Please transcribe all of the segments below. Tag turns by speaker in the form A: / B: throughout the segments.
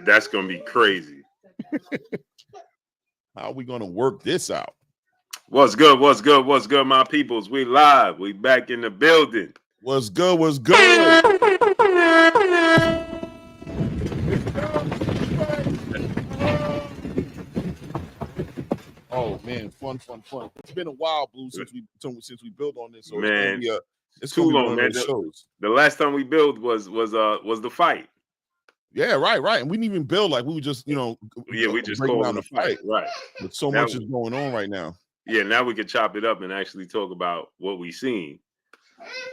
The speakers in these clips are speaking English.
A: That's gonna be crazy.
B: How are we gonna work this out?
A: What's good? What's good? What's good, my peoples? We live. We back in the building.
B: What's good? What's good? Oh man, fun. It's been a while, Blue, since we built on this. So
A: man,
B: it's too long, man.
A: The last time we built was the fight.
B: Yeah, right. And we didn't even build, like we were just,
A: we just called down the fight, right?
B: But so much is going on right now.
A: Yeah, now we can chop it up and actually talk about what we seen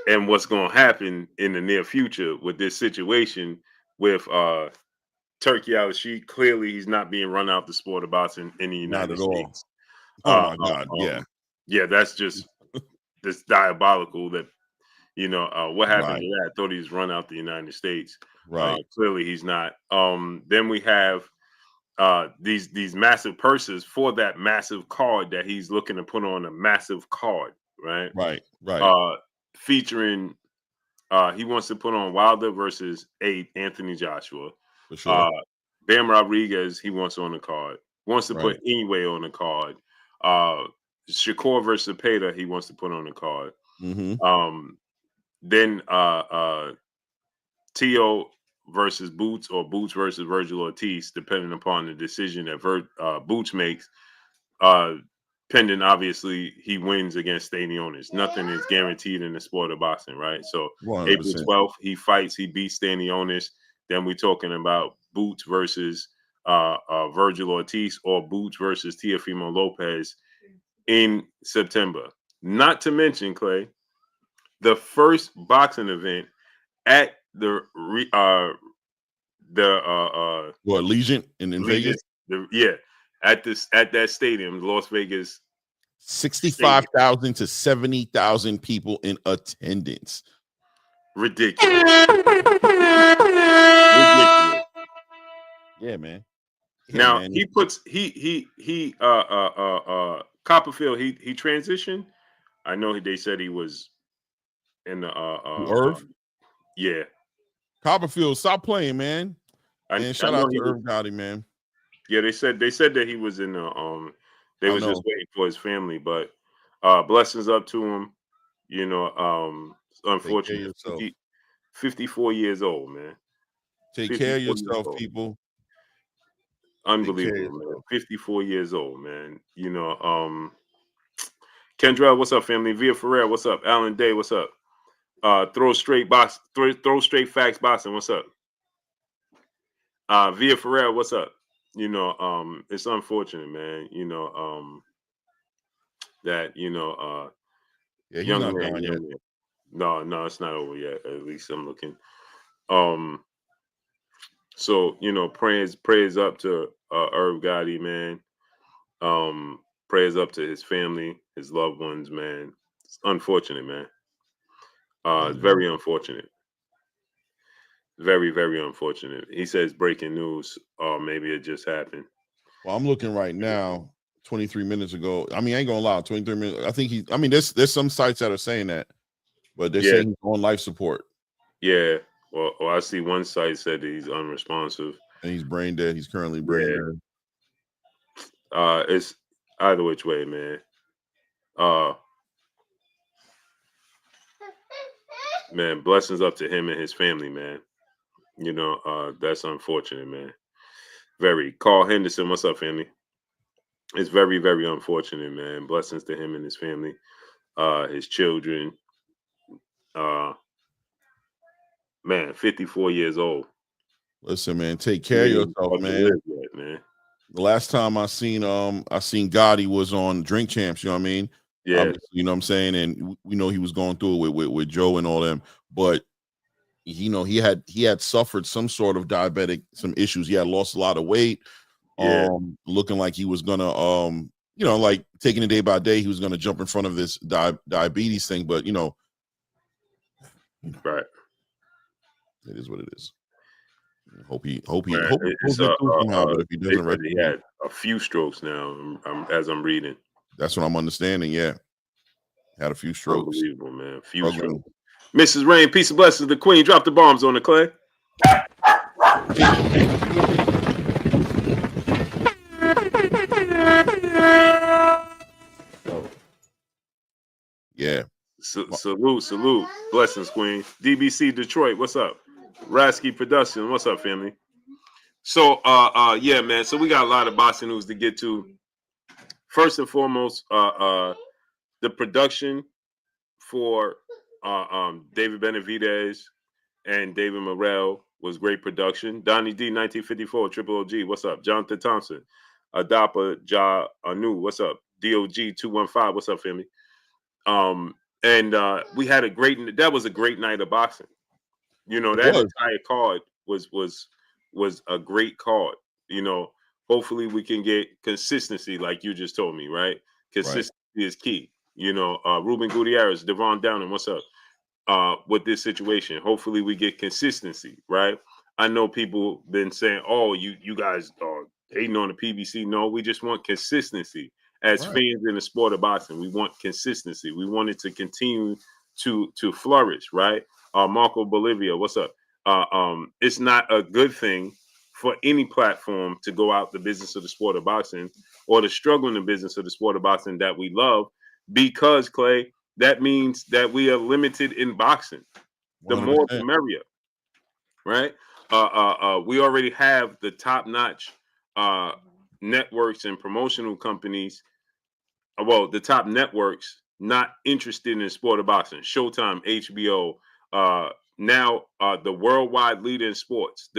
A: and what's going to happen in the near future with this situation with Turki Alalshikh. Clearly, he's not being run out the sport of boxing in the United States.
B: Oh my God,
A: yeah, that's just this diabolical. That what happened to that? I thought he was run out the United States.
B: Right.
A: Clearly, he's not. Then we have these massive purses for that massive card that he's looking to put on a massive card, right?
B: Right.
A: Featuring he wants to put on Wilder versus Anthony Joshua.
B: For sure.
A: Bam Rodriguez, he wants on the card. Wants to put Anyway on the card. Shakur versus Cepeda, he wants to put on the card.
B: Mm-hmm.
A: Then Teo versus Boots, or Boots versus Virgil Ortiz, depending upon the decision that Boots makes. Pending, obviously, he wins against Stanionis. Nothing is guaranteed in the sport of boxing, right? So 100%. April 12th, he fights, he beats Stanionis. Then we're talking about Boots versus Virgil Ortiz, or Boots versus Teofimo Lopez in September. Not to mention, Clay, the first boxing event at the
B: Allegiant in Vegas.
A: At that stadium, Las Vegas.
B: 65,000 to 70,000 people in attendance.
A: Ridiculous.
B: Yeah, man.
A: Now he puts Copperfield. He transitioned. I know they said he was in the
B: Irv.
A: Yeah.
B: Copperfield, stop playing, man. And shout out to Irv Gotti, man.
A: Yeah, they said that he was in the they was just waiting for his family, but blessings up to him. Unfortunately, 54 years old, man.
B: Take care of yourself, people.
A: Unbelievable, man. 54 years old, man. Kendra, what's up, family? Via Ferrer, what's up? Alan Day, what's up? Throw straight facts boxing, what's up? Via Ferrer, what's up? It's unfortunate, man. That
B: he's not gone yet.
A: No, it's not over yet. At least I'm looking. So prayers up to Irv Gotti, man. Prayers up to his family, his loved ones, man. It's unfortunate, man. It's very unfortunate. Very, very unfortunate. He says breaking news, or maybe it just happened.
B: Well, I'm looking right now, 23 minutes ago. I mean, I ain't gonna lie, 23 minutes. I think there's some sites that are saying that, but they're saying he's on life support.
A: Yeah. Well, I see one site said that he's unresponsive.
B: And he's brain dead. He's currently brain dead.
A: It's either which way, man. Man, blessings up to him and his family, man. That's unfortunate, man. Very. Carl Henderson, what's up, family? It's very, very unfortunate, man. Blessings to him and his family, his children. Man, 54 years old.
B: Listen, man, take care of yourself, man. The last time I seen Gotti was on Drink Champs, you know what I mean?
A: Yeah.
B: You know what I'm saying? And we know he was going through it with Joe and all them, but he had suffered some sort of some issues. He had lost a lot of weight, looking like he was gonna like taking it day by day, he was gonna jump in front of this diabetes thing, but
A: right.
B: It is what it is. Hope he pulls it through somehow, but if he doesn't,
A: he had a few strokes now. As I'm reading,
B: that's what I'm understanding. Yeah, had a few strokes.
A: Unbelievable, man. Few strokes. Mrs. Rain, peace and blessings to the queen. Drop the bombs on the Clay.
B: Yeah.
A: Salute. Blessings, Queen. DBC Detroit, what's up? Rasky Production, what's up, family? So, yeah, man. So we got a lot of boxing news to get to. First and foremost, the production for David Benavidez and David Morrell was great production. Donnie D, 1954, Triple OG, what's up? Jonathan Thompson, Adapa Ja Anu, what's up? DOG 215, what's up, family? And we had that was a great night of boxing. You know, that entire card was a great card. You know, hopefully we can get consistency, like you just told me, right? Consistency is key. You know, Ruben Gutierrez, Devon Downing, what's up? With this situation, hopefully we get consistency, right? I know people been saying, "Oh, you guys are hating on the PBC." No, we just want consistency. As fans in the sport of boxing, we want consistency. We want it to continue to flourish, right? Marco Bolivia, what's up? It's not a good thing for any platform to go out the business of the sport of boxing or to struggle in the business of the sport of boxing that we love, because, Clay, that means that we are limited in boxing. The
B: 100%.
A: more, the merrier, right? We already have the top-notch networks and promotional companies. Well, the top networks not interested in the sport of boxing. Showtime, HBO, now the worldwide leader in sports.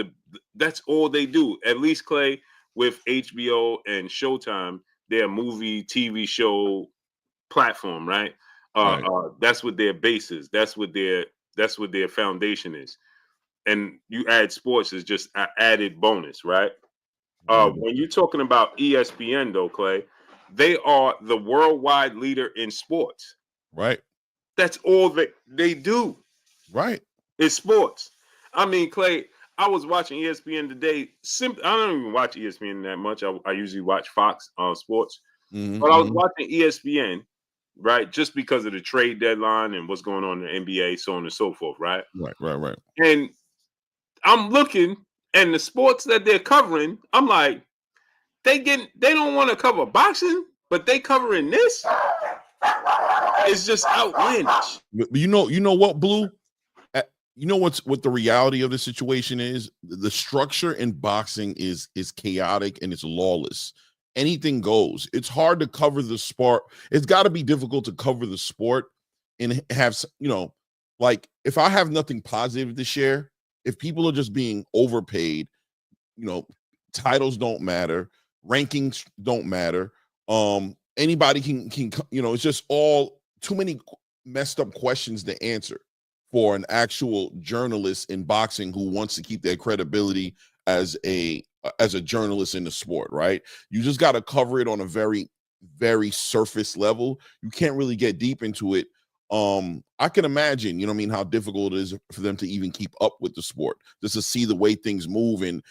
A: That's all they do. At least, Clay, with HBO and Showtime, their movie, TV show platform, right? That's what their base is. That's what their foundation is. And you add sports as just an added bonus, right? When you're talking about ESPN, though, Clay, they are the worldwide leader in sports.
B: Right.
A: That's all they do.
B: Right.
A: It's sports. I mean, Clay, I was watching ESPN today. I don't even watch ESPN that much. I usually watch Fox Sports. But I was watching ESPN, right, just because of the trade deadline and what's going on in the NBA, so on and so forth, right?
B: Right.
A: And I'm looking, and the sports that they're covering, I'm like, they don't want to cover boxing, but they covering this. It's just outlandish.
B: But you know what, Blue? You know what the reality of the situation is? The structure in boxing is chaotic and it's lawless. Anything goes. It's hard to cover the sport. It's got to be difficult to cover the sport and have, you know, like if I have nothing positive to share, if people are just being overpaid, you know, titles don't matter, rankings don't matter. Anybody can, you know, it's just all too many messed up questions to answer for an actual journalist in boxing who wants to keep their credibility as a journalist in the sport, right? You just got to cover it on a very, very surface level. You can't really get deep into it. I can imagine, you know what I mean, how difficult it is for them to even keep up with the sport, just to see the way things move. And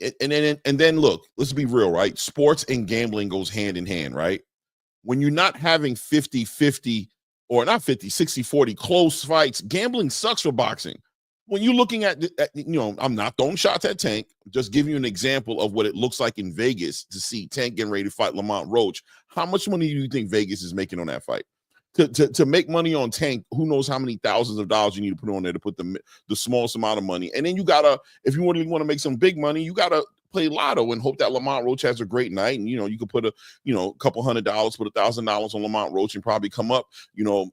B: then look, let's be real, right? Sports and gambling goes hand in hand, right? When you're not having 50-50 or not 50, 60-40 close fights, gambling sucks for boxing. When you're looking at, you know, I'm not throwing shots at Tank, just giving you an example of what it looks like in Vegas to see Tank getting ready to fight Lamont Roach. How much money do you think Vegas is making on that fight? To make money on Tank, who knows how many thousands of dollars you need to put on there to put the smallest amount of money. And then you gotta, if you really want to make some big money, you gotta play lotto and hope that Lamont Roach has a great night. And, you know, you could put a couple $100, put $1,000 on Lamont Roach and probably come up, you know,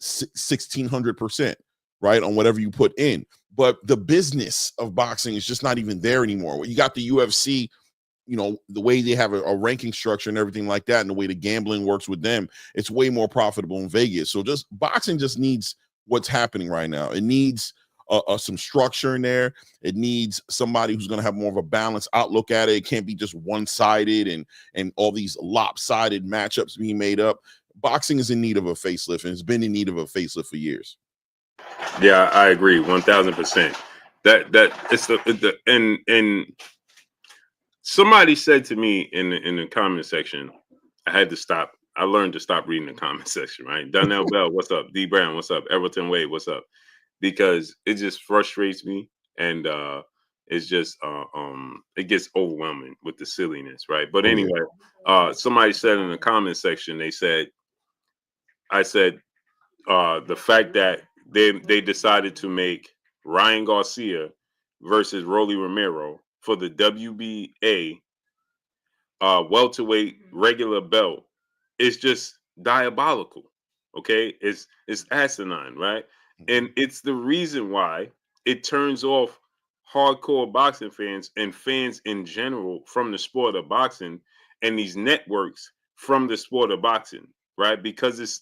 B: 1,600%, right, on whatever you put in. But the business of boxing is just not even there anymore. You got the UFC, you know, the way they have a ranking structure and everything like that, and the way the gambling works with them, it's way more profitable in Vegas. So just boxing just needs what's happening right now. It needs some structure in there. It needs somebody who's going to have more of a balanced outlook at it. It can't be just one-sided and all these lopsided matchups being made up. Boxing is in need of a facelift, and it's been in need of a facelift for years.
A: Yeah, I agree 1,000%. That it's the and somebody said to me in the comment section, I had to stop. I learned to stop reading the comment section, right? Donnell Bell, what's up? D Brown, what's up? Everton Wade, what's up? Because it just frustrates me. And it's just it gets overwhelming with the silliness, right? But
B: Oh, yeah.
A: anyway, somebody said in the comment section, I said the fact that they decided to make Ryan Garcia versus Rolly Romero for the WBA welterweight regular belt is just diabolical. Okay, it's asinine, right? And it's the reason why it turns off hardcore boxing fans and fans in general from the sport of boxing and these networks from the sport of boxing, right? Because it's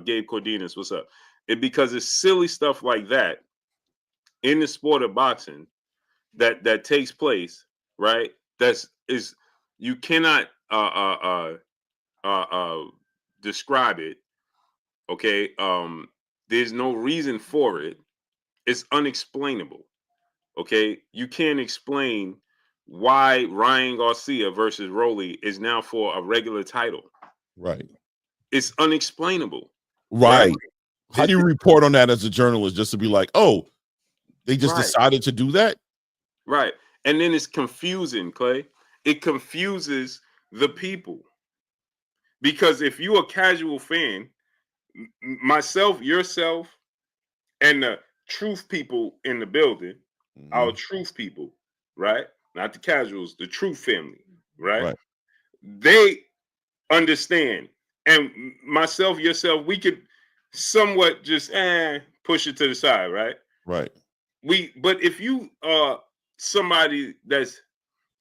A: Gabe Cordinas, what's up? Because it's silly stuff like that in the sport of boxing that takes place, right? That's is you cannot describe it. Okay, there's no reason for it. It's unexplainable. Okay, you can't explain why Ryan Garcia versus Rolly is now for a regular title.
B: Right.
A: It's unexplainable.
B: Right. How do you
A: It-
B: report on that as a journalist just to be like, oh, they just
A: Right.
B: decided to do that?
A: Right. And then it's confusing, Clay. It confuses the people. Because if you're a casual fan, myself, yourself, and the truth people in the building, our truth people, right? Not the casuals, the truth family, right?
B: Right.
A: They understand. And myself, yourself, we could somewhat just push it to the side, right?
B: Right.
A: But if you are somebody that's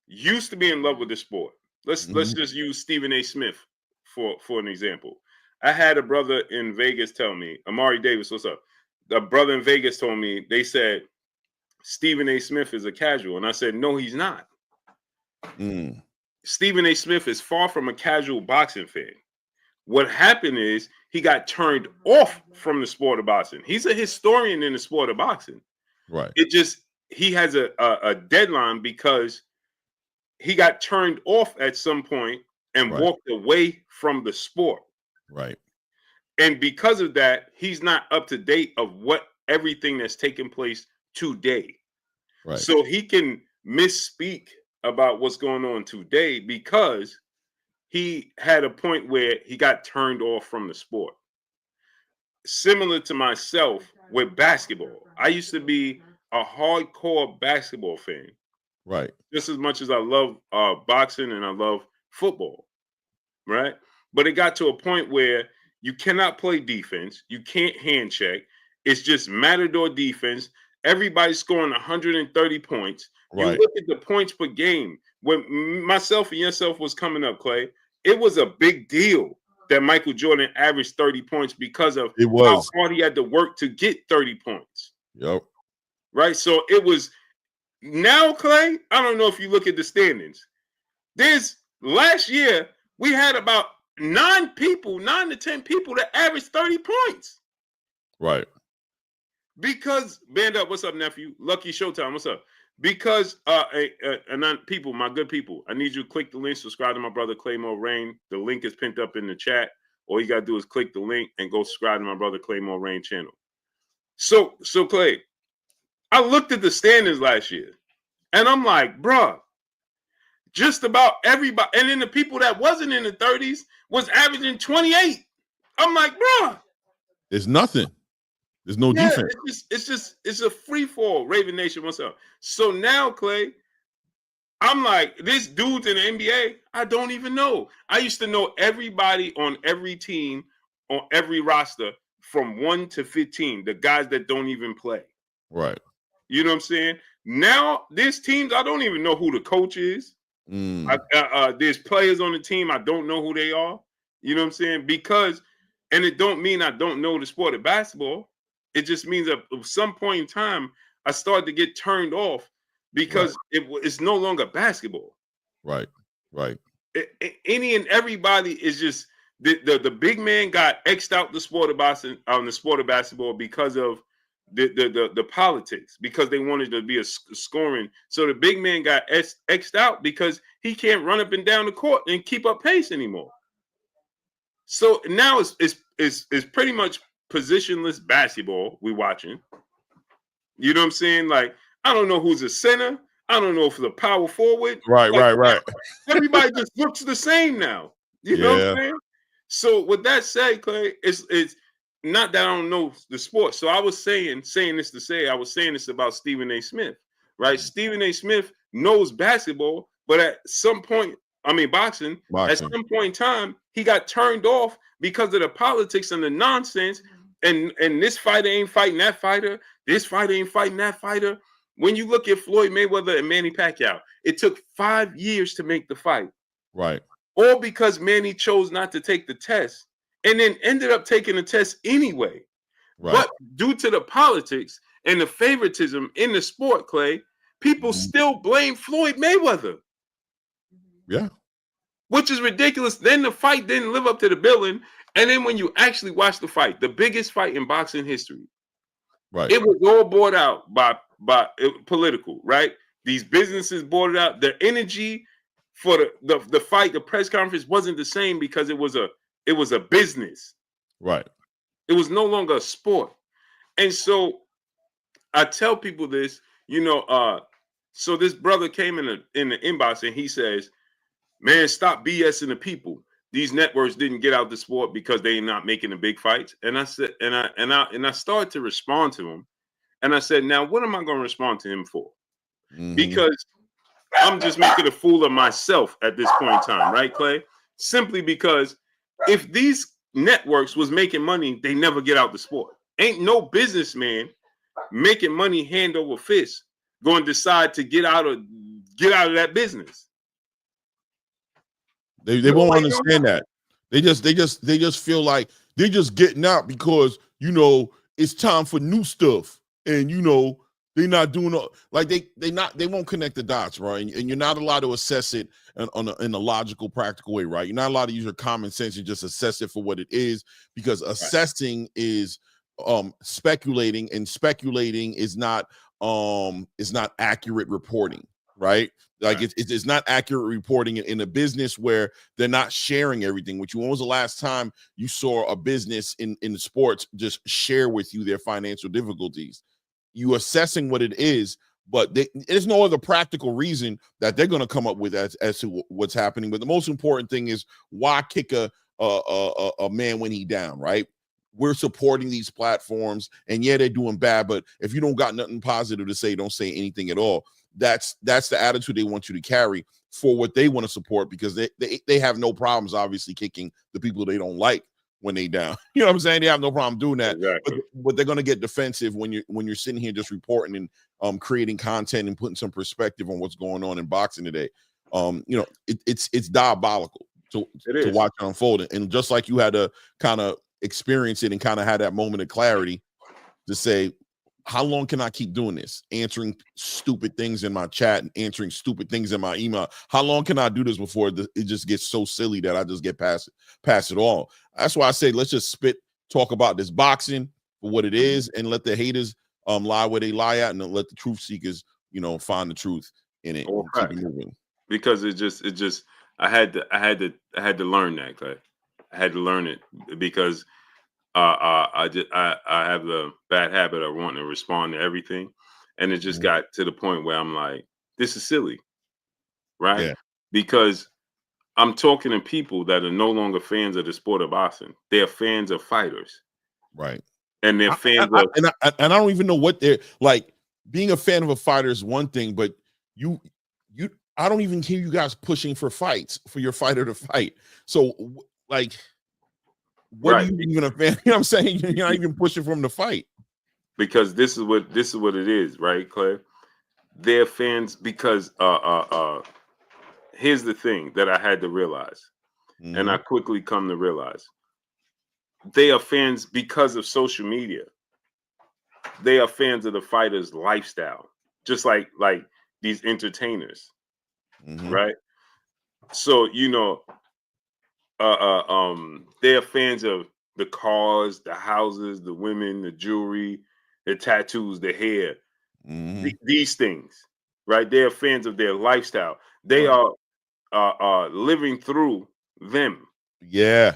A: used to be in love with the sport, let's just use Stephen A. Smith for an example. I had a brother in Vegas tell me, Amari Davis, what's up? The brother in Vegas told me, they said Stephen A. Smith is a casual. And I said, no, he's not. Stephen A. Smith is far from a casual boxing fan. What happened is he got turned off from the sport of boxing. He's a historian in the sport of boxing.
B: Right.
A: It just, he has a deadline because he got turned off at some point and walked away from the sport.
B: Right.
A: And because of that, he's not up to date of what everything that's taking place today.
B: Right.
A: So he can misspeak about what's going on today because he had a point where he got turned off from the sport. Similar to myself with basketball. I used to be a hardcore basketball fan.
B: Right.
A: Just as much as I love boxing and I love football. Right. But it got to a point where you cannot play defense. You can't hand check. It's just matador defense. Everybody's scoring 130 points.
B: Right.
A: You look at the points per game. When myself and yourself was coming up, Clay, it was a big deal that Michael Jordan averaged 30 points because of how hard he had to work to get 30 points.
B: Yep.
A: Right. So it was now, Clay, I don't know if you look at the standings. There's last year, we had about 9 to 10 people that averaged 30 points.
B: Right.
A: Because, Band Up, what's up, nephew? Lucky Showtime, what's up? Because, people, my good people, I need you to click the link, subscribe to my brother Claymore Rain. The link is pinned up in the chat. All you got to do is click the link and go subscribe to my brother Claymore Rain channel. So Clay, I looked at the standings last year, and I'm like, bruh, just about everybody, and then the people that wasn't in the 30s was averaging 28. I'm like, bruh,
B: it's nothing. There's no defense.
A: It's a free fall. Raven Nation, what's up? So now, Clay, I'm like, this dude's in the NBA, I don't even know. I used to know everybody on every team, on every roster, from 1 to 15, the guys that don't even play.
B: Right.
A: You know what I'm saying? Now, there's teams, I don't even know who the coach is. There's players on the team, I don't know who they are. You know what I'm saying? Because, and it don't mean I don't know the sport of basketball. It just means that at some point in time, I started to get turned off because it's no longer basketball.
B: Right. Right.
A: Any and everybody is just the big man got X'd out the sport of boxing on the sport of basketball because of the politics, because they wanted to be a scoring. So the big man got X'd out because he can't run up and down the court and keep up pace anymore. So now it's pretty much positionless basketball we watching. You know what I'm saying? Like, I don't know who's a center. I don't know if it's a power forward.
B: Right,
A: Like,
B: right.
A: everybody just looks the same now. You know what I'm saying? So with that said, Clay, it's not that I don't know the sport. So I was saying this to say, I was saying this about Stephen A. Smith, right? Stephen A. Smith knows basketball, but at some point, I mean boxing. At some point in time, he got turned off because of the politics and the nonsense. And this fighter ain't fighting that fighter. This fighter ain't fighting that fighter. When you look at Floyd Mayweather and Manny Pacquiao, it took 5 years to make the fight.
B: Right.
A: All because Manny chose not to take the test and then ended up taking the test anyway. Right. But due to the politics and the favoritism in the sport, Clay, people still blame Floyd Mayweather.
B: Yeah.
A: Which is ridiculous. Then the fight didn't live up to the billing. And then when you actually watch the fight, the biggest fight in boxing history, right? It was all bought out by political, right? These businesses bought it out. Their energy for the fight, the press conference wasn't the same because it was a business. Right. It was no longer a sport. And so I tell people this, so this brother came in the inbox and he says, man, stop BSing the people. These networks didn't get out the sport because they're not making the big fights. And I said, and I started to respond to him. And I said, now what am I going to respond to him for? Because I'm just making a fool of myself at this point in time, right, Clay? Simply because if these networks was making money, they never get out the sport. Ain't no businessman making money hand over fist going to decide to get out of that business.
B: They won't understand that. They just feel like they're just getting out because it's time for new stuff, and they're not doing like they won't connect the dots, right? And you're not allowed to assess it in a logical, practical way, right? You're not allowed to use your common sense and just assess it for what it is, because assessing is speculating, and speculating is not accurate reporting, right? Like it's not accurate reporting in a business where they're not sharing everything with you. When was the last time you saw a business in the sports just share with you their financial difficulties? You assessing what it is, but there's no other practical reason that they're going to come up with as to what's happening. But the most important thing is, why kick a man when he down, right? We're supporting these platforms, and yeah, they're doing bad, but if you don't got nothing positive to say, don't say anything at all. That's the attitude they want you to carry for what they want to support, because they have no problems obviously kicking the people they don't like when they down. You know what I'm saying? They have no problem doing that. Exactly. But they're going to get defensive when you're sitting here just reporting and creating content and putting some perspective on what's going on in boxing today. It's diabolical to watch it unfold. And just like you had to kind of experience it and kind of had that moment of clarity to say, how long can I keep doing this? Answering stupid things in my chat and answering stupid things in my email. How long can I do this before it just gets so silly that I just get past it all? That's why I say, let's just talk about this boxing for what it is, and let the haters lie where they lie at, and let the truth seekers, find the truth in it. And keep it moving.
A: Because it just I had to learn that, Clay. I had to learn it because I have the bad habit of wanting to respond to everything, and it just got to the point where I'm like, this is silly, right? Yeah. Because I'm talking to people that are no longer fans of the sport of boxing. They're fans of fighters,
B: right?
A: And they're fans
B: of. I don't even know what they're like. Being a fan of a fighter is one thing, but I don't even hear you guys pushing for fights for your fighter to fight. So like. What are you even a fan? You know what I'm saying? You're not even pushing for him to fight.
A: Because this is what it is, right, Clay? They're fans because here's the thing that I had to realize, and I quickly come to realize. They are fans because of social media. They are fans of the fighter's lifestyle, just like these entertainers, right? So they're fans of the cars, the houses, the women, the jewelry, the tattoos, the hair, these things, right? They're fans of their lifestyle. They are living through them.
B: Yeah.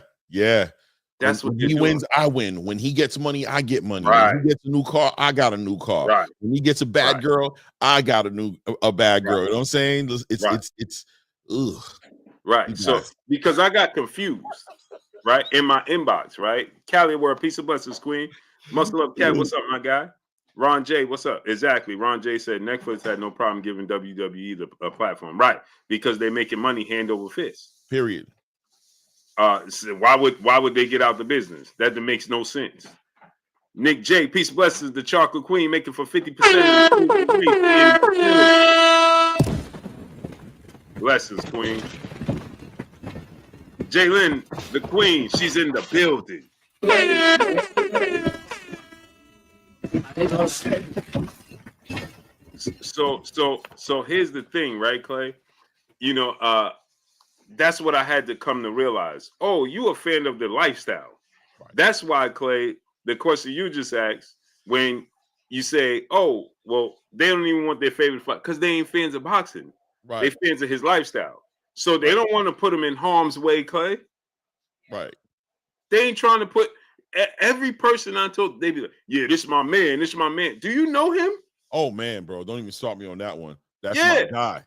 A: That's what
B: when
A: they're
B: he
A: doing.
B: wins, I win. When he gets money, I get money.
A: Right.
B: When he gets a new car, I got a new car.
A: Right.
B: When he gets a bad girl, I got a bad girl.
A: Right.
B: You know what I'm saying? It's ugh.
A: Right. So because I got confused, right, in my inbox, right? Callie, we're a piece of blessings, Queen. Muscle up, Cat. What's up, my guy? Ron J, what's up? Exactly. Ron J said Netflix had no problem giving WWE a platform, right? Because they're making money hand over fist.
B: Period.
A: So why would they get out the business? That makes no sense. Nick J, peace and blessings, the chocolate queen, making for 50%. Blessings, queen. Jalen, the queen, she's in the building. So here's the thing, right, Clay? You know, that's what I had to come to realize. Oh, you a fan of the lifestyle. Right. That's why, Clay, the question you just asked, when you say, oh, well, they don't even want their favorite fight because they ain't fans of boxing. Right. They fans of his lifestyle. So they don't want to put him in harm's way, Clay.
B: Right.
A: They ain't trying to put every person I told, they be like, yeah, this is my man. This is my man. Do you know him?
B: Oh, man, bro. Don't even start me on that one. That's my guy.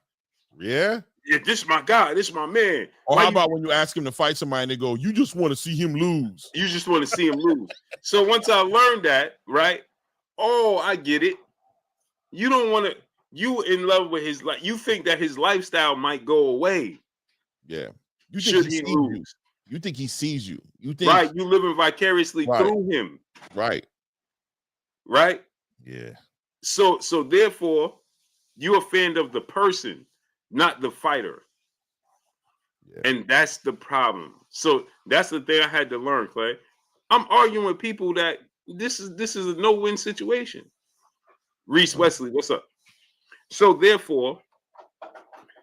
B: Yeah?
A: Yeah, this is my guy. This is my man.
B: Or how about when you ask him to fight somebody and they go, you just want to see him lose.
A: You just want to see him lose. So once I learned that, right? Oh, I get it. You don't want to, you in love with his life. You think that his lifestyle might go away.
B: Yeah. You think he lose? You think he sees you. You think
A: right, you living vicariously through him.
B: Right.
A: Right?
B: Yeah.
A: So therefore, you're a fan of the person, not the fighter. Yeah. And that's the problem. So that's the thing I had to learn, Clay. I'm arguing with people that this is a no-win situation. Reese Wesley, what's up? So therefore,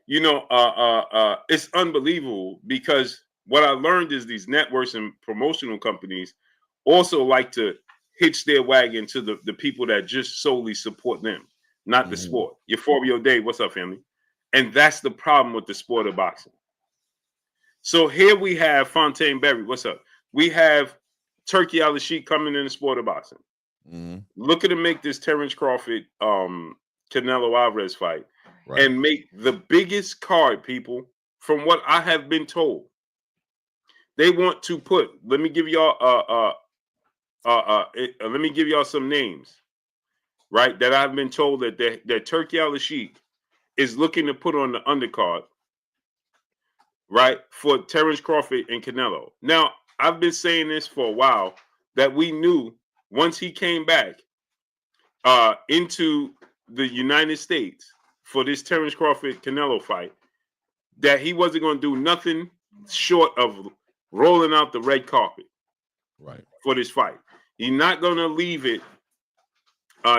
A: you know, it's unbelievable because what I learned is these networks and promotional companies also like to hitch their wagon to the people that just solely support them, not the sport. Euphoria Dave, what's up, family? And that's the problem with the sport of boxing. So here we have Fontaine Berry, what's up? We have Turki Alalshikh coming in the sport of boxing. Looking to make this Terrence Crawford, Canelo Alvarez fight. Right. And make the biggest card, people, from what I have been told. They want to put, let me give y'all let me give y'all some names, right? That I've been told that Turki Alalshikh is looking to put on the undercard, right? For Terrence Crawford and Canelo. Now, I've been saying this for a while that we knew once he came back into the United States for this Terrence Crawford Canelo fight, that he wasn't going to do nothing short of rolling out the red carpet, right, for this fight. He's not going to leave it.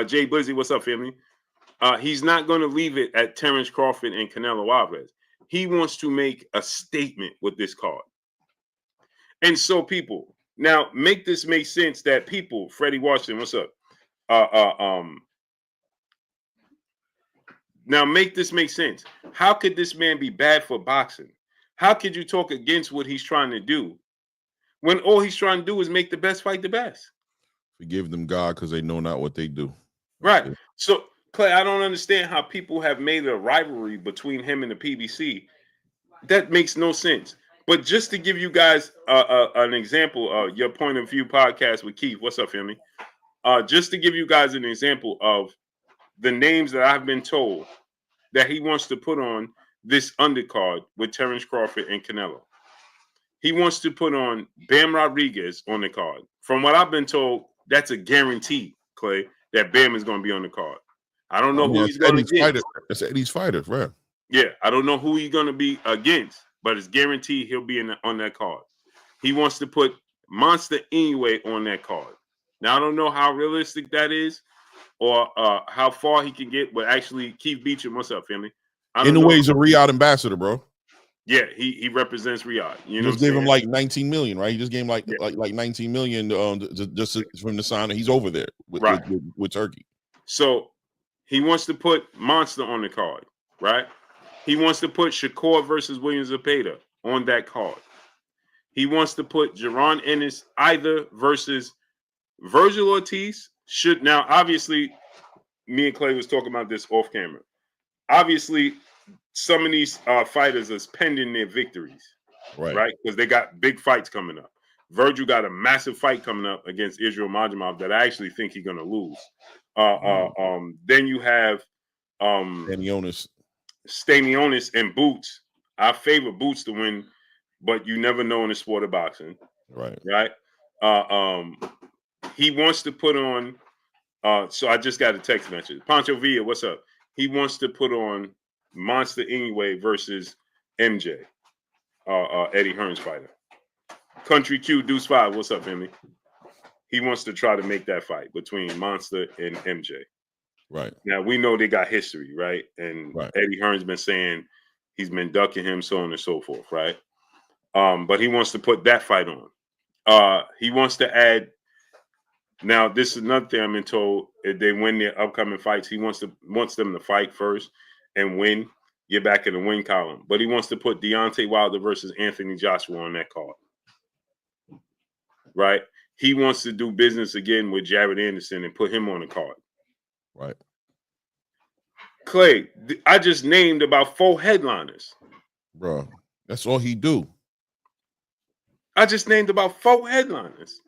A: Jay Blizzy, what's up, family? He's not going to leave it at Terrence Crawford and Canelo Alvarez. He wants to make a statement with this card. And so, people, now make this make sense that people, Freddie Washington, what's up? Now make this make sense. How could this man be bad for boxing? How could you talk against what he's trying to do when all he's trying to do is make the best fight the best?
B: Forgive them, God, because they know not what they do.
A: Right. So, Clay, I don't understand how people have made a rivalry between him and the PBC. That makes no sense. But just to give you guys an example, your point of view podcast with Keith. What's up, family? Just to give you guys an example of the names that I've been told that he wants to put on this undercard with Terrence Crawford and Canelo. He wants to put on Bam Rodriguez on the card. From what I've been told, that's a guarantee, Clay, that Bam is going to be on the card. I don't know who he's going to get.
B: That's Eddie's fighter, right?
A: Yeah, I don't know who he's going to be against, but it's guaranteed he'll be on that card. He wants to put Monster Inoue on that card. Now, I don't know how realistic that is, or how far he can get, but actually, Keith Beecham, what's up, family?
B: Inoue's a Riyadh ambassador, bro.
A: Yeah, he represents Riyadh. You know,
B: just gave him like 19 million, right? He just gave him like 19 million just from the sign. He's over there with Turkey.
A: So he wants to put Monster on the card, right? He wants to put Shakur versus Williams Zepeda on that card. He wants to put Jaron Ennis either versus Virgil Ortiz. Now, obviously, me and Clay was talking about this off camera. Obviously, some of these fighters is pending their victories, right? Because they got big fights coming up. Virgil got a massive fight coming up against Israel Majimov that I actually think he's gonna lose. Then you have
B: Stanionis
A: and Boots. I favor Boots to win, but you never know in the sport of boxing.
B: Right.
A: He wants to put on so I just got a text message. Pancho Villa, what's up? He wants to put on Monster Inoue versus MJ, Eddie Hearn's fighter. Country Q Deuce 5, what's up, Emily? He wants to try to make that fight between Monster and MJ.
B: Right.
A: Now, we know they got history, right? And Eddie Hearn's been saying he's been ducking him, so on and so forth, right? But he wants to put that fight on. He wants to add. Now, this is another thing I've been told. If they win their upcoming fights, he wants them to fight first and win, get back in the win column. But he wants to put Deontay Wilder versus Anthony Joshua on that card. Right? He wants to do business again with Jared Anderson and put him on the card.
B: Right.
A: Clay, I just named about 4 headliners.
B: Bro, that's all he do.
A: I just named about 4 headliners.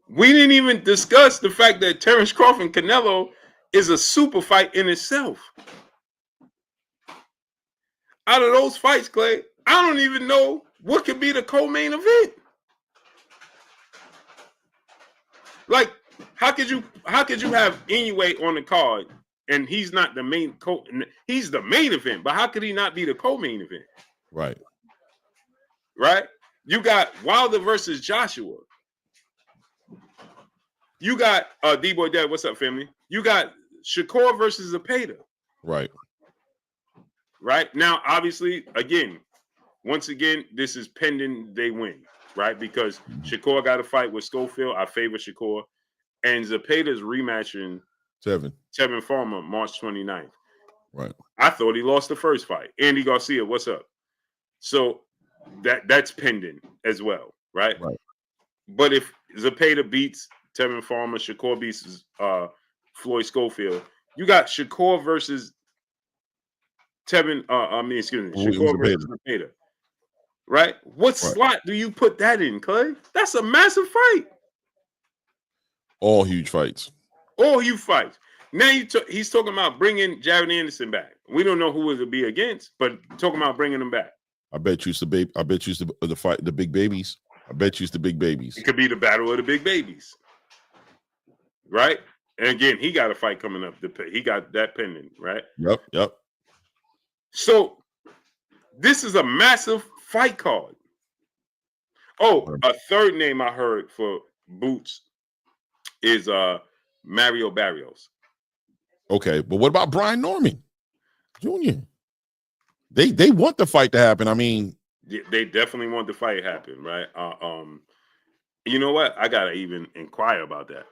A: We didn't even discuss the fact that Terrence Crawford and Canelo is a super fight in itself. Out of those fights, Clay, I don't even know what could be the co-main event. Like, how could you have Inoue on the card and he's not the main he's the main event, but how could he not be the co-main event?
B: Right.
A: Right? You got Wilder versus Joshua. You got D-Boy Dad, what's up, family? You got Shakur versus Zepeda.
B: Right.
A: Right? Now, obviously, once again, this is pending they win, right? Because Shakur got a fight with Schofield. I favor Shakur. And Zepeda's rematching Tevin Farmer March 29th.
B: Right.
A: I thought he lost the first fight. Andy Garcia, what's up? So that's pending as well, right?
B: Right.
A: But if Zepeda beats Tevin Farmer, Shakur beats Floyd Schofield, you got Shakur versus Shakur versus Zepeda. Right? What slot do you put that in, Clay? That's a massive fight.
B: All huge fights.
A: All huge fights. Now he's talking about bringing Jared Anderson back. We don't know who it would be against, but talking about bringing him back.
B: I bet you it's the fight, the big babies. I bet you it's the big babies.
A: It could be the battle of the big babies. Right? And again, he got a fight coming up. He got that pending, right?
B: Yep.
A: So this is a massive fight card. Oh, a third name I heard for Boots is Mario Barrios.
B: Okay, but what about Brian Norman Jr.? They want the fight to happen. I mean,
A: they definitely want the fight to happen, right? You know what? I gotta even inquire about that.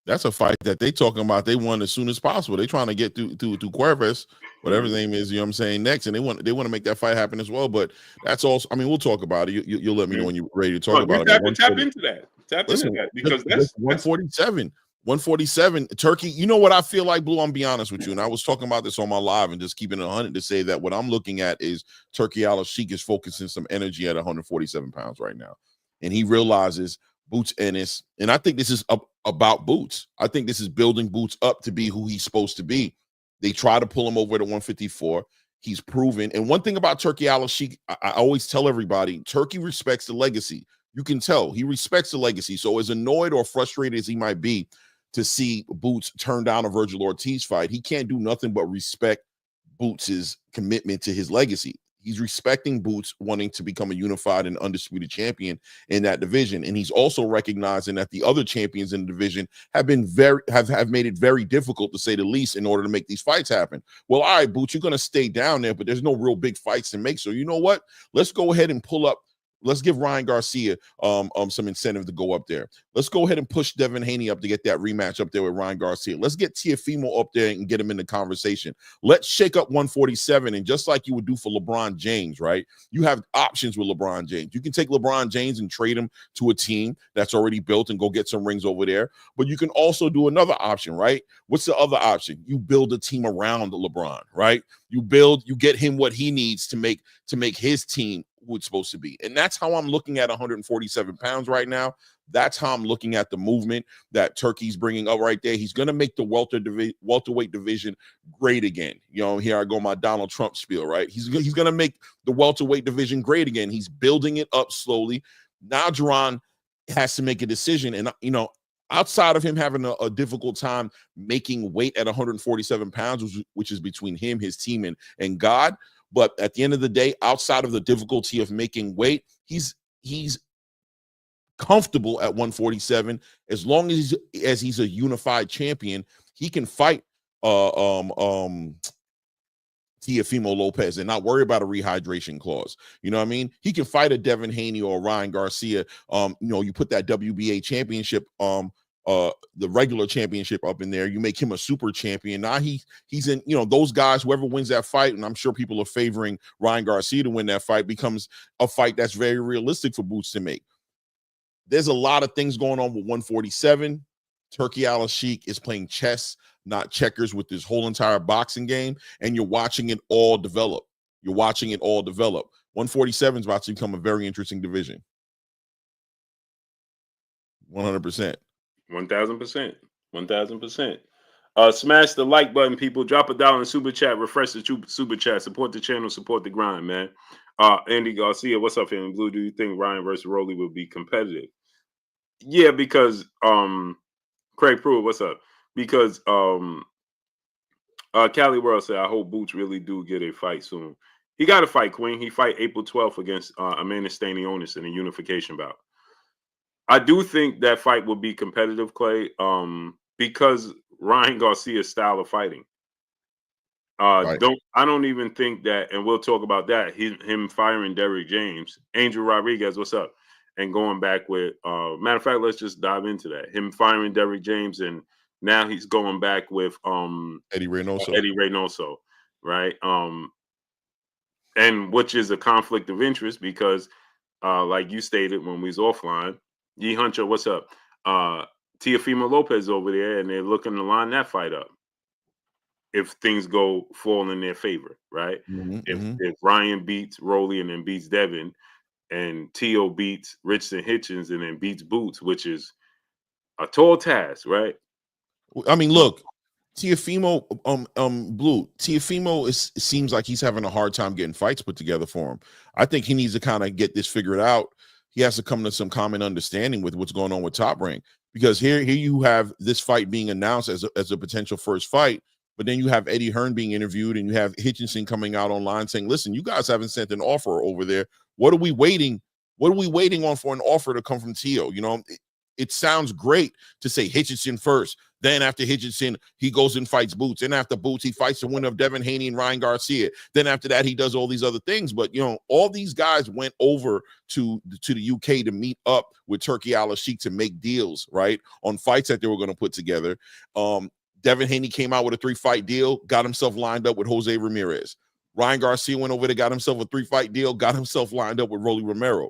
B: That's a fight that they talking about. They want as soon as possible. They trying to get to Cuervas, whatever his name is. You know what I'm saying? Next, and they want to make that fight happen as well. But that's also. I mean, we'll talk about it. You'll let me know when you're ready to talk about it.
A: Tap into that. Because that's
B: 147. 147. Turkey. You know what I feel like, Blue? I'm be honest with you, and I was talking about this on my live and just keeping it 100 to say that what I'm looking at is Turki Alalshikh is focusing some energy at 147 pounds right now, and he realizes Boots Ennis, and I think this is about Boots. I think this is building Boots up to be who he's supposed to be. They try to pull him over to 154. He's proven. And one thing about Turki Alalshikh, I always tell everybody, Turkey respects the legacy. You can tell he respects the legacy. So as annoyed or frustrated as he might be to see Boots turn down a Virgil Ortiz fight, he can't do nothing but respect Boots's commitment to his legacy. He's respecting Boots wanting to become a unified and undisputed champion in that division. And he's also recognizing that the other champions in the division have been have made it very difficult, to say the least, in order to make these fights happen. Well, all right, Boots, you're going to stay down there, but there's no real big fights to make. So you know what? Let's go ahead and pull up let's give Ryan Garcia some incentive to go up there. Let's go ahead and push Devin Haney up to get that rematch up there with Ryan Garcia. Let's get Teofimo up there and get him in the conversation. Let's shake up 147, and just like you would do for LeBron James, right? You have options with LeBron James. You can take LeBron James and trade him to a team that's already built and go get some rings over there. But you can also do another option, right? What's the other option? You build a team around LeBron, right? You get him what he needs to make his team what it's supposed to be. And that's how I'm looking at 147 pounds right now. That's how I'm looking at the movement that Turkey's bringing up right there. He's going to make the welterweight division great again. You know, here I go, my Donald Trump spiel, right? He's going to make the welterweight division great again. He's building it up slowly. Now Jaron has to make a decision. And, you know, outside of him having a difficult time making weight at 147 pounds, which is between him, his team, and God. But at the end of the day, outside of the difficulty of making weight, he's comfortable at 147. As long as he's a unified champion, he can fight Teofimo Lopez and not worry about a rehydration clause. You know what I mean? He can fight a Devin Haney or a Ryan Garcia. You know, you put that WBA championship, the regular championship up in there. You make him a super champion. Now he's in, you know, those guys, whoever wins that fight, and I'm sure people are favoring Ryan Garcia to win that fight, becomes a fight that's very realistic for Boots to make. There's a lot of things going on with 147. Turki Alalshikh is playing chess, not checkers, with this whole entire boxing game, and you're watching it all develop. 147 is about to become a very interesting division. 100%.
A: 1,000%. 1,000%. Smash the like button, people. Drop $1 in super chat. Refresh the super chat. Support the channel. Support the grind, man. Andy Garcia, what's up, family Blue? Do you think Ryan versus Rolly will be competitive? Yeah, because Craig Pruitt, what's up? Because Cali World said, I hope Boots really do get a fight soon. He got a fight, Queen. He fight April 12th against Amanda Stanionis in a unification bout. I do think that fight will be competitive, Clay, because Ryan Garcia's style of fighting. Right. I don't even think that, and we'll talk about that. Him firing Derrick James, Angel Rodriguez, what's up? And going back with matter of fact, let's just dive into that. Him firing Derrick James, and now he's going back with
B: Eddie Reynoso,
A: right? And which is a conflict of interest because like you stated when we was offline, Yee Huncho, what's up? Teofimo Lopez over there, and they're looking to line that fight up if things fall in their favor, right? If Ryan beats Rolly and then beats Devin, and Teo beats Richardson Hitchens and then beats Boots, which is a tall task, right?
B: I mean, look, Teofimo, Teofimo seems like he's having a hard time getting fights put together for him. I think he needs to kind of get this figured out. He has to come to some common understanding with what's going on with Top Rank, because here you have this fight being announced as a potential first fight, but then you have Eddie Hearn being interviewed, and you have Hitchinson coming out online saying, listen, you guys haven't sent an offer over there. What are we waiting? What are we waiting on for an offer to come from Teo? You know, it sounds great to say Hitchinson first. Then after Hitchinson, he goes and fights Boots. And after Boots, he fights the winner of Devin Haney and Ryan Garcia. Then after that, he does all these other things. But, you know, all these guys went over to the UK to meet up with Turki Alalshikh to make deals, right, on fights that they were going to put together. Devin Haney came out with a 3-fight deal, got himself lined up with Jose Ramirez. Ryan Garcia went over there, got himself a 3-fight deal, got himself lined up with Rolly Romero.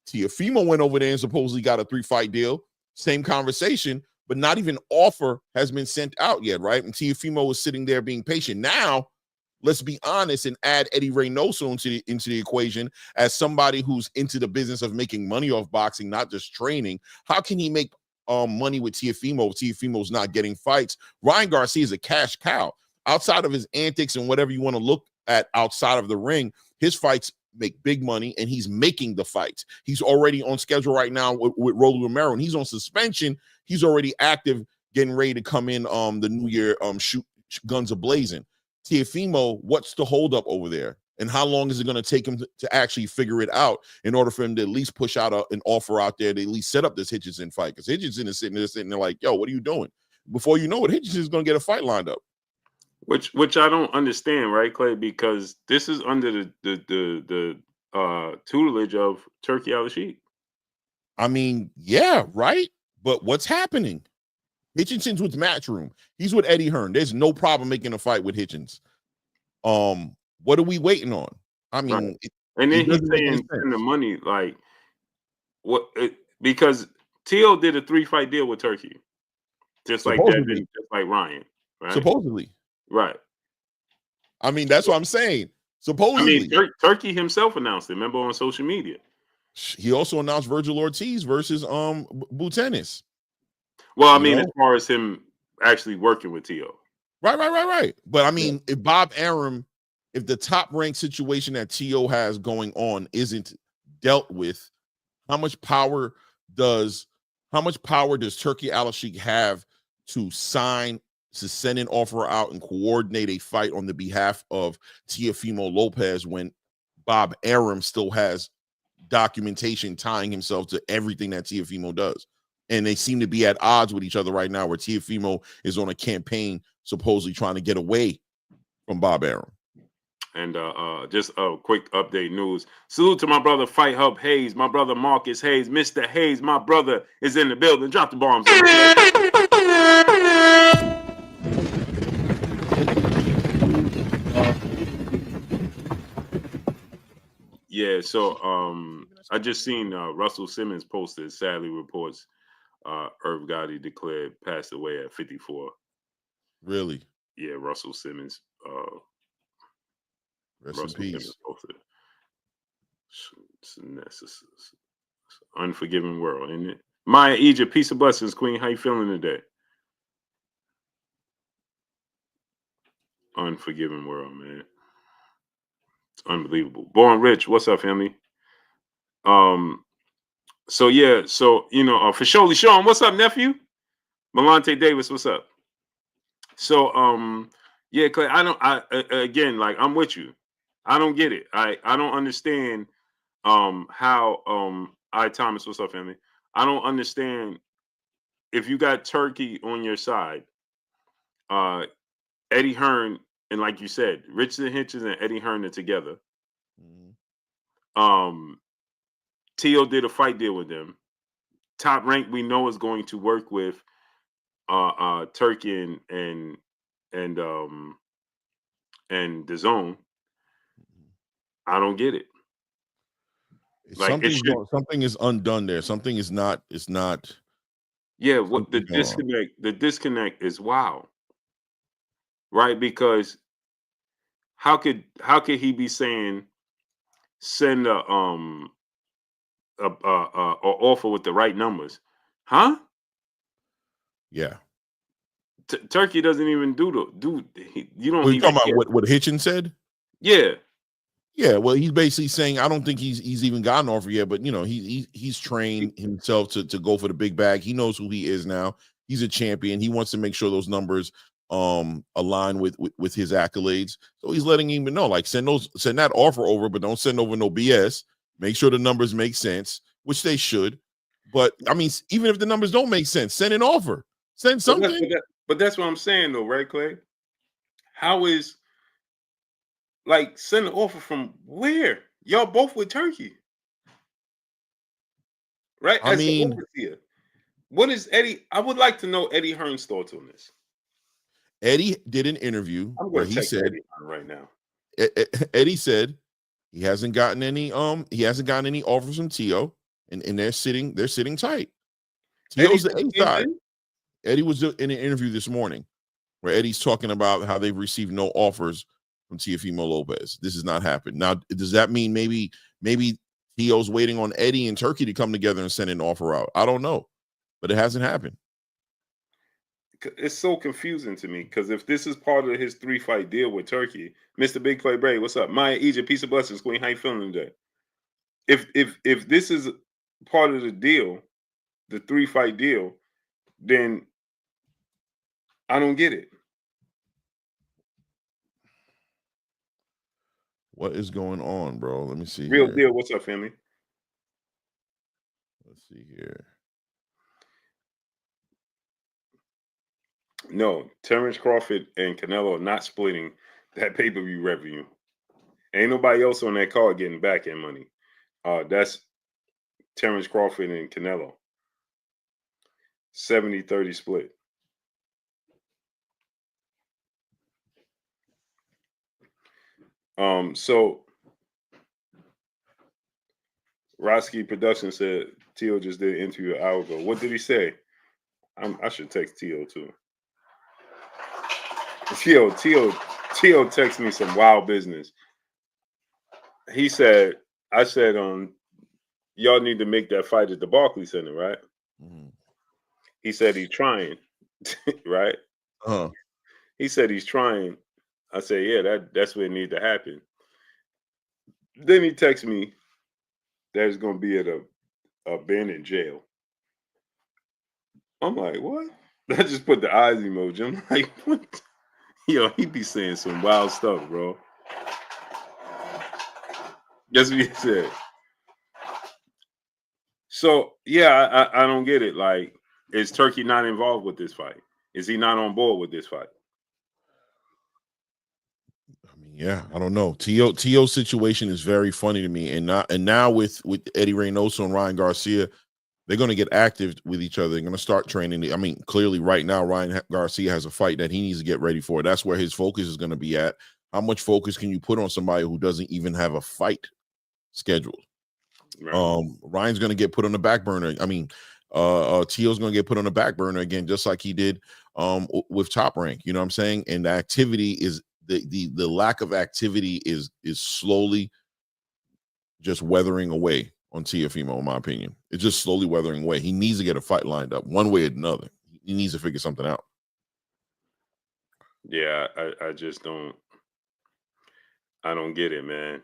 B: Teofimo went over there and supposedly got a 3-fight deal. Same conversation, but not even offer has been sent out yet, right? And Teofimo was sitting there being patient. Now, let's be honest and add Eddie Reynoso into the equation as somebody who's into the business of making money off boxing, not just training. How can he make money with Teofimo if Teofimo's not getting fights? Ryan Garcia is a cash cow. Outside of his antics and whatever you want to look at outside of the ring, his fights make big money, and he's making the fights. He's already on schedule right now with Rolly Romero, and he's on suspension. He's already active, getting ready to come in the new year, shoot guns a-blazing. Teofimo, what's the holdup over there? And how long is it going to take him to actually figure it out in order for him to at least push out an offer out there to at least set up this Hitchinson fight? Because Hitchinson is sitting there like, yo, what are you doing? Before you know it, Hitchinson is going to get a fight lined up. Which
A: I don't understand, right, Clay? Because this is under the tutelage of Turki Alalshikh.
B: I mean, yeah, right. But what's happening? Hitchinson's with Matchroom. He's with Eddie Hearn. There's no problem making a fight with Hitchens. What are we waiting on? I mean,
A: right. And then
B: it
A: he's
B: doesn't make any
A: saying
B: sense.
A: send the money like because Teo did a 3-fight deal with Turki, just like
B: Supposedly,
A: Devin, just like Ryan, right?
B: supposedly.
A: Right.
B: I mean, that's what I'm saying.
A: I mean,
B: Supposedly,
A: Turki himself announced it. Remember on social media.
B: he also announced Virgil Ortiz versus Boots Ennis.
A: Well, I
B: You
A: mean,
B: know?
A: as far as him actually working with Teo.
B: Right. But I mean, if Bob Arum, if the top ranked situation that Teo has going on isn't dealt with, how much power does Turki Alalshikh have to sign, to send an offer out and coordinate a fight on the behalf of Teofimo Lopez when Bob Arum still has documentation tying himself to everything that Teofimo does? And they seem to be at odds with each other right now, where Teofimo is on a campaign supposedly trying to get away from Bob Arum.
A: And just a quick update news. Salute to my brother Fight Hub Hayes, my brother Marcus Hayes, Mr. Hayes, my brother is in the building. Drop the bombs. Yeah, so I just seen Russell Simmons posted, sadly reports Irv Gotti declared passed away at 54.
B: Really?
A: Yeah, Russell Simmons.
B: Rest in peace.
A: Posted. It's unforgiving world, isn't it? Maya Egypt, peace of blessings, Queen. How you feeling today? Unforgiving world, man. It's unbelievable. Born Rich, what's up, family? So yeah, so you know, for surely Sean, what's up, nephew? Malante Davis, what's up? So yeah, Clay, again, like I'm with you. I don't get it. I don't understand how Thomas, what's up, family? I don't understand if you got Turkey on your side, Eddie Hearn, and like you said, Richard Hitchens and Eddie Hearn are together. Teo did a fight deal with them. Top Rank we know is going to work with Turkey and the Zone. I don't get it. Like
B: something is undone there. Something is not. It's not.
A: Yeah, what the disconnect? The disconnect is wow, right? Because how could he be saying send a offer with the right numbers, huh?
B: Yeah.
A: Turkey doesn't even you don't.
B: Well, you talking about what Hitchens said?
A: Yeah.
B: Yeah, well, he's basically saying I don't think he's even got an offer yet, but you know he's trained himself to go for the big bag. He knows who he is now. He's a champion. He wants to make sure those numbers align with his accolades. So he's letting him know, like send that offer over, but don't send over no BS. Make sure the numbers make sense, which they should. But I mean, even if the numbers don't make sense, send an offer. Send something.
A: But that's what I'm saying, though, right, Clay? How is like send an offer from where? Y'all both with Turkey, right?
B: I mean,
A: what is Eddie? I would like to know Eddie Hearn's thoughts on this.
B: Eddie did an interview where he said
A: Eddie right now.
B: Eddie said he hasn't gotten any offers from Teo, and they're sitting tight. Teo's the A side. Eddie was in an interview this morning where Eddie's talking about how they've received no offers from Teofimo Lopez. This has not happened. Now, does that mean maybe Teo's waiting on Eddie and Turkey to come together and send an offer out? I don't know, but it hasn't happened.
A: It's so confusing to me because if this is part of his 3-fight deal with Turkey, Mr. Big Clay Bray, what's up? Maya Egypt, peace of blessings, Queen. How you feeling today? If this is part of the deal, the 3-fight deal, then I don't get it.
B: What is going on, bro? Let me see.
A: Real deal. What's up, family?
B: Let's see here.
A: No, Terrence Crawford and Canelo are not splitting that pay-per-view revenue. Ain't nobody else on that card getting back end money. That's Terrence Crawford and Canelo. 70-30 split. So Roski Production said Tio just did an interview an hour ago. What did he say? I should text Tio too. Tio texted me some wild business. He said, I said, y'all need to make that fight at the Barclays Center, right?
B: Mm-hmm.
A: He said he's trying, right? He said he's trying. I said, yeah, that's what needs to happen. Then he texted me that it's going to be at a abandoned jail. I'm like, what? I just put the eyes emoji. I'm like, what? Yo, he be saying some wild stuff, bro. That's what he said. So, yeah, I don't get it. Like, is Turkey not involved with this fight? Is he not on board with this fight?
B: I mean, yeah, I don't know. Tio's situation is very funny to me. And now with Eddie Reynoso and Ryan Garcia, they're going to get active with each other. They're going to start training. I mean, clearly right now, Ryan Garcia has a fight that he needs to get ready for. That's where his focus is going to be at. How much focus can you put on somebody who doesn't even have a fight scheduled? Right. Ryan's going to get put on the back burner. I mean, Tio's going to get put on the back burner again, just like he did with Top Rank. You know what I'm saying? And the activity is the lack of activity is slowly just weathering away on Teofimo, in my opinion. It's just slowly weathering away. He needs to get a fight lined up one way or another. He needs to figure something out.
A: Yeah, I just don't. I don't get it, man.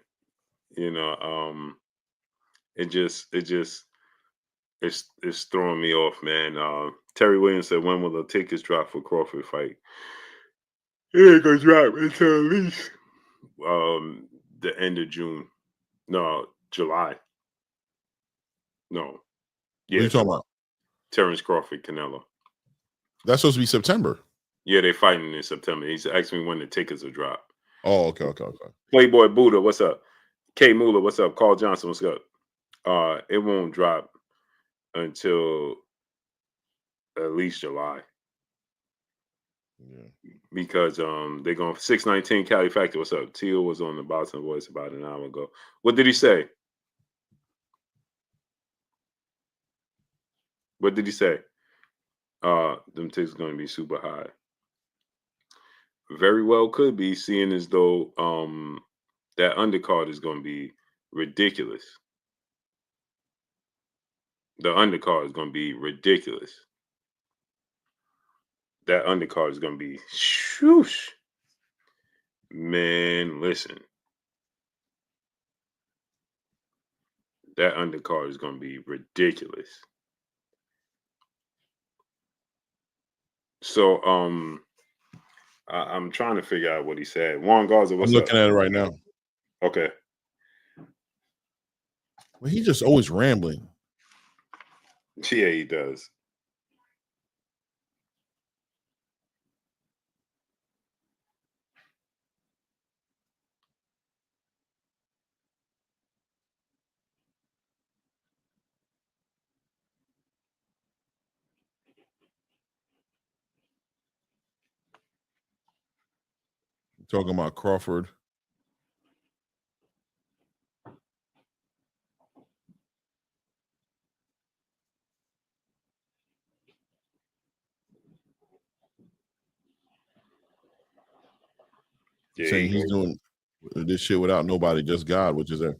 A: You know, it's throwing me off, man. Terry Williams said, when will the tickets drop for Crawford fight? It ain't gonna drop until at least the end of June. No, July. No.
B: Yeah, what are you talking about?
A: Terrence Crawford, Canelo.
B: That's supposed to be September.
A: Yeah, they're fighting in September. He's asking me when the tickets will drop.
B: Oh, okay.
A: Playboy Buddha, what's up? K Moolah, what's up? Carl Johnson, what's up? It won't drop until at least July. Yeah. Because they're going 619 Cali Factor. What's up? Teal was on the Boston Voice about an hour ago. What did he say? What did he say? Them tickets going to be super high. Very well could be, seeing as though that undercard is going to be ridiculous. The undercard is going to be ridiculous. That undercard is going to be shoosh. Man, listen. That undercard is going to be ridiculous. So, I'm trying to figure out what he said. Juan Garza, what's
B: I'm looking
A: up?
B: at it right now.
A: Okay.
B: Well, he's just always rambling.
A: Yeah, he does.
B: Talking about Crawford. Yeah, saying he's doing this shit without nobody, just God, which is there.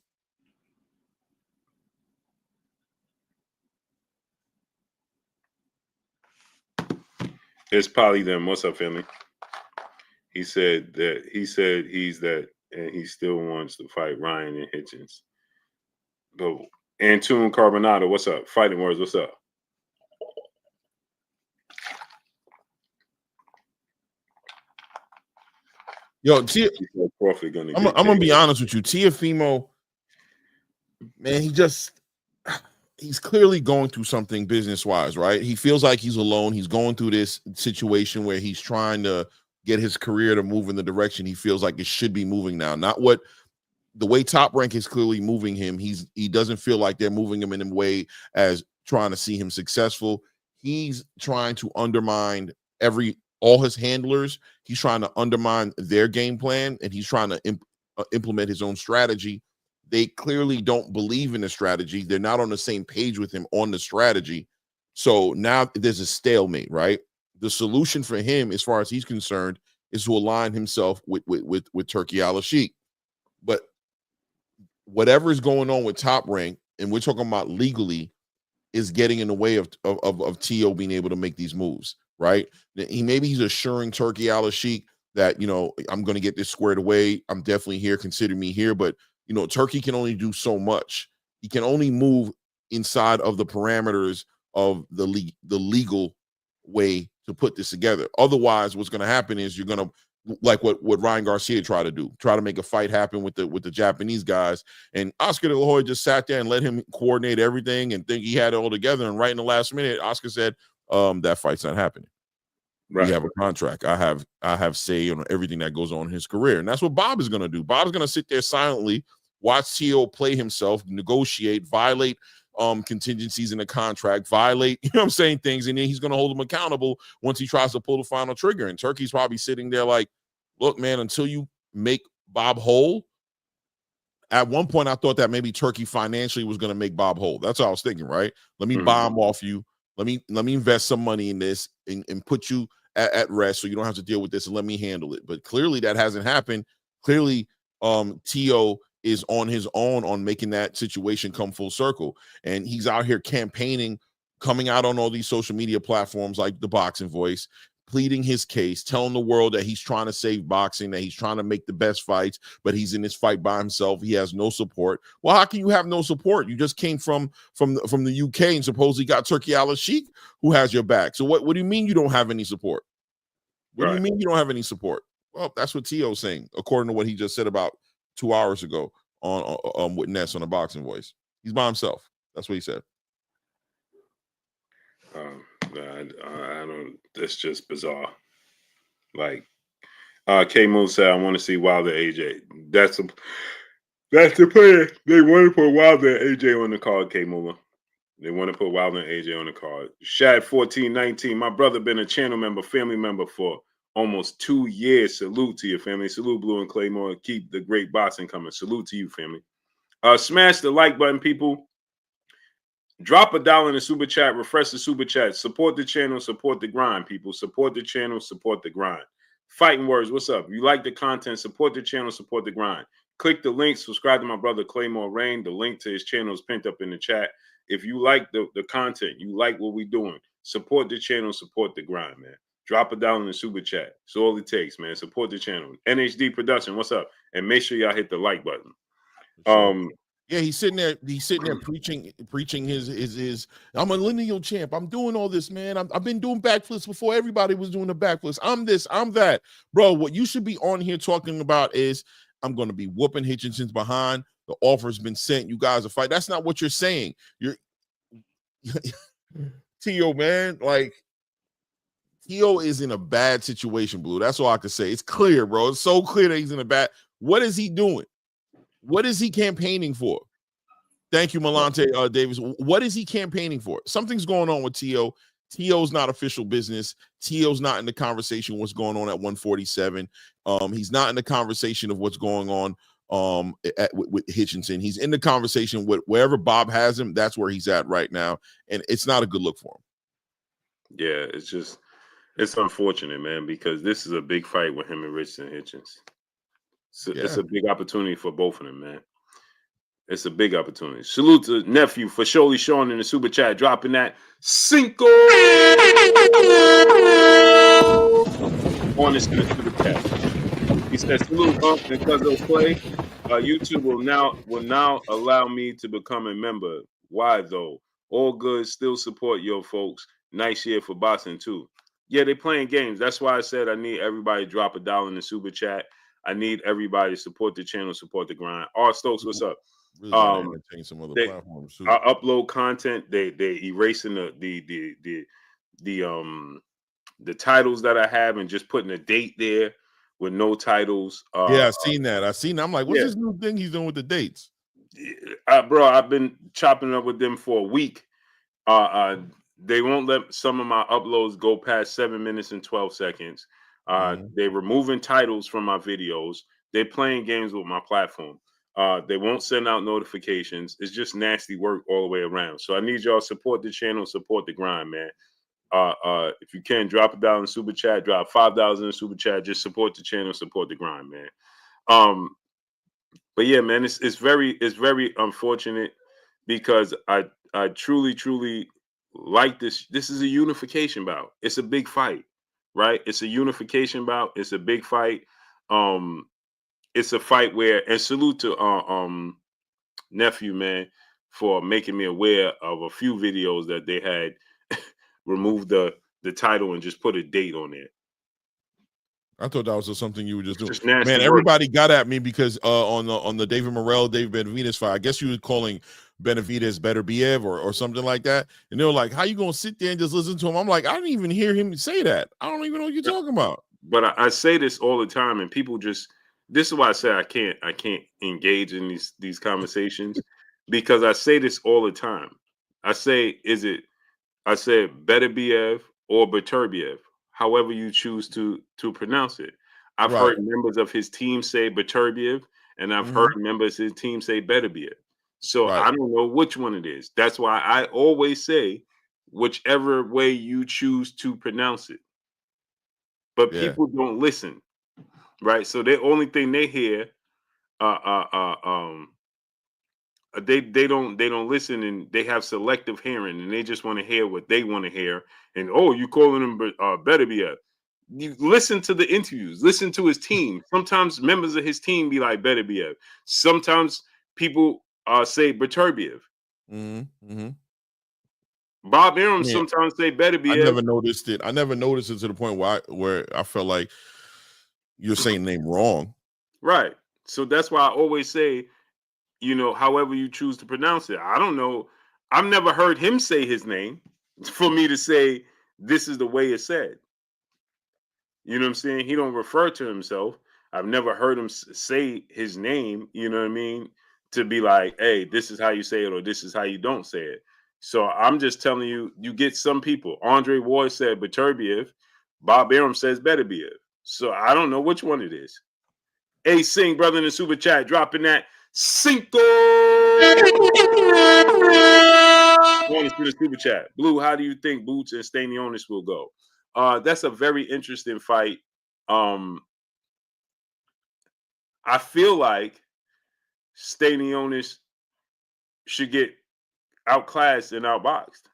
A: It's probably them. What's up, family? He said he's that, and he still wants to fight Ryan and Hitchens. But Antune Carbonado, what's up? Fighting Words, what's up?
B: Yo, I'm gonna be honest with you. Teofimo, man, he's clearly going through something business-wise, right? He feels like he's alone. He's going through this situation where he's trying to get his career to move in the direction he feels like it should be moving now. Not what the way Top Rank is clearly moving him, he doesn't feel like they're moving him in a way as trying to see him successful. He's trying to undermine all his handlers. He's trying to undermine their game plan, and he's trying to implement his own strategy. They clearly don't believe in the strategy. They're not on the same page with him on the strategy. So now there's a stalemate, right? The solution for him, as far as he's concerned, is to align himself with Turki Alalshikh. But whatever is going on with Top Rank, and we're talking about legally, is getting in the way of T.O. being able to make these moves, right? He's assuring Turki Alalshikh that, I'm going to get this squared away. I'm definitely here. Consider me here. But, Turki can only do so much. He can only move inside of the parameters of the legal way to put this together. Otherwise, what's going to happen is you're going to, like what Ryan Garcia tried to do, try to make a fight happen with the Japanese guys. And Oscar De La Hoya just sat there and let him coordinate everything and think he had it all together. And right in the last minute, Oscar said, that fight's not happening. Right. We have a contract. I have say on everything that goes on in his career. And that's what Bob is going to do. Bob's going to sit there silently, watch T.O. play himself, negotiate, violate contingencies in the contract, violate, things, and then he's going to hold him accountable once he tries to pull the final trigger. And Turki's probably sitting there like, look, man, until you make Bob whole. At one point, I thought that maybe Turki financially was going to make Bob whole. That's what I was thinking, right? Let me bomb off you. Let me invest some money in this and put you at rest so you don't have to deal with this and let me handle it. But clearly that hasn't happened. Clearly, T.O. is on his own on making that situation come full circle. And he's out here campaigning, coming out on all these social media platforms like the Boxing Voice, pleading his case, telling the world that he's trying to save boxing, that he's trying to make the best fights, but he's in this fight by himself. He has no support. Well, how can you have no support? You just came from the UK and supposedly got Turki Alalshikh who has your back. So what do you mean you don't have any support? What do you mean you don't have any support? Well, that's what T.O.'s saying, according to what he just said about 2 hours ago on with Ness on the Boxing Voice. He's by himself. That's what he said.
A: I don't. That's just bizarre. Like, K Moon said, I want to see Wilder AJ. That's the plan. They want to put Wilder and AJ on the card. K Moon. They want to put Wilder and AJ on the card. Shad 1419. My brother been a channel member, family member for almost 2 years. Salute to your family. Salute Blue and Claymore. Keep the great boxing coming. Salute to you, family. Smash the like button, people. Drop $1 in the super chat. Refresh the super chat. Support the channel. Support the grind, people. Support the channel. Support the grind. Fighting Words, what's up? You like the content, support the channel. Support the grind. Click the link. Subscribe to my brother Claymore Rain. The link to his channel is pinned up in the chat. If you like the content, you like what we're doing, support the channel. Support the grind, man. Drop $1 in the super chat. It's all it takes, man. Support the channel. NHD Production, what's up? And make sure y'all hit the like button.
B: Yeah, he's sitting there preaching his I'm a lineal champ. I'm doing all this, man. I've been doing backflips before everybody was doing the backflips. I'm this, I'm that. Bro, what you should be on here talking about is I'm going to be whooping Hitchinson's behind. The offer's been sent. You guys are fight. That's not what you're saying. You're T.O., man. Like, T.O. is in a bad situation, Blue. That's all I can say. It's clear, bro. It's so clear that he's in a bad. What is he doing? What is he campaigning for? Thank you, Malante Davis. What is he campaigning for? Something's going on with T.O. T.O.'s not official business. T.O.'s not in the conversation what's going on at 147. He's not in the conversation of what's going on with Hitchinson. He's in the conversation with wherever Bob has him. That's where he's at right now, and it's not a good look for him.
A: Yeah, it's unfortunate, man, because this is a big fight with him and Richardson Hitchins. It's a big opportunity for both of them, man. It's a big opportunity. Salute to nephew for surely Sean in the super chat, dropping that Cinco on the super chat. He said, "Salute, because they'll play. YouTube will now allow me to become a member. Why though? All good. Still support your folks. Nice year for boxing too. Yeah, they're playing games. That's why I said I need everybody to drop $1 in the super chat. I need everybody to support the channel, support the grind. R Stokes, what's up?
B: Really some other platforms too.
A: I upload content. They erasing the titles that I have and just putting a date there with no titles.
B: Yeah, I seen that. I'm like, what's
A: Yeah,
B: this new thing he's doing with the dates?
A: bro, I've been chopping up with them for a week. Uh, uh, they won't let some of my uploads go past 7 minutes and 12 seconds. They're removing titles from my videos. They're playing games with my platform. They won't send out notifications. It's just nasty work all the way around. So I need y'all to support the channel, support the grind, man. If you can, drop $1 in super chat, drop $5 in the super chat. Just support the channel, support the grind, man. But yeah, man, it's very unfortunate because I truly like this. This is a unification bout. It's a big fight, right? It's a unification bout. It's a big fight. It's a fight where, and salute to nephew, man, for making me aware of a few videos that they had removed the title and just put a date on there.
B: I thought that was just something you were just doing.
A: Just nasty
B: Man,
A: work.
B: everybody got at me because on the David Morrell, David Benavidez fight, I guess you were calling Benavidez Beterbiev or something like that. And they were like, how you gonna sit there and just listen to him? I'm like, I didn't even hear him say that. I don't even know what you're talking about.
A: But I say this all the time, and people just, this is why I say I can't engage in these conversations, because I say this all the time. I say Beterbiev or Beterbiev, however you choose to pronounce it. I've heard members of his team say Beterbiev, and I've heard members of his team say Beterbiev. So I don't know which one it is. That's why I always say whichever way you choose to pronounce it. But people don't listen, right? So the only thing they hear, they don't listen, and they have selective hearing, and they just want to hear what they want to hear. And you calling him Beterbiev? You listen to the interviews, listen to his team. Sometimes members of his team be like Beterbiev. Sometimes people say Beterbiev. Bob Arum sometimes say Beterbiev.
B: I never noticed it. I never noticed it to the point where I felt like you're saying the name wrong.
A: Right. So that's why I always say, however you choose to pronounce it. I don't know. I've never heard him say his name for me to say this is the way it's said. You know what I'm saying? He don't refer to himself. I've never heard him say his name, you know what I mean? To be like, hey, this is how you say it, or this is how you don't say it. So I'm just telling you, you get some people. Andre Ward said Beterbiev. Bob Arum says Beterbiev. So I don't know which one it is. Hey, Sing, brother, in the super chat, dropping that Cinco. Going to the super chat. Blue, how do you think Boots and Stanionis will go? That's a very interesting fight. I feel like Stanionis should get outclassed and outboxed.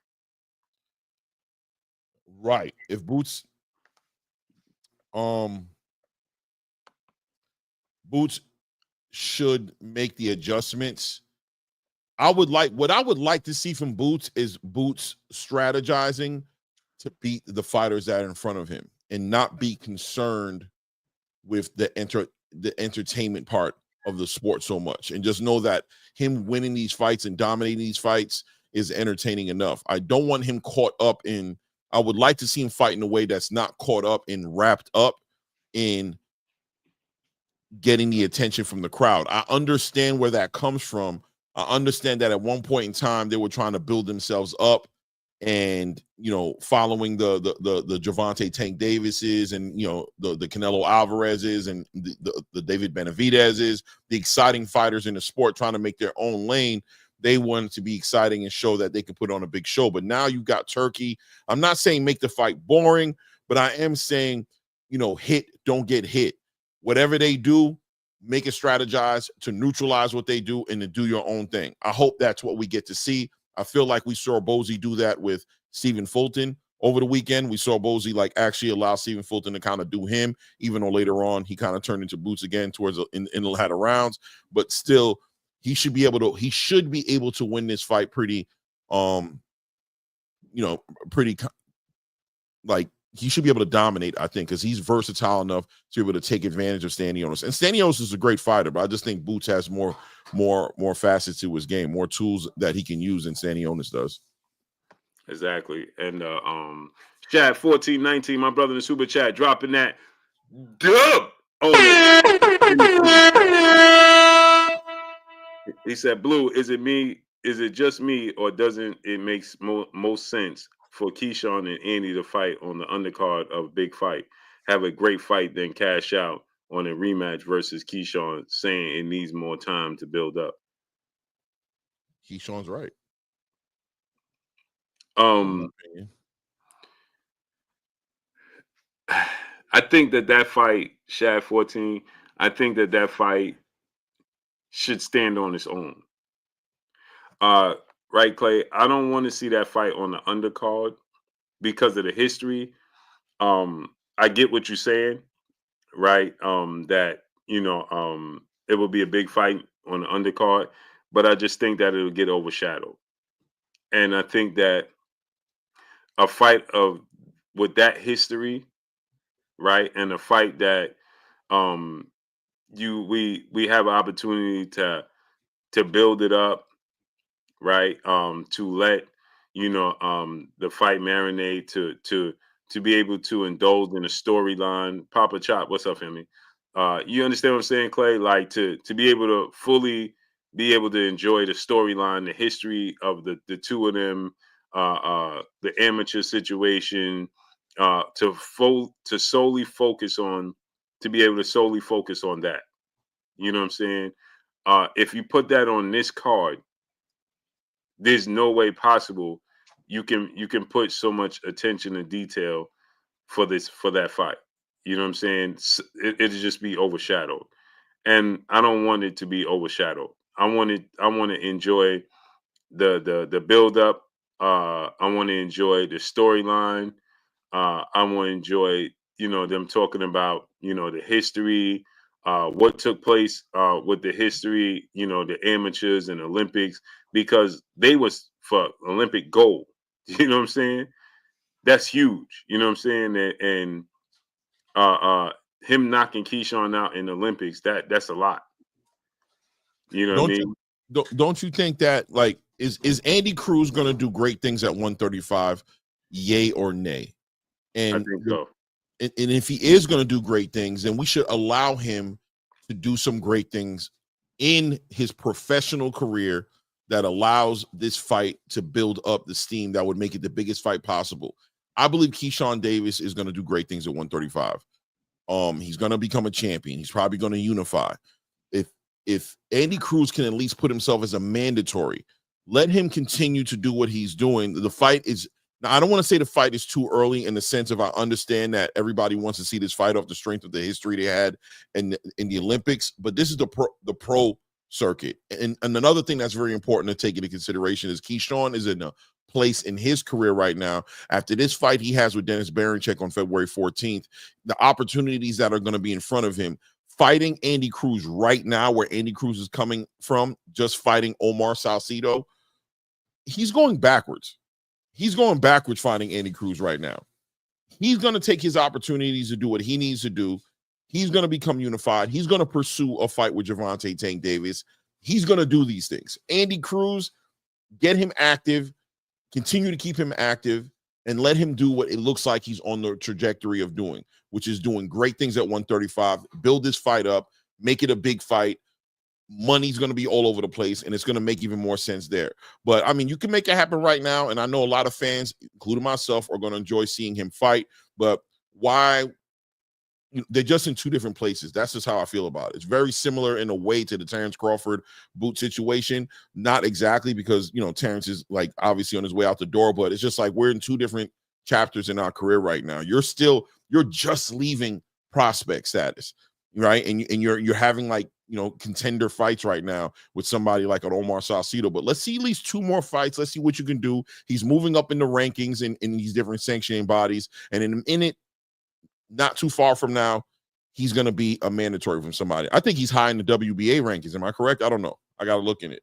B: Right. If Boots should make the adjustments. What I would like to see from Boots is Boots strategizing to beat the fighters that are in front of him and not be concerned with the entertainment part of the sport so much, and just know that him winning these fights and dominating these fights is entertaining enough. I don't want him caught up in, I would like to see him fight in a way that's not caught up and wrapped up in getting the attention from the crowd. I understand where that comes from. I understand that at one point in time they were trying to build themselves up, and following the Gervonta Tank Davises, and the Canelo Alvarezes, and the David Benavidezes, the exciting fighters in the sport trying to make their own lane. They wanted to be exciting and show that they could put on a big show. But now you got Turkey. I'm not saying make the fight boring, but I am saying, hit, don't get hit. Whatever they do, make it strategize to neutralize what they do and to do your own thing. I hope that's what we get to see. I feel like we saw Bozy do that with Stephen Fulton over the weekend. We saw Bozy actually allow Stephen Fulton to kind of do him, even though later on he kind of turned into Boots again towards in the latter rounds. But still, he should be able to win this fight pretty, he should be able to dominate, I think, because he's versatile enough to be able to take advantage of Stanionis. And Stanionis is a great fighter, but I just think Boots has more facets to his game, more tools that he can use than Stanionis does.
A: Exactly. And chat 1419, my brother in the super chat, dropping that dub. He said, "Blue, is it me? Is it just me, or doesn't it makes most sense for Keyshawn and Andy to fight on the undercard of big fight, have a great fight, then cash out on a rematch versus Keyshawn, saying it needs more time to build up?"
B: Keyshawn's right.
A: Um, I think that fight, Shad 14, I think that fight should stand on its own. Right, Clay? I don't want to see that fight on the undercard because of the history. I get what you're saying, right? That it will be a big fight on the undercard, but I just think that it'll get overshadowed. And I think that a fight of with that history, right, and a fight that um we have an opportunity to build it up, right? To let the fight marinate, to be able to indulge in a storyline. Papa Chop, what's up, family? You understand what I'm saying, Clay? Like to be able to fully be able to enjoy the storyline, the history of the two of them, the amateur situation, to solely focus on, to be able to solely focus on that. You know what I'm saying? If you put that on this card, there's no way possible you can put so much attention and detail for that fight. You know what I'm saying? It'll just be overshadowed, and I don't want it to be overshadowed. I want to enjoy the build up. I want to enjoy the storyline. I want to enjoy them talking about the history, what took place with the history, the amateurs and Olympics, because they was for Olympic gold. You know what I'm saying? That's huge. You know what I'm saying? And him knocking Keyshawn out in the Olympics, that's a lot. You know what I
B: Don't
A: mean?
B: you don't you think that, like, is Andy Cruz going to do great things at 135? Yay or nay?
A: I
B: And
A: think so.
B: and if he is going to do great things, then we should allow him to do some great things in his professional career that allows this fight to build up the steam that would make it the biggest fight possible. I believe Keyshawn Davis is going to do great things at 135. He's going to become a champion. He's probably going to unify. If Andy Cruz can at least put himself as a mandatory, let him continue to do what he's doing. The fight is, now, I don't want to say the fight is too early in the sense of, I understand that everybody wants to see this fight off the strength of the history they had in the Olympics, but this is the pro circuit. And another thing that's very important to take into consideration is Keyshawn is in a place in his career right now, after this fight he has with Dennis Berinchyk on February 14th, the opportunities that are going to be in front of him. Fighting Andy Cruz right now, where Andy Cruz is coming from, just fighting Omar Salcido, he's going backwards. He's going backwards fighting Andy Cruz right now. He's going to take his opportunities to do what he needs to do. He's going to become unified. He's going to pursue a fight with Gervonta Tank Davis. He's going to do these things. Andy Cruz, get him active, continue to keep him active, and let him do what it looks like he's on the trajectory of doing, which is doing great things at 135, build this fight up, make it a big fight. Money's going to be all over the place, and it's going to make even more sense there. But, I mean, you can make it happen right now, and I know a lot of fans, including myself, are going to enjoy seeing him fight, but why? They're just in two different places. That's just how I feel about it. It's very similar in a way to the Terrence Crawford boot situation. Not exactly, because, Terrence is, like, obviously on his way out the door, but it's just like we're in two different chapters in our career right now. You're just leaving prospect status, right? And you're having, like, contender fights right now with somebody like an Omar Salcido. But let's see at least two more fights. Let's see what you can do. He's moving up in the rankings in these different sanctioning bodies, and in it, not too far from now, he's going to be a mandatory from somebody. I think he's high in the WBA rankings. Am I correct? I don't know. I got to look in it.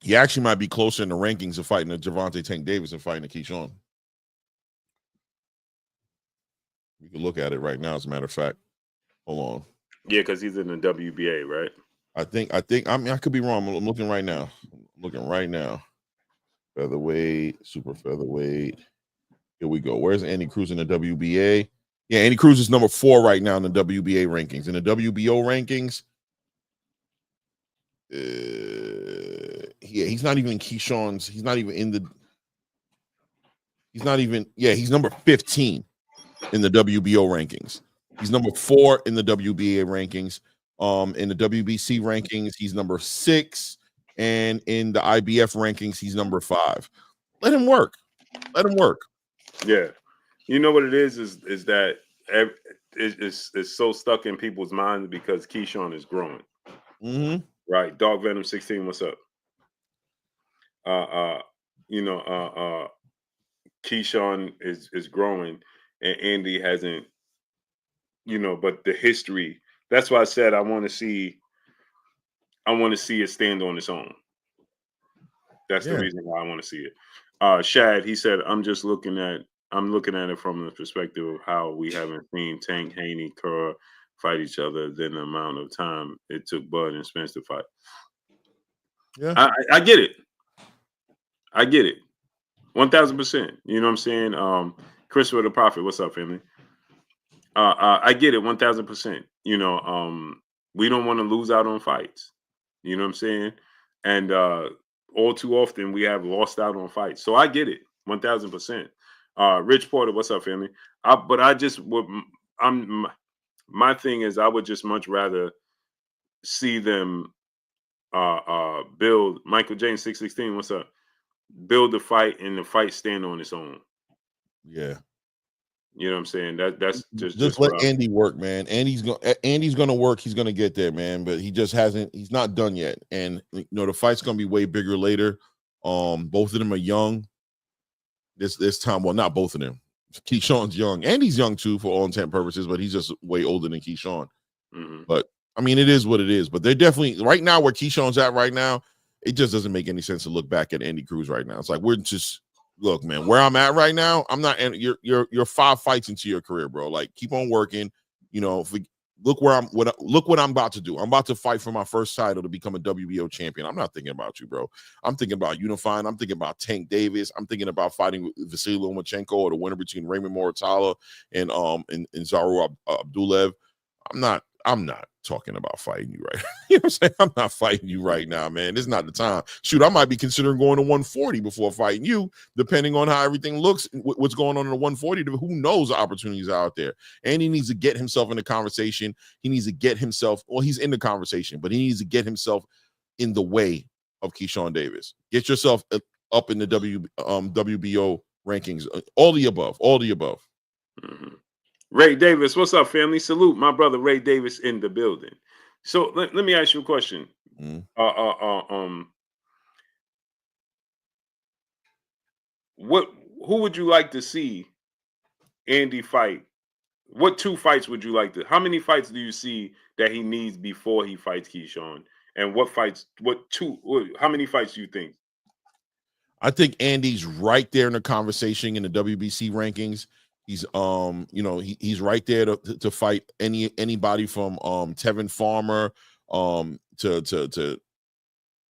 B: He actually might be closer in the rankings of fighting the Gervonta Tank Davis and fighting the Keyshawn. We can look at it right now, as a matter of fact. Hold on.
A: Yeah, because he's in the WBA, right?
B: I think, I mean, I could be wrong. I'm looking right now. Featherweight, super featherweight. Here we go. Where's Andy Cruz in the WBA? Yeah, Andy Cruz is number 4 right now in the WBA rankings. In the WBO rankings, he's not even Keyshawn's. He's not even in the. He's not even. Yeah, he's number 15 in the WBO rankings. He's number 4 in the WBA rankings. In the WBC rankings, he's number 6, and in the IBF rankings, he's number 5. Let him work. Let him work.
A: Yeah, you know what it is that it's so stuck in people's minds because Keyshawn is growing.
B: Mm-hmm.
A: Right, Dog Venom 16. What's up? Keyshawn is growing, and Andy hasn't. But the history. That's why I said I want to see it stand on its own. That's the reason why I want to see it. Shad, he said, I'm looking at it from the perspective of how we haven't seen Tank, Haney, Kerr fight each other than the amount of time it took Bud and Spence to fight.
B: Yeah,
A: I get it. I get it. 1,000%. You know what I'm saying? Christopher the Prophet, what's up, family? I get it 1,000%. We don't want to lose out on fights. You know what I'm saying? And all too often we have lost out on fights. So I get it 1,000%. Rich Porter, what's up, family? My thing is I would just much rather see them build Michael James 616. What's up? Build the fight and the fight stand on its own.
B: Yeah.
A: You know what I'm saying? That's
B: just let Andy work, man. Andy's gonna work. He's gonna get there, man. But he just hasn't. He's not done yet. And the fight's gonna be way bigger later. Both of them are young. This time, well, not both of them. Keyshawn's young. Andy's young too, for all intent and purposes, but he's just way older than Keyshawn.
A: Mm-hmm.
B: But I mean, it is what it is. But they're definitely right now where Keyshawn's at right now. It just doesn't make any sense to look back at Andy Cruz right now. It's like we're just. Look, man, where I'm at right now, I'm not. You're 5 fights into your career, bro. Like, keep on working. Look what I'm about to do. I'm about to fight for my first title to become a WBO champion. I'm not thinking about you, bro. I'm thinking about unifying. I'm thinking about Tank Davis. I'm thinking about fighting Vasily Lomachenko or the winner between Raymond Moritala and Zaru Abdulev. I'm not talking about fighting you right. You know what I'm saying? I'm not fighting you right now, man. This is not the time. Shoot, I might be considering going to 140 before fighting you, depending on how everything looks, what's going on in the 140. Who knows the opportunities out there? And he needs to get himself in the conversation. He needs to get himself, well, he's in the conversation, but he needs to get himself in the way of Keyshawn Davis. Get yourself up in the WBO rankings. All the above.
A: Mm-hmm. Ray Davis, what's up, family? Salute my brother Ray Davis in the building. So let me ask you a question.
B: Mm-hmm.
A: Who would you like to see Andy fight? What 2 fights would you like to? How many fights do you see that he needs before he fights Keyshawn? And how many fights do you think?
B: I think Andy's right there in the conversation in the WBC rankings. He's he's right there to fight anybody from Tevin Farmer to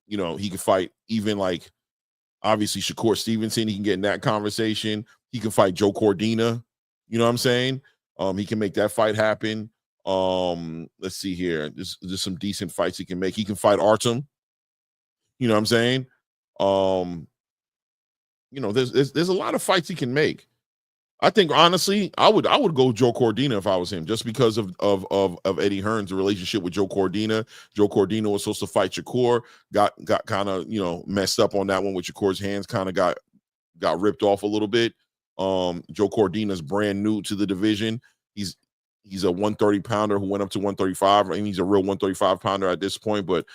B: he can fight even like obviously Shakur Stevenson. He can get in that conversation. He can fight Joe Cordina. You know what I'm saying? He can make that fight happen. Let's see here. There's some decent fights he can make. He can fight Arum. You know what I'm saying? There's a lot of fights he can make. I think honestly, I would go Joe Cordina if I was him, just because of Eddie Hearn's relationship with Joe Cordina. Joe Cordina was supposed to fight Shakur, got kind of messed up on that one with Shakur's hands, kind of got ripped off a little bit. Joe Cordina's brand new to the division. He's a 130 pounder who went up to 135. I mean, he's a real 135 pounder at this point, but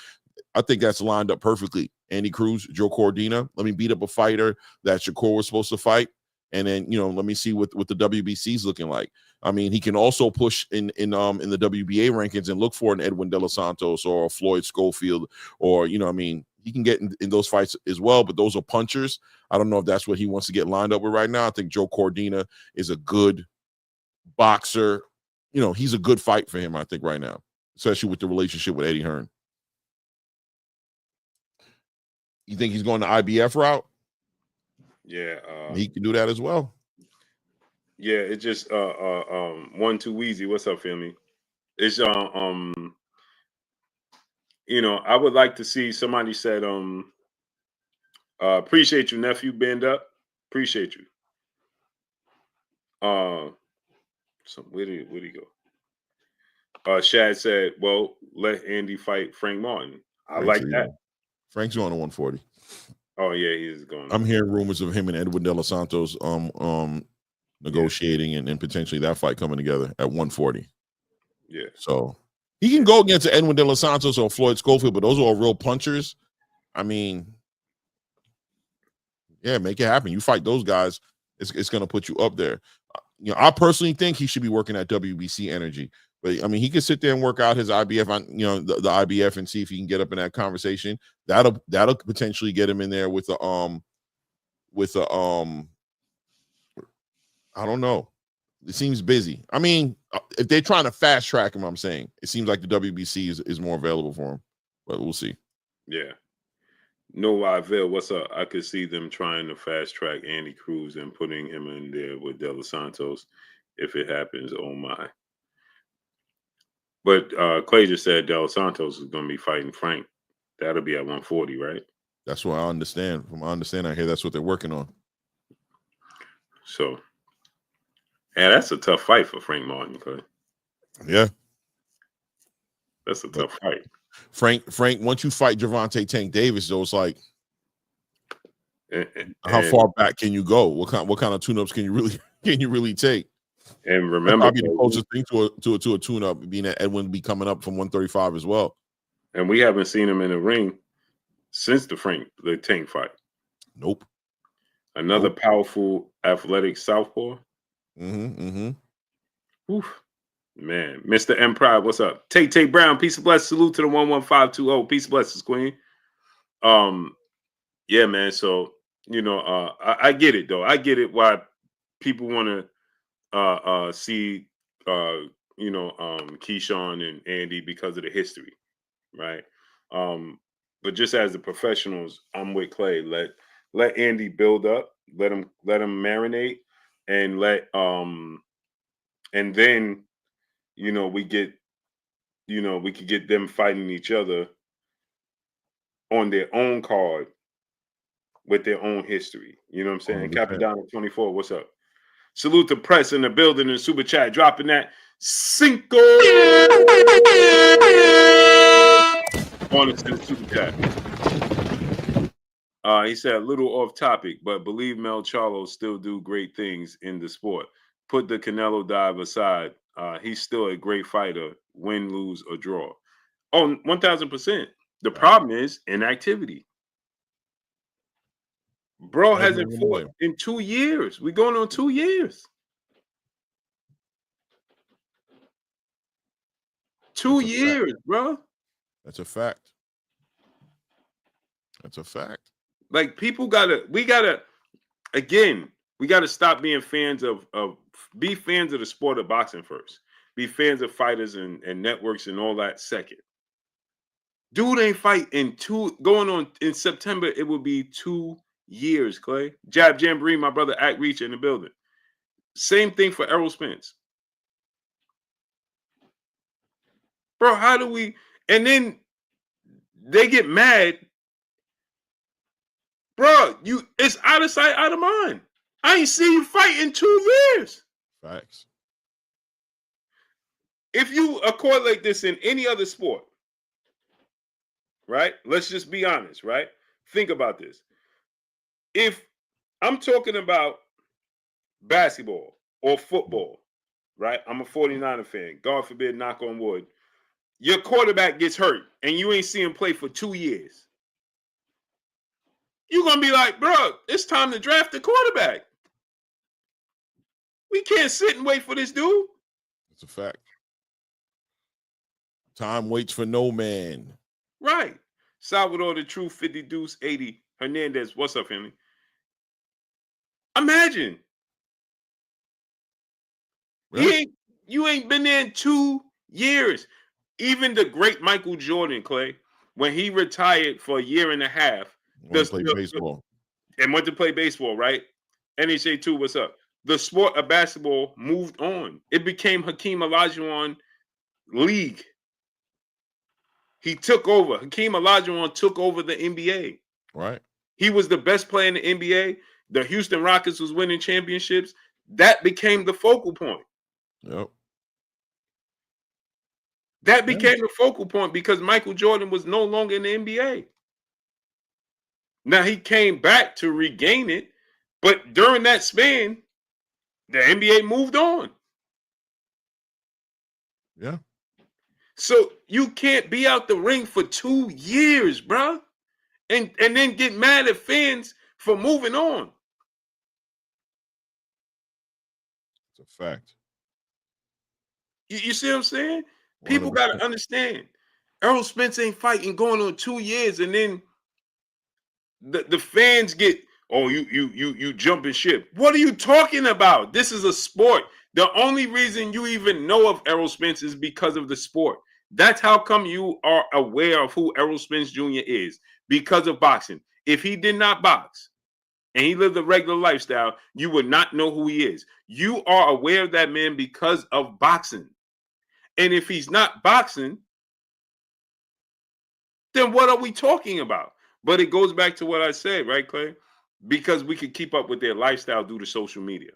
B: I think that's lined up perfectly. Andy Cruz, Joe Cordina. Let me beat up a fighter that Shakur was supposed to fight. And then, let me see what the WBC's looking like. I mean, he can also push in the WBA rankings and look for an Edwin De Los Santos or a Floyd Schofield, or, he can get in those fights as well, but those are punchers. I don't know if that's what he wants to get lined up with right now. I think Joe Cordina is a good boxer. He's a good fight for him, I think, right now, especially with the relationship with Eddie Hearn. You think he's going the IBF route?
A: Yeah.
B: He can do that as well.
A: Yeah, it's just 1-2 Easy. What's up, family? It's I would like to see somebody said appreciate you, nephew. Bend up. Appreciate you. So where did he go? Shad said, well, let Andy fight Frank Martin. I like that.
B: Frank's going to 140.
A: Oh yeah, he's going.
B: I'm hearing rumors of him and Edwin De Los Santos negotiating and potentially that fight coming together at 140.
A: Yeah.
B: So he can go against Edwin De Los Santos or Floyd Schofield, but those are all real punchers. I mean, yeah, make it happen. You fight those guys, it's going to put you up there. I personally think he should be working at WBC Energy. But I mean, he could sit there and work out his IBF on, the IBF and see if he can get up in that conversation. That'll potentially get him in there with a I don't know. It seems busy. I mean, if they're trying to fast track him, I'm saying it seems like the WBC is more available for him. But we'll see.
A: Yeah. No, Ivell, what's up? I could see them trying to fast track Andy Cruz and putting him in there with De Los Santos if it happens. Oh my. But Clay just said De Los Santos is going to be fighting Frank. That'll be at 140, right?
B: That's what I understand. From my understanding, I hear that's what they're working on.
A: So, yeah, that's a tough fight for Frank Martin, Clay.
B: Yeah.
A: That's a tough fight.
B: Frank, once you fight Gervonta Tank Davis, though, it's like, how far back can you go? What kind of tune-ups can you really take?
A: And remember,
B: probably the closest thing to a tune-up being that Edwin be coming up from 135 as well.
A: And we haven't seen him in the ring since the Tank fight.
B: Nope.
A: Another powerful, athletic southpaw. Oof. Man, Mr. M Pride, what's up? Tay Brown, peace and blessings. Salute to the 11520. Peace and blessings, Queen. Yeah, man. So I get it though. I get it why people want to see Keyshawn and Andy because of the history, right? But just as the professionals, I'm with Clay. Let Andy build up. Let him marinate, and and then we could get them fighting each other on their own card with their own history. You know what I'm saying? Capadonna 24, what's up? Salute to Press in the building and Super Chat, dropping that Cinco on the Super Chat. He said, a little off topic, but believe Mel Charlo still do great things in the sport. Put the Canelo dive aside. He's still a great fighter, win, lose, or draw. Oh, 1,000%. The problem is inactivity. Bro hasn't fought in 2 years. We're going on 2 years. 2 years, bro.
B: That's a fact. That's a fact.
A: Like we gotta stop being fans be fans of the sport of boxing first. Be fans of fighters and networks and all that second. Dude ain't fight going on in September. It will be 2 years, Clay. Jab Jamboree, my brother Act Reach in the building. Same thing for Errol Spence. Bro, how do we? And then they get mad. Bro, it's out of sight, out of mind. I ain't seen you fight in 2 years.
B: Facts.
A: If you correlate this in any other sport, right? Let's just be honest, right? Think about this. If I'm talking about basketball or football, right? I'm a 49er fan. God forbid, knock on wood. Your quarterback gets hurt and you ain't see him play for 2 years. You're going to be like, bro, it's time to draft a quarterback. We can't sit and wait for this dude.
B: That's a fact. Time waits for no man.
A: Right. Salvador the True 50 Deuce 80. Hernandez, what's up, family? Imagine. Really? You ain't been there in 2 years. Even the great Michael Jordan, Clay, when he retired for a year and a half,
B: went to play baseball,
A: right? NHA2, what's up? the sport of basketball moved on. It became Hakeem Olajuwon league. He took over. Hakeem Olajuwon took over the NBA.
B: Right.
A: He was the best player in the NBA. The Houston Rockets was winning championships. That became the focal point.
B: Yep.
A: That became the focal point because Michael Jordan was no longer in the NBA. Now he came back to regain it, but during that span, the NBA moved on.
B: Yeah.
A: So you can't be out the ring for 2 years, bro, and then get mad at fans for moving on.
B: It's a fact.
A: You see what I'm saying?
B: 100%.
A: People got to understand. Errol Spence ain't fighting going on 2 years, and then the fans get, oh, you jumping ship. What are you talking about? This is a sport. The only reason you even know of Errol Spence is because of the sport. That's how come you are aware of who Errol Spence Jr. is, because of boxing. If he did not box and he lived a regular lifestyle, you would not know who he is. You are aware of that man because of boxing. And if he's not boxing, then what are we talking about? But it goes back to what I said, right, Clay? Because we can keep up with their lifestyle due to social media.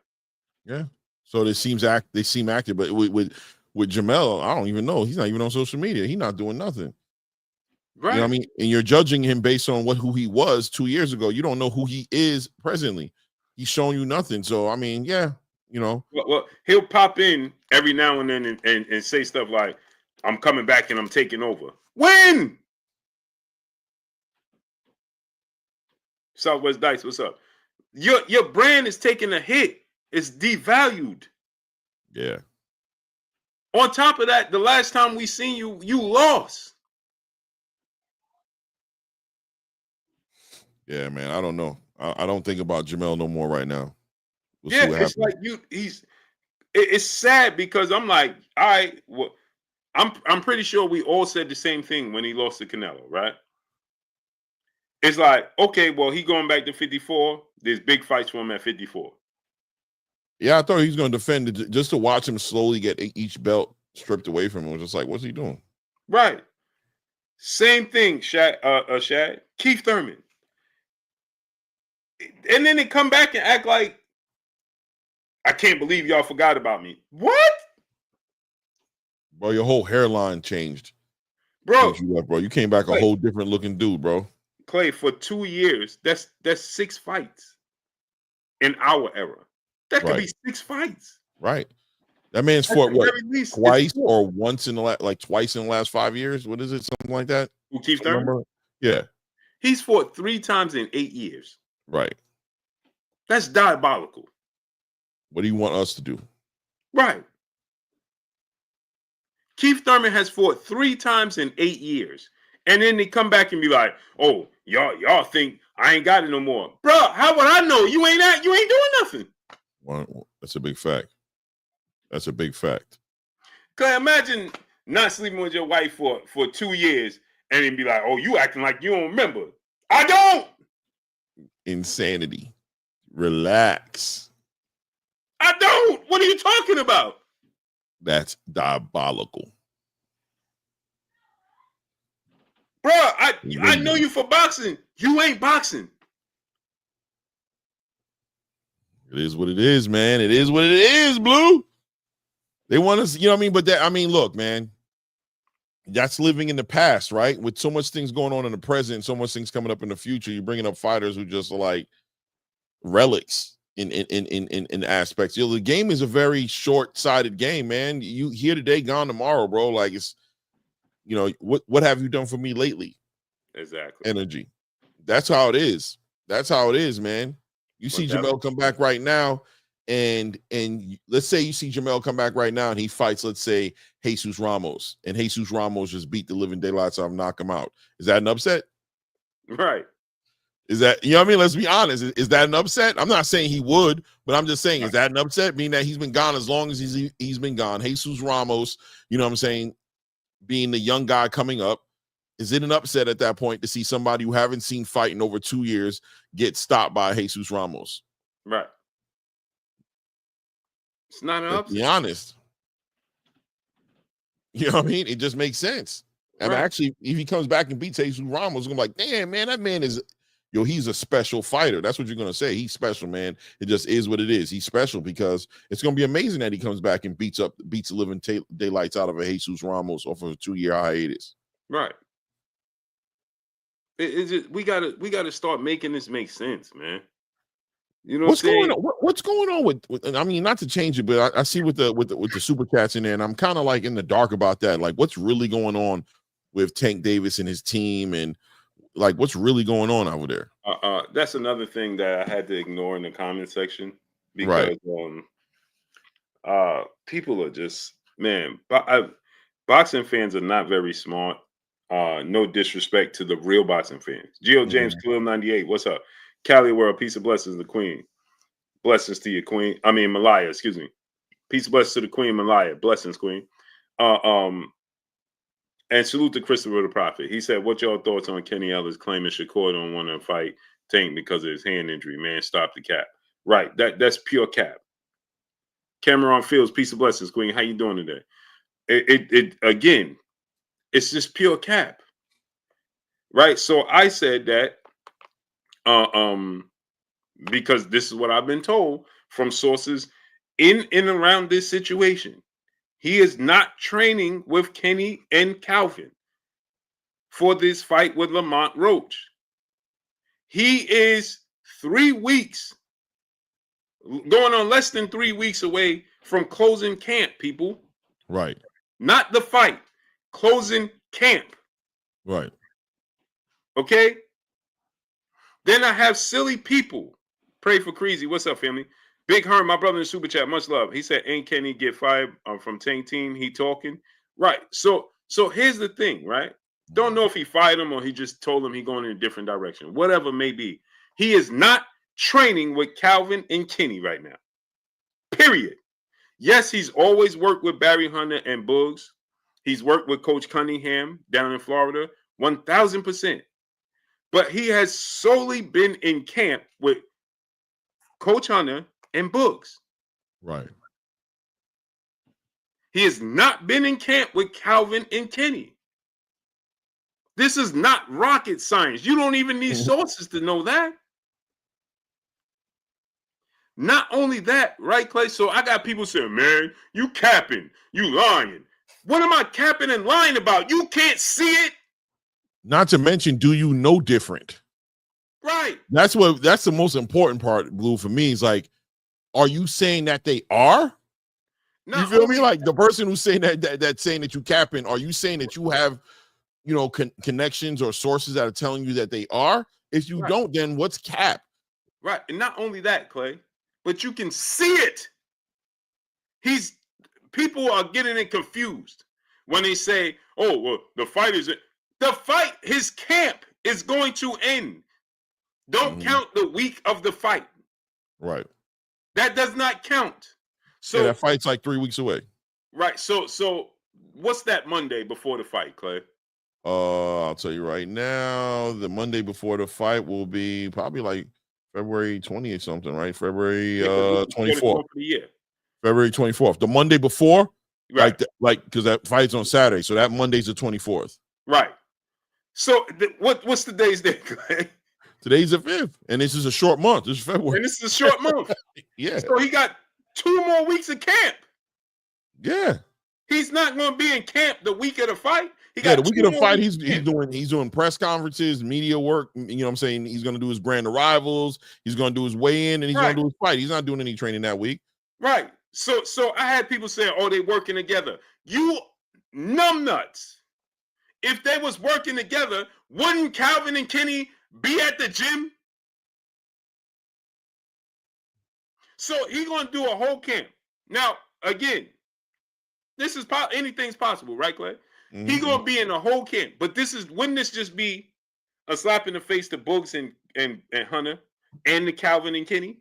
B: Yeah. So they seem active, but with Jamel, I don't even know. He's not even on social media. He's not doing nothing.
A: Right.
B: You know what I mean? And you're judging him based on who he was 2 years ago. You don't know who he is presently. He's showing you nothing. So I mean, yeah, you know.
A: Well, he'll pop in every now and then and say stuff like, "I'm coming back and I'm taking over." When? Southwest Dice, what's up? Your brand is taking a hit. It's devalued.
B: Yeah.
A: On top of that, the last time we seen you, you lost.
B: Yeah, man. I don't know. I don't think about Jamel no more right now. We'll
A: yeah,
B: see what
A: it's
B: happens.
A: like it's sad because I'm like, I'm pretty sure we all said the same thing when he lost to Canelo, right? It's like, okay, well, he going back to 54. There's big fights for him at 54.
B: Yeah, I thought he was going to defend it just to watch him slowly get each belt stripped away from him. I was just like, what's he doing?
A: Right. Same thing, Shad. Keith Thurman. And then they come back and act like, I can't believe y'all forgot about me. What?
B: Bro, your whole hairline changed.
A: Bro.
B: You left, bro. You came back a whole different looking dude, bro.
A: Clay, for 2 years, that's 6 fights in our era. That could be 6 fights.
B: Right. That man's fought what? Twice or once in the twice in the last 5 years? What is it? Something like that?
A: Who, Keith Thurman?
B: Yeah.
A: He's fought 3 times in 8 years.
B: Right.
A: That's diabolical.
B: What do you want us to do?
A: Right. Keith Thurman has fought 3 times in 8 years. And then they come back and be like, oh, y'all think I ain't got it no more. Bro, how would I know? You ain't doing nothing.
B: Well, that's a big fact. That's a big fact.
A: Cause imagine not sleeping with your wife for 2 years and then be like, oh, you acting like you don't remember. I don't.
B: Insanity. Relax.
A: I don't. What are you talking about?
B: That's diabolical.
A: Bro, I know you for boxing. You ain't boxing.
B: It is what it is, man. It is what it is, Blue. They want us, you know what I mean? But look, man, that's living in the past, right? With so much things going on in the present, so much things coming up in the future, you're bringing up fighters who just are like relics in aspects. You know, the game is a very short-sighted game, man. You here today, gone tomorrow, bro. Like it's, you know, what have you done for me lately?
A: Exactly.
B: Energy. That's how it is. That's how it is, man. You see Jamel come back right now, and let's say you see Jamel come back right now and he fights, let's say, Jesus Ramos, and Jesus Ramos just beat the living daylights out of him, knock him out. Is that an upset?
A: Right.
B: Is that, you know what I mean? Let's be honest. Is that an upset? I'm not saying he would, but I'm just saying, is that an upset? Meaning that he's been gone as long as he's been gone. Jesus Ramos, you know what I'm saying, being the young guy coming up, is it an upset at that point to see somebody who haven't seen fight in over 2 years get stopped by Jesus Ramos?
A: Right. It's not an
B: Let's
A: upset.
B: be honest. You know what I mean? It just makes sense. And
A: Right.
B: actually, if he comes back and beats Jesus Ramos, I'm like, damn, man, that man is, he's a special fighter. That's what you're gonna say. He's special, man. It just is what it is. He's special because it's gonna be amazing that he comes back and beats the living daylights out of a Jesus Ramos off of a 2-year hiatus.
A: Right. It's just, we gotta start making this make sense, man. You know
B: What's
A: what I'm
B: going
A: saying?
B: on? What's going on with I mean, not to change it, but I see with the super chats in there, and I'm kind of like in the dark about that. Like, what's really going on with Tank Davis and his team, and like what's really going on over there?
A: That's another thing that I had to ignore in the comment section
B: Right.
A: because people are just, man, boxing fans are not very smart. No disrespect to the real boxing fans. Geo James Khalil 98, what's up? Cali World, peace of blessings, the queen. Blessings to you, queen. I mean Malaya, excuse me. Peace of blessings to the queen, Malaya. Blessings, queen. And salute to Christopher the Prophet. He said, what y'all thoughts on Kenny Ellis claiming Shakur don't want to fight Tank because of his hand injury? Man, stop the cap. Right. That's pure cap. Cameron Fields, peace of blessings, queen. How you doing today? It again, it's just pure cap. Right. So I said that because this is what I've been told from sources in and around this situation. He is not training with Kenny and Calvin for this fight with Lamont Roach. He is 3 weeks, going on less than 3 weeks away from closing camp, people.
B: Right.
A: Not the fight, closing camp.
B: Right.
A: Okay? Then I have silly people. Pray for Crazy. What's up, family? Big Herm, my brother in Super Chat, much love. He said, ain't Kenny get fired from Tank Team? He talking. Right. So here's the thing, right? Don't know if he fired him or he just told him he going in a different direction. Whatever may be. He is not training with Calvin and Kenny right now. Period. Yes, he's always worked with Barry Hunter and Boogs. He's worked with Coach Cunningham down in Florida, 1,000%. But he has solely been in camp with Coach Hunter and Boogs.
B: Right.
A: He has not been in camp with Calvin and Kenny. This is not rocket science. You don't even need sources to know that. Not only that, right, Clay? So I got people saying, man, you capping, you lying. What am I capping and lying about? You can't see it.
B: Not to mention, do you know different?
A: Right.
B: That's the most important part, Blue, for me. Is like, are you saying that they are? You feel me? Like the person who's saying that saying that you capping, are you saying that you have, connections or sources that are telling you that they are? If you don't, then what's cap?
A: Right. And not only that, Clay, but you can see it. People are getting it confused when they say, oh, well, the fight, his camp is going to end. Don't count the week of the fight.
B: Right.
A: That does not count. So
B: that fight's like 3 weeks away.
A: Right. So what's that Monday before the fight, Clay?
B: I'll tell you right now, the Monday before the fight will be probably like February 20th something, right? February 24th. February 24th. The Monday before, right? Like because that fight's on Saturday, so that Monday's the 24th.
A: Right. So what's the days there, Clay?
B: Today's the 5th, and this is a short month. This is February.
A: And this is a short month.
B: Yeah.
A: So he got 2 more weeks of camp.
B: Yeah.
A: He's not going to be in camp the week of the fight.
B: The week of the fight, he's doing press conferences, media work. You know what I'm saying? He's going to do his brand arrivals. He's going to do his weigh-in, and he's going to do his fight. He's not doing any training that week.
A: Right. So I had people saying, oh, they working together. You numbnuts. If they was working together, wouldn't Calvin and Kenny be at the gym? So he's going to do a whole camp. Now, again, this is anything's possible, right, Clay? Mm-hmm. He's going to be in a whole camp. But wouldn't this just be a slap in the face to Boogs and Hunter and the Calvin and Kenny?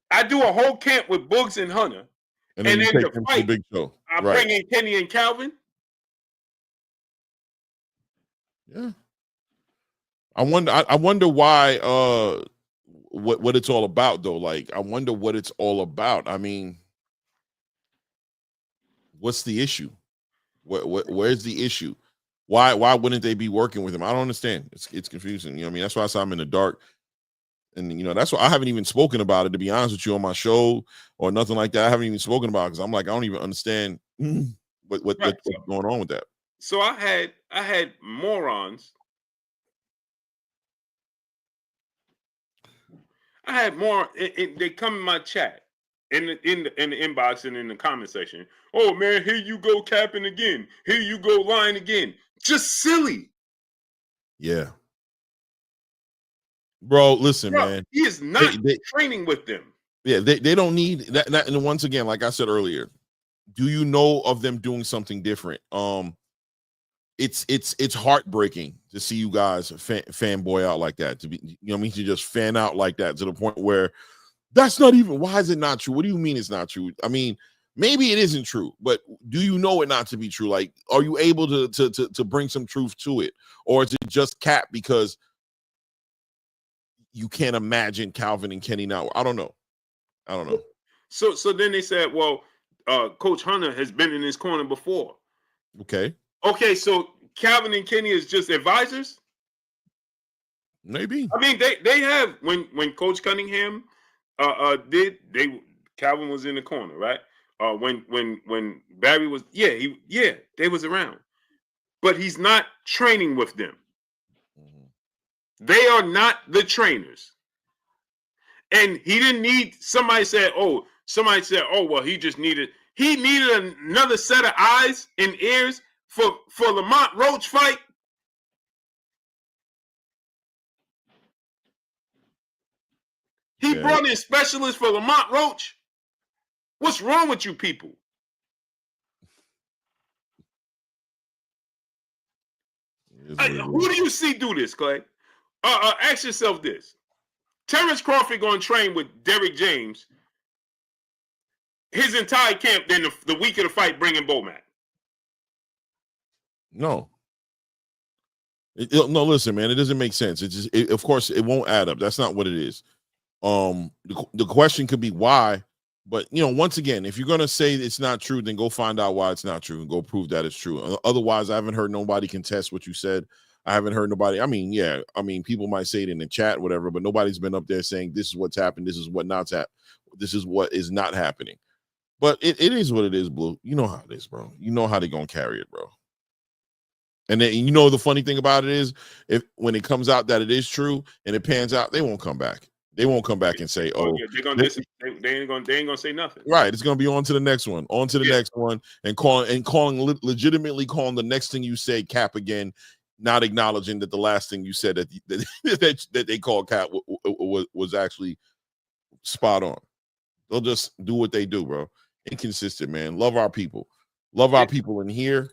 A: I do a whole camp with Boogs and Hunter.
B: And then you take them to the big show.
A: I bring in Kenny and Calvin.
B: Yeah. I wonder why what it's all about though. Like I wonder what it's all about. I mean, What's the issue? Where's the issue? Why wouldn't they be working with him? I don't understand. It's confusing. You know what I mean? That's why I say I'm in the dark. And you know, that's why I haven't even spoken about it, to be honest with you, on my show or nothing like that. I haven't even spoken about it because I'm like, I don't even understand what's going on with that.
A: So I had morons. I had more. They come in my chat, in the inbox and in the comment section. Oh man, here you go capping again. Here you go lying again. Just silly.
B: Yeah. Bro, listen, man.
A: He is not training with them.
B: Yeah, they don't need that. And once again, like I said earlier, do you know of them doing something different? It's heartbreaking to see you guys fanboy out like that. To be, you know what I mean, to just fan out like that to the point where that's not even. Why is it not true? What do you mean it's not true? I mean, maybe it isn't true, but do you know it not to be true? Like, are you able to bring some truth to it, or is it just cap because you can't imagine Calvin and Kenny now? I don't know. So
A: then they said, well, Coach Hunter has been in his corner before. Okay, so Calvin and Kenny is just advisors?
B: Maybe.
A: I mean, they have when Coach Cunningham Calvin was in the corner, right? When Barry was they was around. But he's not training with them. They are not the trainers. And he didn't need somebody said, oh, well, he needed another set of eyes and ears for Lamont Roach fight. He brought in specialists for Lamont Roach. What's wrong with you people? Who do you see do this, Clay? Ask yourself this. Terrence Crawford going to train with Derrick James his entire camp, then the week of the fight, bringing Bomac.
B: No. No, listen, man, it doesn't make sense. It just, of course, it won't add up. That's not what it is. The question could be why, but you know, once again, if you're gonna say it's not true, then go find out why it's not true and go prove that it's true. Otherwise, I haven't heard nobody contest what you said. I haven't heard nobody. I mean, people might say it in the chat, whatever, but nobody's been up there saying this is what's happened, this is what not happened, this is what is not happening. But it is what it is, Blue. You know how it is, bro. You know how they're gonna carry it, bro. And then you know the funny thing about it is, when it comes out that it is true and it pans out, they won't come back. They won't come back and say, "Oh,
A: they ain't gonna say nothing."
B: Right? It's gonna be on to the next one, next one, and legitimately calling the next thing you say cap again, not acknowledging that the last thing you said that they called cap was actually spot on. They'll just do what they do, bro. Inconsistent, man. Love our people in here,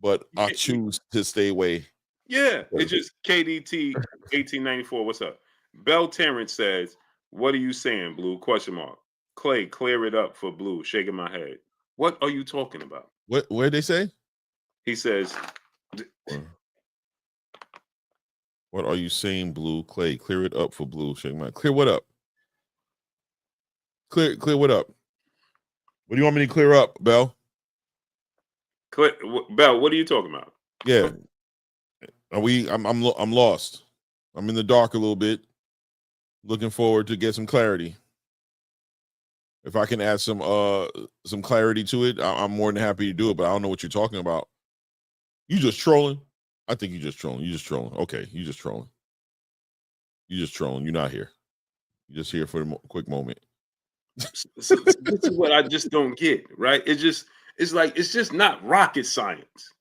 B: but I choose to stay away.
A: Yeah, it's just KDT 1894. What's up? Bell Terrence says, "What are you saying, Blue? ? Clay, clear it up for Blue." Shaking my head. What are you talking about?
B: What did they say?
A: He says,
B: "What are you saying, Blue? Clay, clear it up for Blue." Shaking my head. Clear what up? Clear what up? What do you want me to clear up, Bell?
A: Bell, what are you talking about?
B: Yeah. I'm lost. I'm in the dark a little bit. Looking forward to get some clarity. If I can add some clarity to it, I'm more than happy to do it, but I don't know what you're talking about. You just trolling? I think you just trolling. You just trolling. Okay, you just trolling. You just trolling. You're not here. You're just here for a quick moment.
A: So this is what I just don't get, right? It's just not rocket science.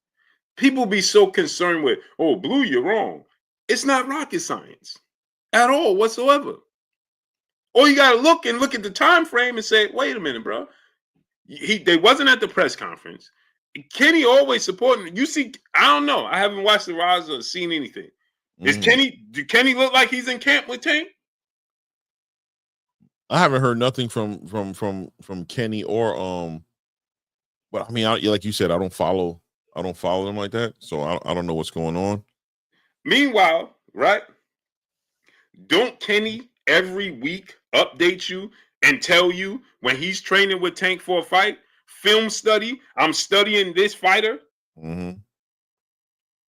A: People be so concerned with, oh, Blue, you're wrong. It's not rocket science at all whatsoever. Or you gotta look at the time frame and say, wait a minute, bro. They wasn't at the press conference. Kenny always supporting. You see, I don't know. I haven't watched the rise or seen anything. Do Kenny look like he's in camp with Tank?
B: I haven't heard nothing from Kenny or but I mean, like you said, I don't follow them like that, so I don't know what's going on.
A: Meanwhile, right? Don't Kenny every week update you and tell you when he's training with Tank for a fight, film study. I'm studying this fighter.
B: Mm-hmm.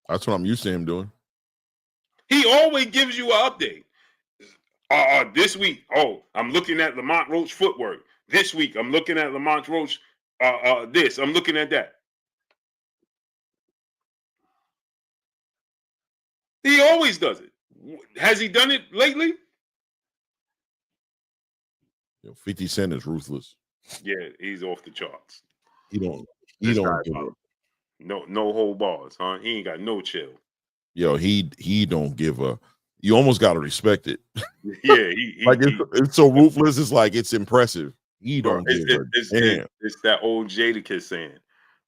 B: That's what I'm used to him doing.
A: He always gives you an update. This week, I'm looking at Lamont Roach footwork. This week, I'm looking at Lamont Roach. This, I'm looking at that. He always does it. Has he done it lately?
B: 50 Cent is ruthless.
A: Yeah, he's off the charts.
B: He don't
A: no hold bars, huh? He ain't got no chill.
B: Yo, he don't give a. You almost gotta respect it.
A: Yeah,
B: it's so ruthless. It's like it's impressive. He don't give a damn.
A: It's that old Jadakiss saying,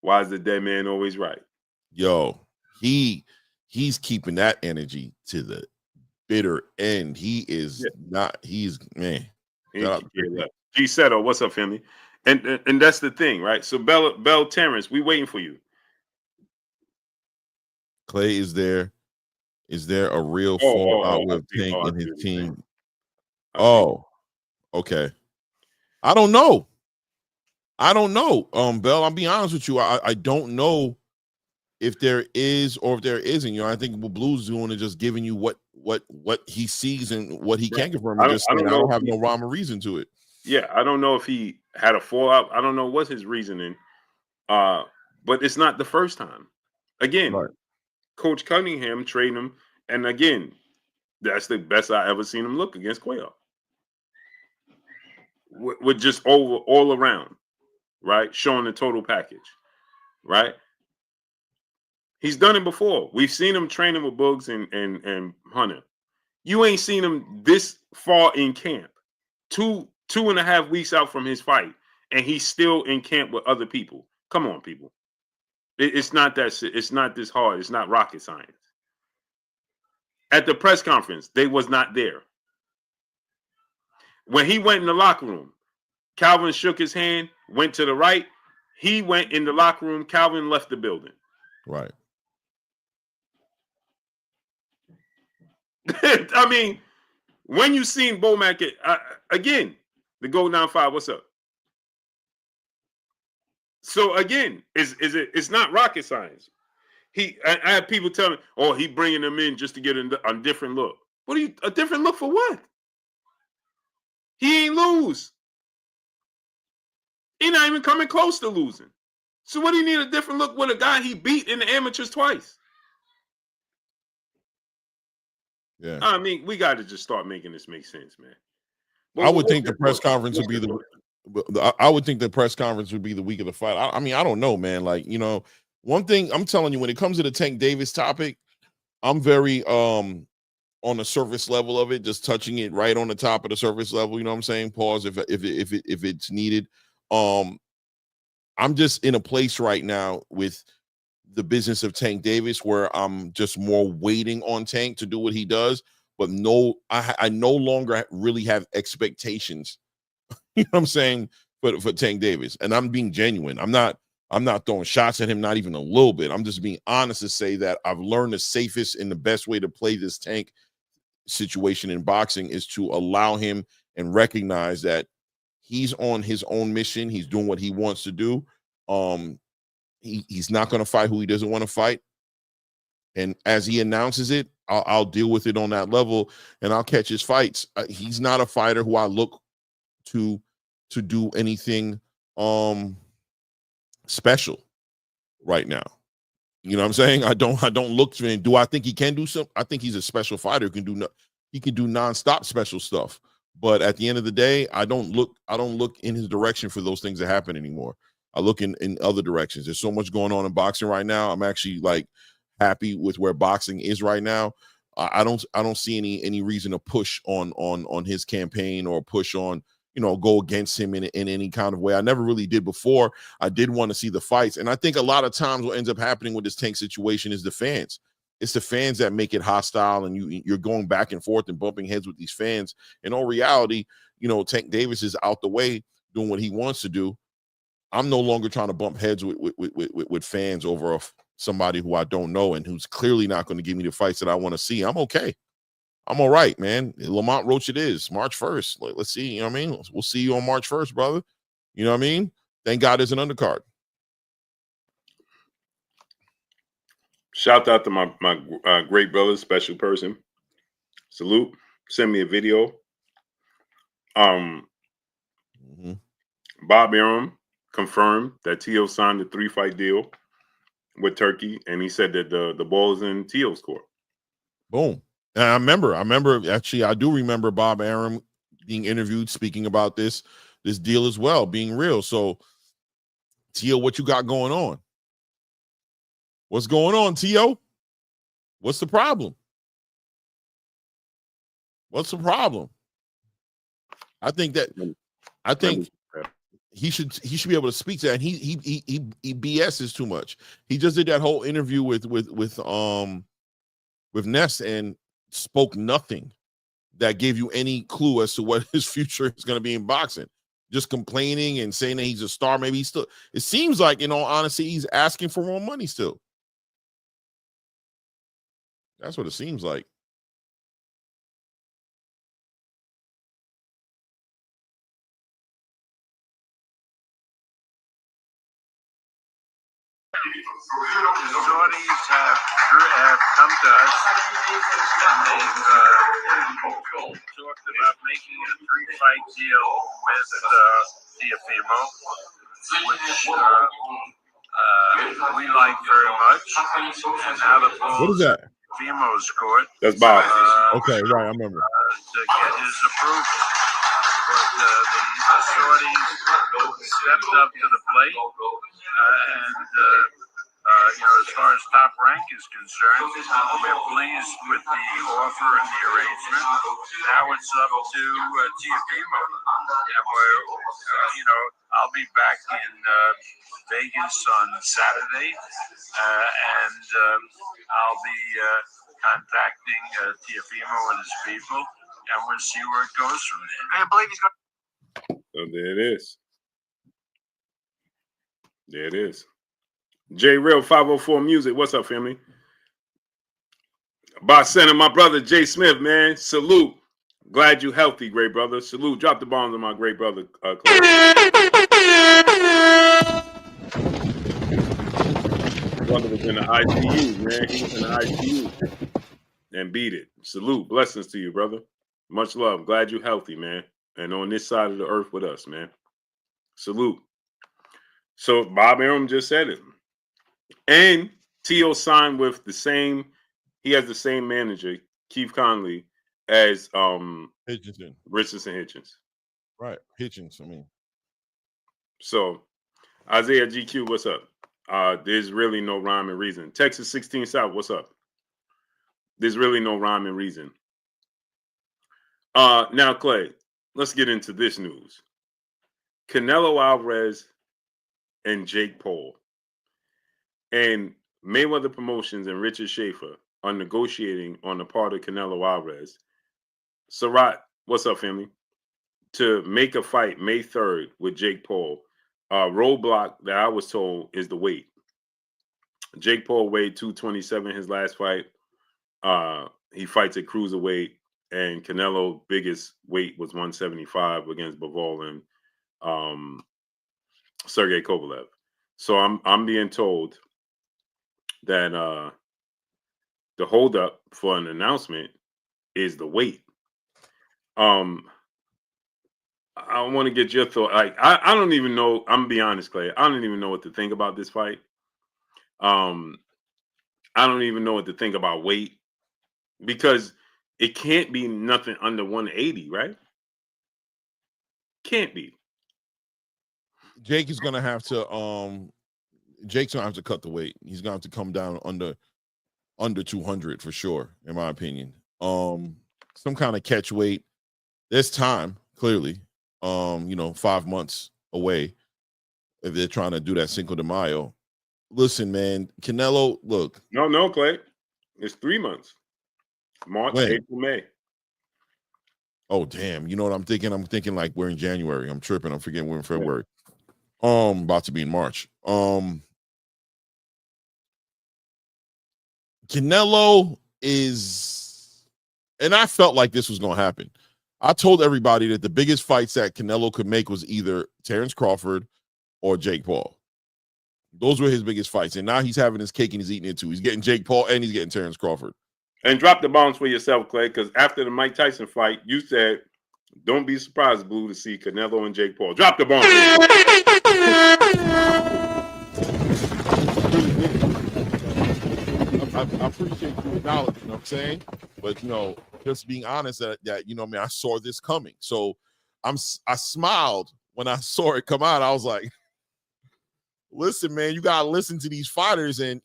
A: "Why is the dead man always right?" Yo,
B: he's keeping that energy to the bitter end. He is not. He's man.
A: G Seto, what's up, family? And that's the thing, right? So Bell Terrence, we waiting for you.
B: Clay is there. Is there a real fallout with Tank and his team? Oh, okay. I don't know. Bell, I'll be honest with you. I don't know if there is or if there isn't. You know, I think what Blue's doing is just giving you what he sees and what he can confirm. I don't have no rhyme or reason to it.
A: Yeah, I don't know if he had a fallout. I don't know what's his reasoning. But it's not the first time. Again, right. Coach Cunningham trained him, and again, that's the best I ever seen him look against Quayle. With just all around, right? Showing the total package, right? He's done it before. We've seen him training with Buggs and Hunter. You ain't seen him this far in camp. 2.5 weeks out from his fight, and he's still in camp with other people. Come on, people. It's not that. It's not this hard. It's not rocket science. At the press conference, they was not there. When he went in the locker room, Calvin shook his hand, went to the right. He went in the locker room. Calvin left the building.
B: Right.
A: I mean, when you seen Bomac again, the Gold 9-5, what's up? So again, it's not rocket science. I had people telling me, "Oh, he bringing them in just to get a different look." A different look for what? He ain't lose. He not even coming close to losing. So what do you need a different look with a guy he beat in the amateurs twice?
B: Yeah.
A: I mean, we got to just start making this make sense, man.
B: I would think the press conference would be I would think the press conference would be the week of the fight. I mean, I don't know, man. Like, you know, one thing I'm telling you, when it comes to the Tank Davis topic, I'm very on the surface level of it, just touching it right on the top of the surface level. You know what I'm saying? Pause if it's needed. I'm just in a place right now with the business of Tank Davis where I'm just more waiting on Tank to do what he does, but I no longer really have expectations. You know what I'm saying for Tank Davis, and I'm being genuine. I'm not throwing shots at him, not even a little bit. I'm just being honest to say that I've learned the safest and the best way to play this Tank situation in boxing is to allow him and recognize that he's on his own mission. He's doing what he wants to do. He's not going to fight who he doesn't want to fight. And as he announces it, I'll deal with it on that level, and I'll catch his fights. He's not a fighter who I look to do anything special right now. You know what I'm saying? I don't look to him. Do I think he can do something? I think he's a special fighter. He can do nonstop special stuff. But at the end of the day, I don't look in his direction for those things to happen anymore. I look in other directions. There's so much going on in boxing right now. I'm actually like happy with where boxing is right now. I don't see any reason to push on his campaign or push on, you know, go against him in any kind of way. I never really did before. I did want to see the fights. And I think a lot of times what ends up happening with this Tank situation is the fans. It's the fans that make it hostile, and you're going back and forth and bumping heads with these fans. In all reality, you know, Tank Davis is out the way doing what he wants to do. I'm no longer trying to bump heads with fans over somebody who I don't know and who's clearly not going to give me the fights that I want to see. I'm okay. I'm all right, man. Lamont Roach it is. March 1st. Let's see. You know what I mean? We'll see you on March 1st, brother. You know what I mean? Thank God there's an undercard.
A: Shout out to my great brother, special person. Salute. Send me a video. Bob Arum confirmed that Teo signed a 3-fight deal with Turkey, and he said that the ball is in Teo's court.
B: Boom. And I remember actually, I do remember Bob Arum being interviewed speaking about this deal as well, being real. So, Teo, what you got going on? What's going on, Teo? What's the problem? What's the problem? I think he should be able to speak to that. And he BS's too much. He just did that whole interview with Ness and spoke nothing that gave you any clue as to what his future is going to be in boxing. Just complaining and saying that he's a star. Maybe he's still. It seems like, in all honesty, he's asking for more money still. That's what it seems like.
C: The Saudis have come to us and they've talked about making a 3-fight deal with Teofimo, which we like very much. And now the ball
B: What is that?
C: Teofimo's court.
A: That's Bob.
B: Okay, right, I remember.
C: To get his approval. But the Saudis stepped up to the plate, and as far as Top Rank is concerned, we're pleased with the offer and the arrangement. Now it's up to Teofimo, and I'll be back in Vegas on Saturday, and I'll be contacting Teofimo and his people, and we'll see where it goes from there. I believe he's going.
A: So there it is. There it is. J Real 504 Music. What's up, family? Boss Center, my brother Jay Smith, man. Salute. Glad you healthy, great brother. Salute. Drop the bombs on my great brother. Brother was in the ICU, man. He was in the ICU and beat it. Salute. Blessings to you, brother. Much love. Glad you healthy, man. And on this side of the earth with us, man. Salute. So Bob Arum just said it. And Teo signed with he has the same manager, Keith Conley, as
B: Hitchinson.
A: Richardson Hitchens.
B: Right. Hitchens, I mean.
A: So Isaiah GQ, what's up? There's really no rhyme and reason. Texas 16 South, what's up? There's really no rhyme and reason. Now, Clay, let's get into this news. Canelo Alvarez and Jake Paul and Mayweather Promotions and Richard Schaefer are negotiating on the part of Canelo Alvarez. Sarat, what's up, family? To make a fight May 3rd with Jake Paul. Roadblock that I was told is the weight. Jake Paul weighed 227 his last fight. He fights at cruiserweight, and Canelo biggest weight was 175 against Bivol and Sergey Kovalev. So I'm being told that the holdup for an announcement is the weight. I want to get your thought. Like, I don't even know. I'm gonna be honest, Clay. I don't even know what to think about this fight. I don't even know what to think about weight, because it can't be nothing under 180, right? Can't be.
B: Jake is gonna have to Jake's gonna have to cut the weight. He's gonna have to come down under 200 for sure, in my opinion. Some kind of catch weight. There's time, clearly. 5 months away if they're trying to do that Cinco de Mayo. Listen, man, Canelo, look.
A: No, Clay. It's 3 months. March, April, May.
B: Oh, damn. You know what I'm thinking? I'm thinking like we're in January. I'm tripping. I'm forgetting we're in February. About to be in March. Canelo is, and I felt like this was going to happen. I told everybody that the biggest fights that Canelo could make was either Terrence Crawford or Jake Paul. Those were his biggest fights. And now he's having his cake and he's eating it too. He's getting Jake Paul and he's getting Terrence Crawford.
A: And drop the bombs for yourself, Clay, because after the Mike Tyson fight, you said, don't be surprised, Blue, to see Canelo and Jake Paul. Drop the bombs.
B: I appreciate you acknowledging, you know what I'm saying? But, just being honest that I saw this coming. So I smiled when I saw it come out. I was like, listen, man, you got to listen to these fighters. And,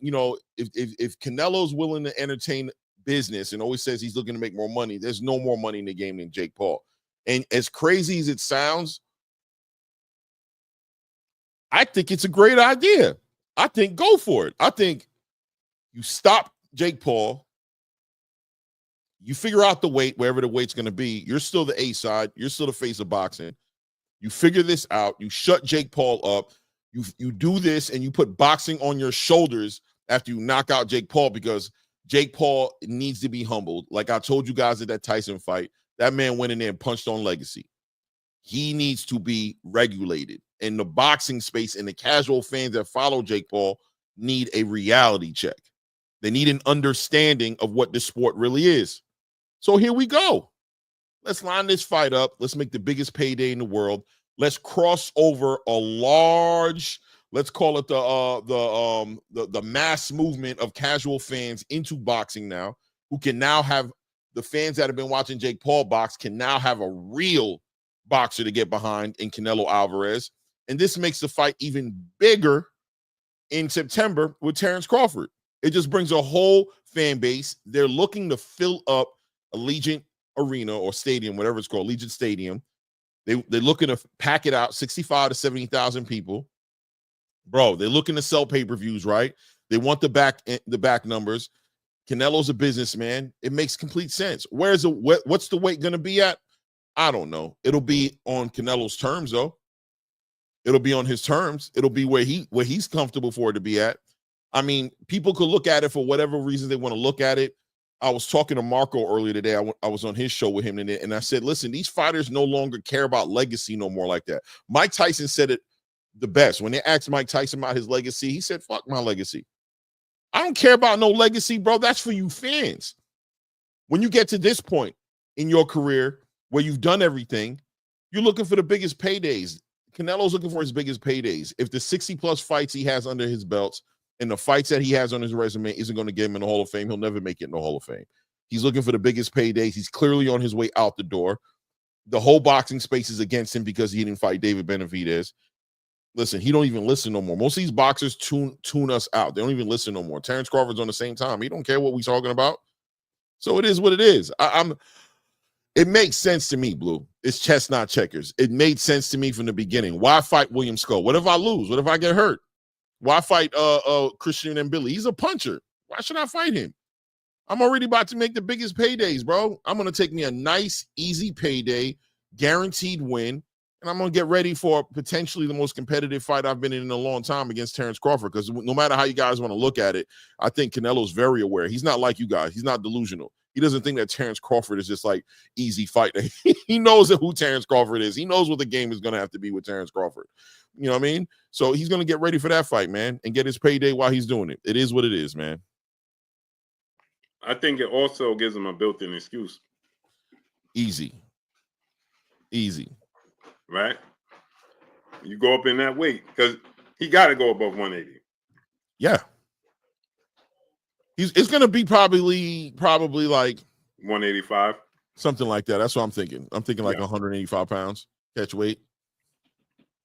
B: if Canelo's willing to entertain business and always says he's looking to make more money, there's no more money in the game than Jake Paul. And as crazy as it sounds, I think it's a great idea. I think go for it. I think you stop Jake Paul. You figure out the weight, wherever the weight's going to be. You're still the A side. You're still the face of boxing. You figure this out. You shut Jake Paul up. You do this, and you put boxing on your shoulders after you knock out Jake Paul, because Jake Paul needs to be humbled. Like I told you guys at that Tyson fight, that man went in there and punched on legacy. He needs to be regulated. And the boxing space and the casual fans that follow Jake Paul need a reality check. They need an understanding of what this sport really is. So here we go. Let's line this fight up. Let's make the biggest payday in the world. Let's cross over a large, let's call it the mass movement of casual fans into boxing now, who can now have the fans that have been watching Jake Paul box can now have a real boxer to get behind in Canelo Alvarez. And this makes the fight even bigger in September with Terrence Crawford. It just brings a whole fan base. They're looking to fill up Allegiant Arena or Stadium, whatever it's called, Allegiant Stadium. They're looking to pack it out, 65 to 70,000 people. Bro, they're looking to sell pay-per-views, right? They want the back numbers. Canelo's a businessman. It makes complete sense. What's the weight going to be at? I don't know. It'll be on Canelo's terms, though. It'll be on his terms. It'll be where he's comfortable for it to be at. I mean, people could look at it for whatever reason they want to look at it. I was talking to Marco earlier today. I was on his show with him, and I said, listen, these fighters no longer care about legacy no more like that. Mike Tyson said it the best. When they asked Mike Tyson about his legacy, he said, fuck my legacy. I don't care about no legacy, bro. That's for you fans. When you get to this point in your career where you've done everything, you're looking for the biggest paydays. Canelo's looking for his biggest paydays. If the 60-plus fights he has under his belts and the fights that he has on his resume isn't going to get him in the Hall of Fame, he'll never make it in the Hall of Fame. He's looking for the biggest paydays. He's clearly on his way out the door. The whole boxing space is against him because he didn't fight David Benavidez. Listen, he don't even listen no more. Most of these boxers tune us out. They don't even listen no more. Terrence Crawford's on the same time. He don't care what we're talking about. So it is what it is. It makes sense to me, Blue. It's chess, not checkers. It made sense to me from the beginning. Why fight William Skull? What if I lose? What if I get hurt? Why fight Christian and Billy? He's a puncher. Why should I fight him? I'm already about to make the biggest paydays, bro. I'm going to take me a nice, easy payday, guaranteed win, and I'm going to get ready for potentially the most competitive fight I've been in a long time against Terrence Crawford, because no matter how you guys want to look at it, I think Canelo's very aware. He's not like you guys. He's not delusional. He doesn't think that Terrence Crawford is just like easy fight. He knows who Terrence Crawford is. He knows what the game is going to have to be with Terrence Crawford. You know what I mean? So he's going to get ready for that fight, man, and get his payday while he's doing it. It is what it is, man.
A: I think it also gives him a built-in excuse.
B: Easy.
A: Right? You go up in that weight because he got to go above 180.
B: Yeah. It's going to be probably like
A: 185.
B: Something like that. That's what I'm thinking. I'm thinking like 185 pounds catch weight.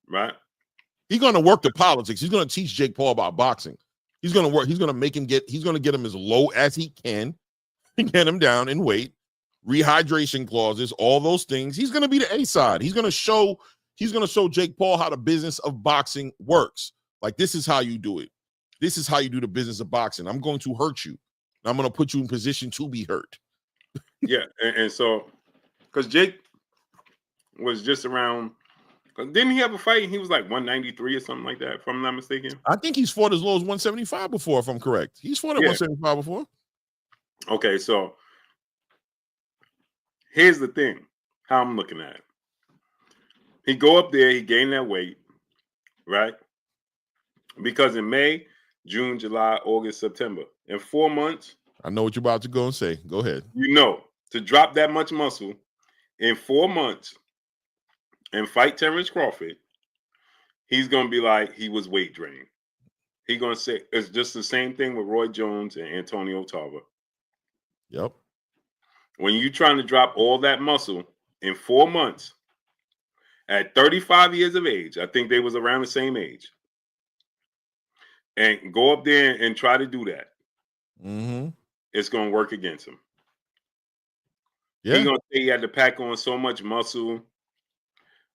A: Right.
B: He's going to work the politics. He's going to teach Jake Paul about boxing. He's going to work. He's going to make him he's going to get him as low as he can and get him down in weight, rehydration clauses, all those things. He's going to be the A side. He's going to show Jake Paul how the business of boxing works. Like, this is how you do it. This is how you do the business of boxing. I'm going to hurt you. I'm going to put you in position to be hurt.
A: Yeah. And so, because Jake was just around, didn't he have a fight? He was like 193 or something like that, if I'm not mistaken.
B: I think he's fought as low as 175 before, if I'm correct. He's fought at 175 before.
A: Okay, so here's the thing, how I'm looking at it. He go up there, he gained that weight, right? Because in May, June, July, August, September, in 4 months,
B: I know what you're about to go and say. Go ahead.
A: To drop that much muscle in 4 months and fight Terrence Crawford, he's gonna be like he was weight drained. He's gonna say it's just the same thing with Roy Jones and Antonio Tarver.
B: Yep.
A: When you're trying to drop all that muscle in 4 months at 35 years of age, I think they was around the same age, and go up there and try to do that, it's gonna work against him. Yeah. He's gonna say he had to pack on so much muscle.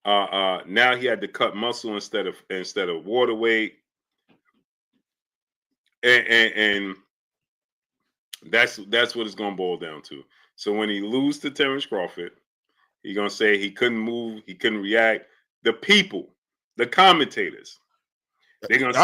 A: Now he had to cut muscle instead of water weight. And that's what it's gonna boil down to. So when he lose to Terrence Crawford, he's gonna say he couldn't move, he couldn't react. The people, the commentators, they're gonna say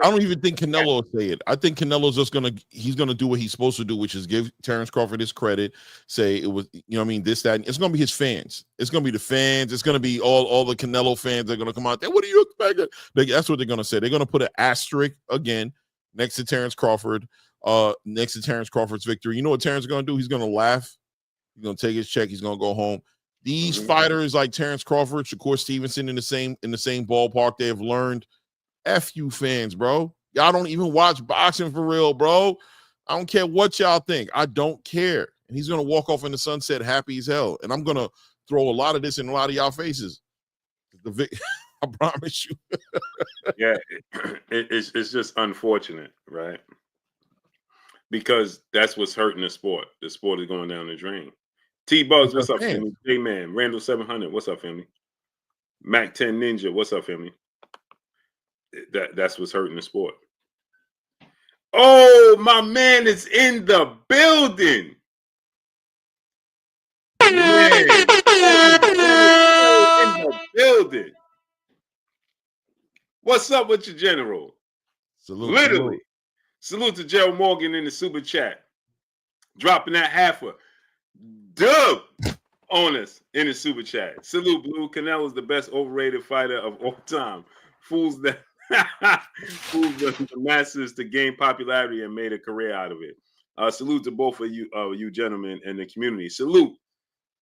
B: I don't even think Canelo will say it. I think Canelo's just he's gonna do what he's supposed to do, which is give Terrence Crawford his credit, say it was, this, that, and it's gonna be his fans. It's gonna be the fans, it's gonna be all the Canelo fans that are gonna come out there. What do you expect? That's what they're gonna say. They're gonna put an asterisk again next to Terrence Crawford, next to Terrence Crawford's victory. You know what Terrence is gonna do? He's gonna laugh, he's gonna take his check, he's gonna go home. These fighters like Terrence Crawford, Shakur Stevenson in the same ballpark, they have learned. F you fans, bro. Y'all don't even watch boxing for real, bro. I don't care what y'all think. I don't care. And he's gonna walk off in the sunset happy as hell. And I'm gonna throw a lot of this in a lot of y'all faces. I promise you.
A: Yeah, it's just unfortunate, right? Because that's what's hurting the sport. The sport is going down the drain. T-Bugs, what's up, family? J-Man, Randall 700, what's up, family? Mac 10 Ninja, what's up, family? That's what's hurting the sport. Oh, my man is in the building. Man, in the building. What's up with your general? Literally. Salute to Gerald Morgan in the super chat. Dropping that half a dub on us in the super chat. Salute, Blue. Canelo's the best overrated fighter of all time. Fools the masses to gain popularity and made a career out of it. Salute to both of you gentlemen in the community. Salute,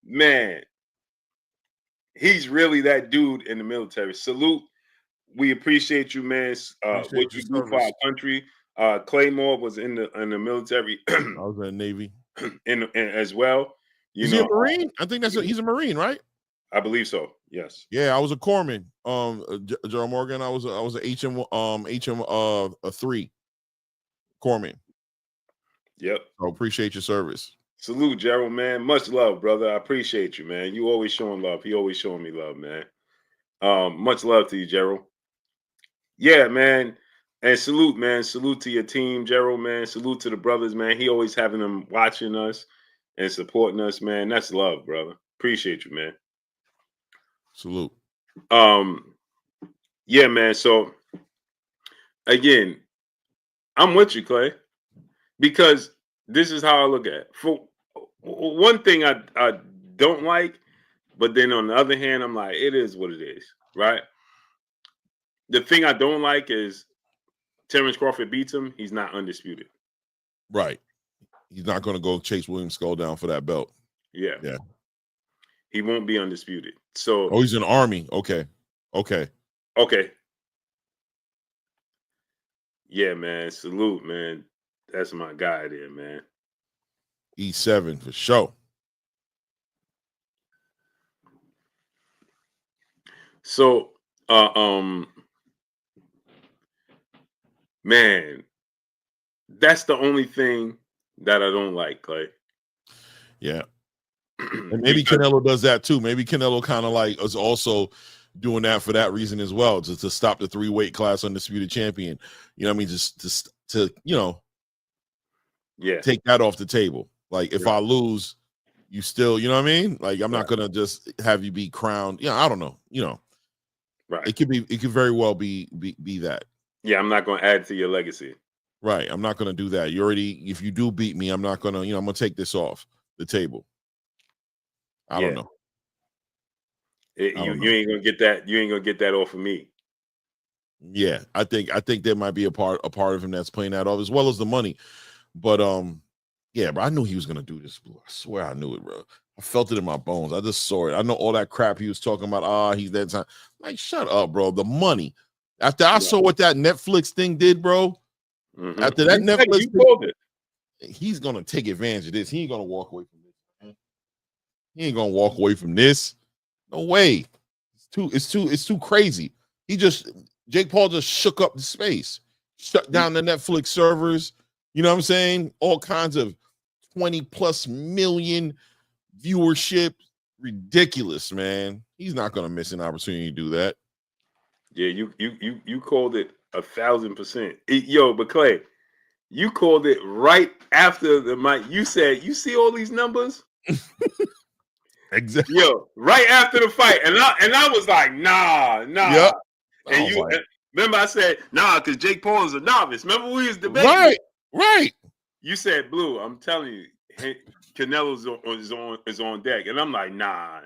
A: man. He's really that dude in the military. Salute. We appreciate you, man. What you do for our country. Claymore was in the military.
B: I was in the Navy.
A: As well.
B: Is he a Marine? I think he's a Marine, right?
A: I believe so. Yes.
B: Yeah, I was a corpsman. Gerald Morgan. I was a HM 3 corpsman.
A: Yep.
B: I appreciate your service.
A: Salute, Gerald, man. Much love, brother. I appreciate you, man. You always showing love. He always showing me love, man. Much love to you, Gerald. Yeah, man. And salute, man. Salute to your team, Gerald, man. Salute to the brothers, man. He always having them watching us and supporting us, man. That's love, brother. Appreciate you, man.
B: Salute.
A: Yeah, man. So again, I'm with you, Clay, because this is how I look at it. For one thing I don't like, but then on the other hand, I'm like, it is what it is, right? The thing I don't like is Terrence Crawford beats him. He's not undisputed.
B: Right. He's not going to go chase William Skull down for that belt.
A: Yeah.
B: Yeah.
A: He won't be undisputed. So.
B: Oh, he's in Army. Okay.
A: Yeah, man. Salute, man. That's my guy there, man.
B: E7 for sure.
A: So, man, that's the only thing that I don't like, Clay.
B: Yeah. And maybe Canelo does that too. Maybe Canelo kind of like is also doing that for that reason as well, just to stop the 3-weight class undisputed champion. You know what I mean? Just to take that off the table. Like if I lose, you still, you know what I mean? Like I'm not gonna just have you be crowned. Yeah, I don't know. Right. It could very well be that.
A: Yeah, I'm not gonna add to your legacy.
B: Right. I'm not gonna do that. If you do beat me, I'm not gonna, I'm gonna take this off the table. I don't know.
A: You ain't gonna get that. You ain't gonna get that off of me.
B: Yeah, I think there might be a part of him that's playing that off, as well as the money. But yeah, bro, I knew he was gonna do this. Bro. I swear I knew it, bro. I felt it in my bones. I just saw it. I know all that crap he was talking about. He's that time. Like, shut up, bro. The money. After I saw what that Netflix thing did, bro.
A: Mm-hmm.
B: After that Netflix
A: you called it.
B: He's gonna take advantage of this. He ain't gonna walk away from this, man. He ain't gonna walk away from this. No way. It's too crazy. Jake Paul just shook up the space, shut down the Netflix servers. You know what I'm saying? All kinds of 20+ million viewership. Ridiculous, man. He's not gonna miss an opportunity to do that.
A: Yeah, you called it 1,000%. Yo, but Clay, you called it right after the mic. You said, you see all these numbers?
B: Exactly.
A: Yo, right after the fight. And I was like, nah.
B: Yep.
A: And remember I said, nah, because Jake Paul is a novice. Remember we was debating?
B: Right.
A: You said, Blue, I'm telling you, Canelo's is on deck. And I'm like, nah.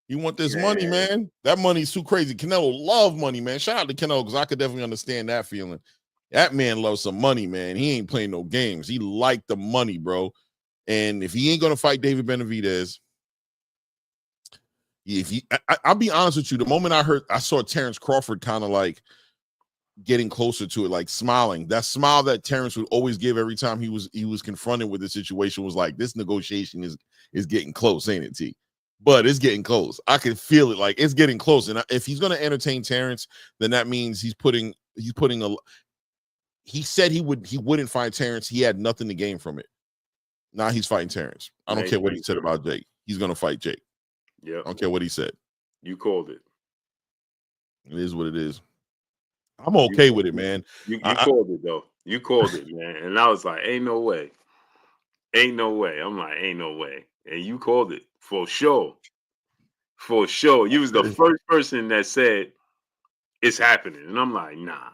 B: You want this money, man? That money's too crazy. Canelo love money, man. Shout out to Canelo, because I could definitely understand that feeling. That man loves some money, man. He ain't playing no games. He liked the money, bro. And if he ain't gonna fight David Benavidez, I'll be honest with you. The moment I saw Terrence Crawford kind of like getting closer to it, like smiling. That smile that Terrence would always give every time he was confronted with the situation was like, this negotiation is getting close, ain't it, T? But it's getting close. I can feel it, like it's getting close. And if he's gonna entertain Terrence, then that means he's putting a. He said he wouldn't fight Terrence. He had nothing to gain from it. Now he's fighting Terrence. I don't care what he said about Jake. He's gonna fight Jake.
A: Yeah.
B: I don't care what he said.
A: You called it.
B: It is what it is. I'm okay with it, man.
A: You called it though. You called it, man. And I was like, ain't no way. I'm like, ain't no way. And you called it for sure. For sure. You was the first person that said it's happening. And I'm like, nah.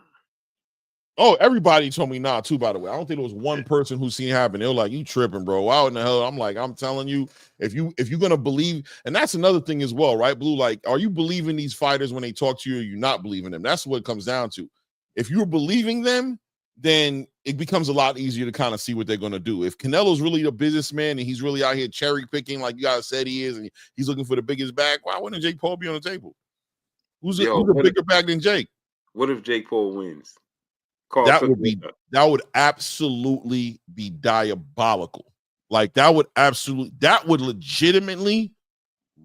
B: Oh, everybody told me nah, too, by the way. I don't think there was one person who seen it happen. They were like, you tripping, bro. Why in the hell? I'm like, I'm telling you, if you're gonna believe, and that's another thing as well, right, Blue? Like, are you believing these fighters when they talk to you, or you not believing them? That's what it comes down to. If you're believing them, then it becomes a lot easier to kind of see what they're gonna do. If Canelo's really a businessman and he's really out here cherry picking, like you guys said he is, and he's looking for the biggest bag, why wouldn't Jake Paul be on the table? Who's a bigger bag than Jake?
A: What if Jake Paul wins?
B: That would absolutely be diabolical. Like that would legitimately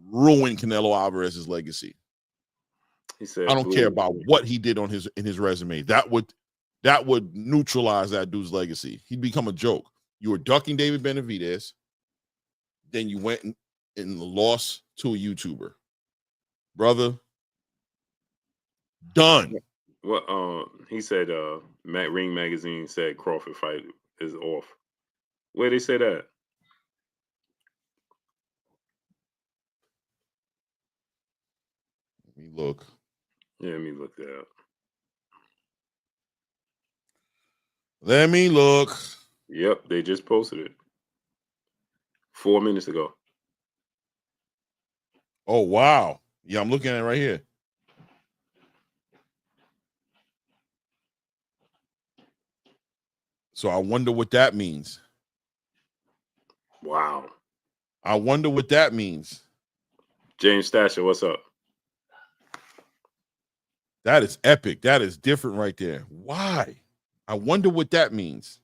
B: ruin Canelo Alvarez's legacy.
A: He said,
B: I don't care about what he did in his resume. That would neutralize that dude's legacy. He'd become a joke. You were ducking David Benavidez, then you went and lost to a YouTuber. Brother, done.
A: Well, he said, Ring Magazine said Crawford fight is off. Where they say that?
B: Let me look.
A: Yeah, let me look that up.
B: Let me look.
A: Yep, they just posted it 4 minutes ago.
B: Oh, wow. Yeah, I'm looking at it right here. So I wonder what that means.
A: Wow.
B: I wonder what that means.
A: James Stasher, what's up?
B: That is epic. That is different right there. Why? I wonder what that means.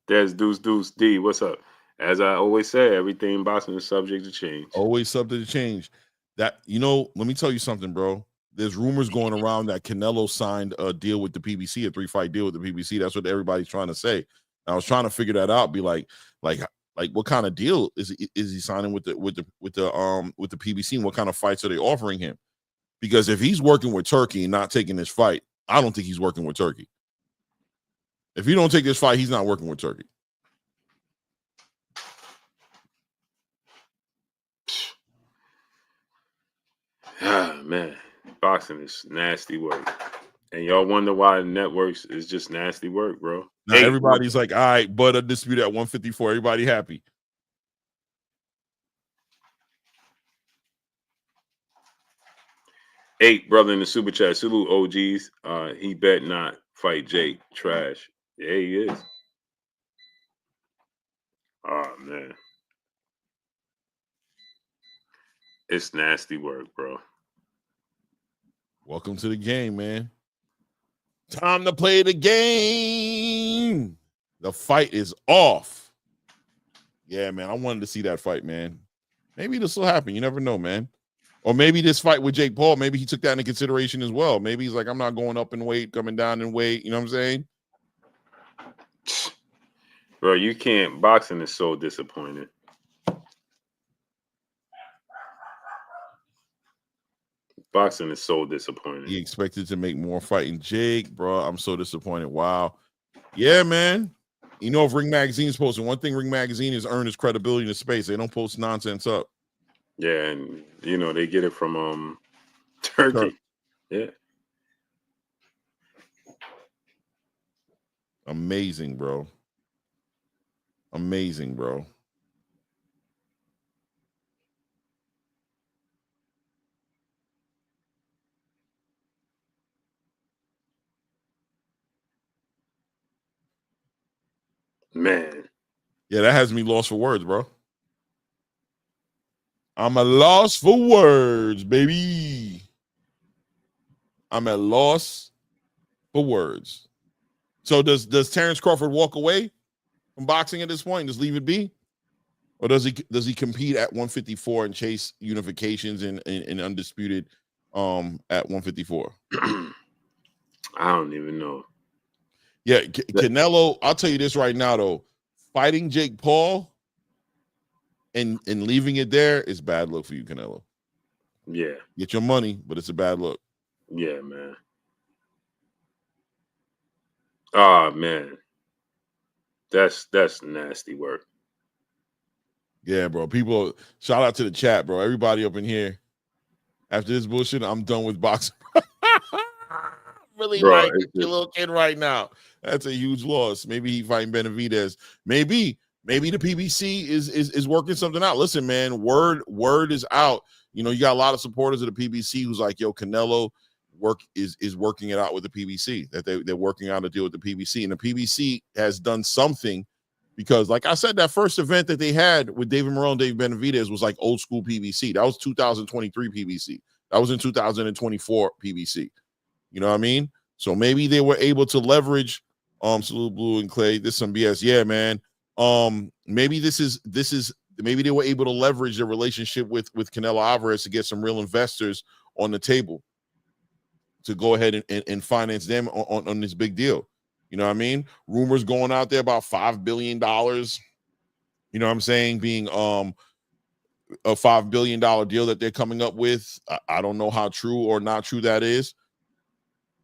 A: There's Deuce D. What's up? As I always say, everything in boxing is subject to change.
B: Always subject to change. That, let me tell you something, bro. There's rumors going around that Canelo signed a deal with the PBC, a 3-fight deal with the PBC. That's what everybody's trying to say. I was trying to figure that out. Be like what kind of deal is he signing with the PBC, and what kind of fights are they offering him? Because if he's working with Turkey and not taking this fight, I don't think he's working with Turkey. If he don't take this fight, he's not working with Turkey.
A: Ah, man, boxing is nasty work. And y'all wonder why the networks is just nasty work, bro.
B: Now everybody's like, all right, but a dispute at 154. Everybody happy.
A: 8 brother in the super chat. Salute OGs. He bet not fight Jake. Trash. Yeah, he is. Oh man. It's nasty work, bro.
B: Welcome to the game, man. Time to play the game. The fight is off. Yeah, man. I wanted to see that fight, man. Maybe this will happen. You never know, man. Or maybe this fight with Jake Paul, maybe he took that into consideration as well. Maybe he's like, I'm not going up in weight, coming down in weight. You know what I'm saying?
A: Bro, you can't. Boxing is so disappointing. Boxing is so disappointing.
B: He expected to make more fighting Jake, bro. I'm so disappointed. Wow. Yeah, man. You know, if Ring Magazine is posting, one thing Ring Magazine has earned is credibility in the space. They don't post nonsense up.
A: Yeah, and you know, they get it from Turkey. Yeah.
B: Amazing, bro. Amazing, bro.
A: Man.
B: Yeah, that has me lost for words, bro. I'm a loss for words, baby. I'm at loss for words. So does Terrence Crawford walk away from boxing at this point and just leave it be? Or does he compete at 154 and chase unifications and undisputed at 154?
A: I don't even know.
B: Yeah, Canelo, I'll tell you this right now though. Fighting Jake Paul and leaving it there is bad look for you, Canelo.
A: Yeah.
B: Get your money, but it's a bad look.
A: Yeah, man. Oh man. That's nasty work.
B: Yeah, bro. People, shout out to the chat, bro. Everybody up in here. After this bullshit, I'm done with boxing. Really
A: Bro,
B: like your little kid right now. That's a huge loss. Maybe he fighting Benavidez. Maybe the PBC is working something out. Listen, man, word is out. You know, you got a lot of supporters of the PBC who's like, yo, Canelo is working it out with the PBC, that they're working out a deal with the PBC. And the PBC has done something because, like I said, that first event that they had with David Morrell and David Benavidez was like old school PBC. That was 2023 PBC. That was in 2024 PBC. You know what I mean? So maybe they were able to leverage Salute Blue and Clay. This is some BS. Yeah, man. Maybe maybe they were able to leverage their relationship with Canelo Alvarez to get some real investors on the table to go ahead and finance them on this big deal. You know what I mean? Rumors going out there about $5 billion. You know what I'm saying? Being a $5 billion deal that they're coming up with. I don't know how true or not true that is.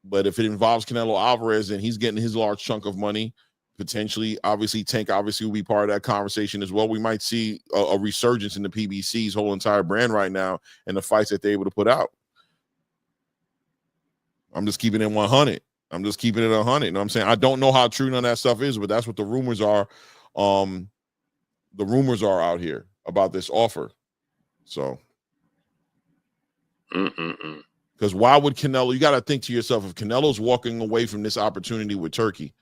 B: But if it involves Canelo Alvarez and he's getting his large chunk of money, potentially, obviously, Tank obviously will be part of that conversation as well. We might see a resurgence in the PBC's whole entire brand right now and the fights that they're able to put out. I'm just keeping it 100. I'm just keeping it 100. You know what I'm saying? I don't know how true none of that stuff is, but that's what the rumors are. The rumors are out here about this offer. So. Because why would Canelo, you got to think to yourself, if Canelo's walking away from this opportunity with Turkey,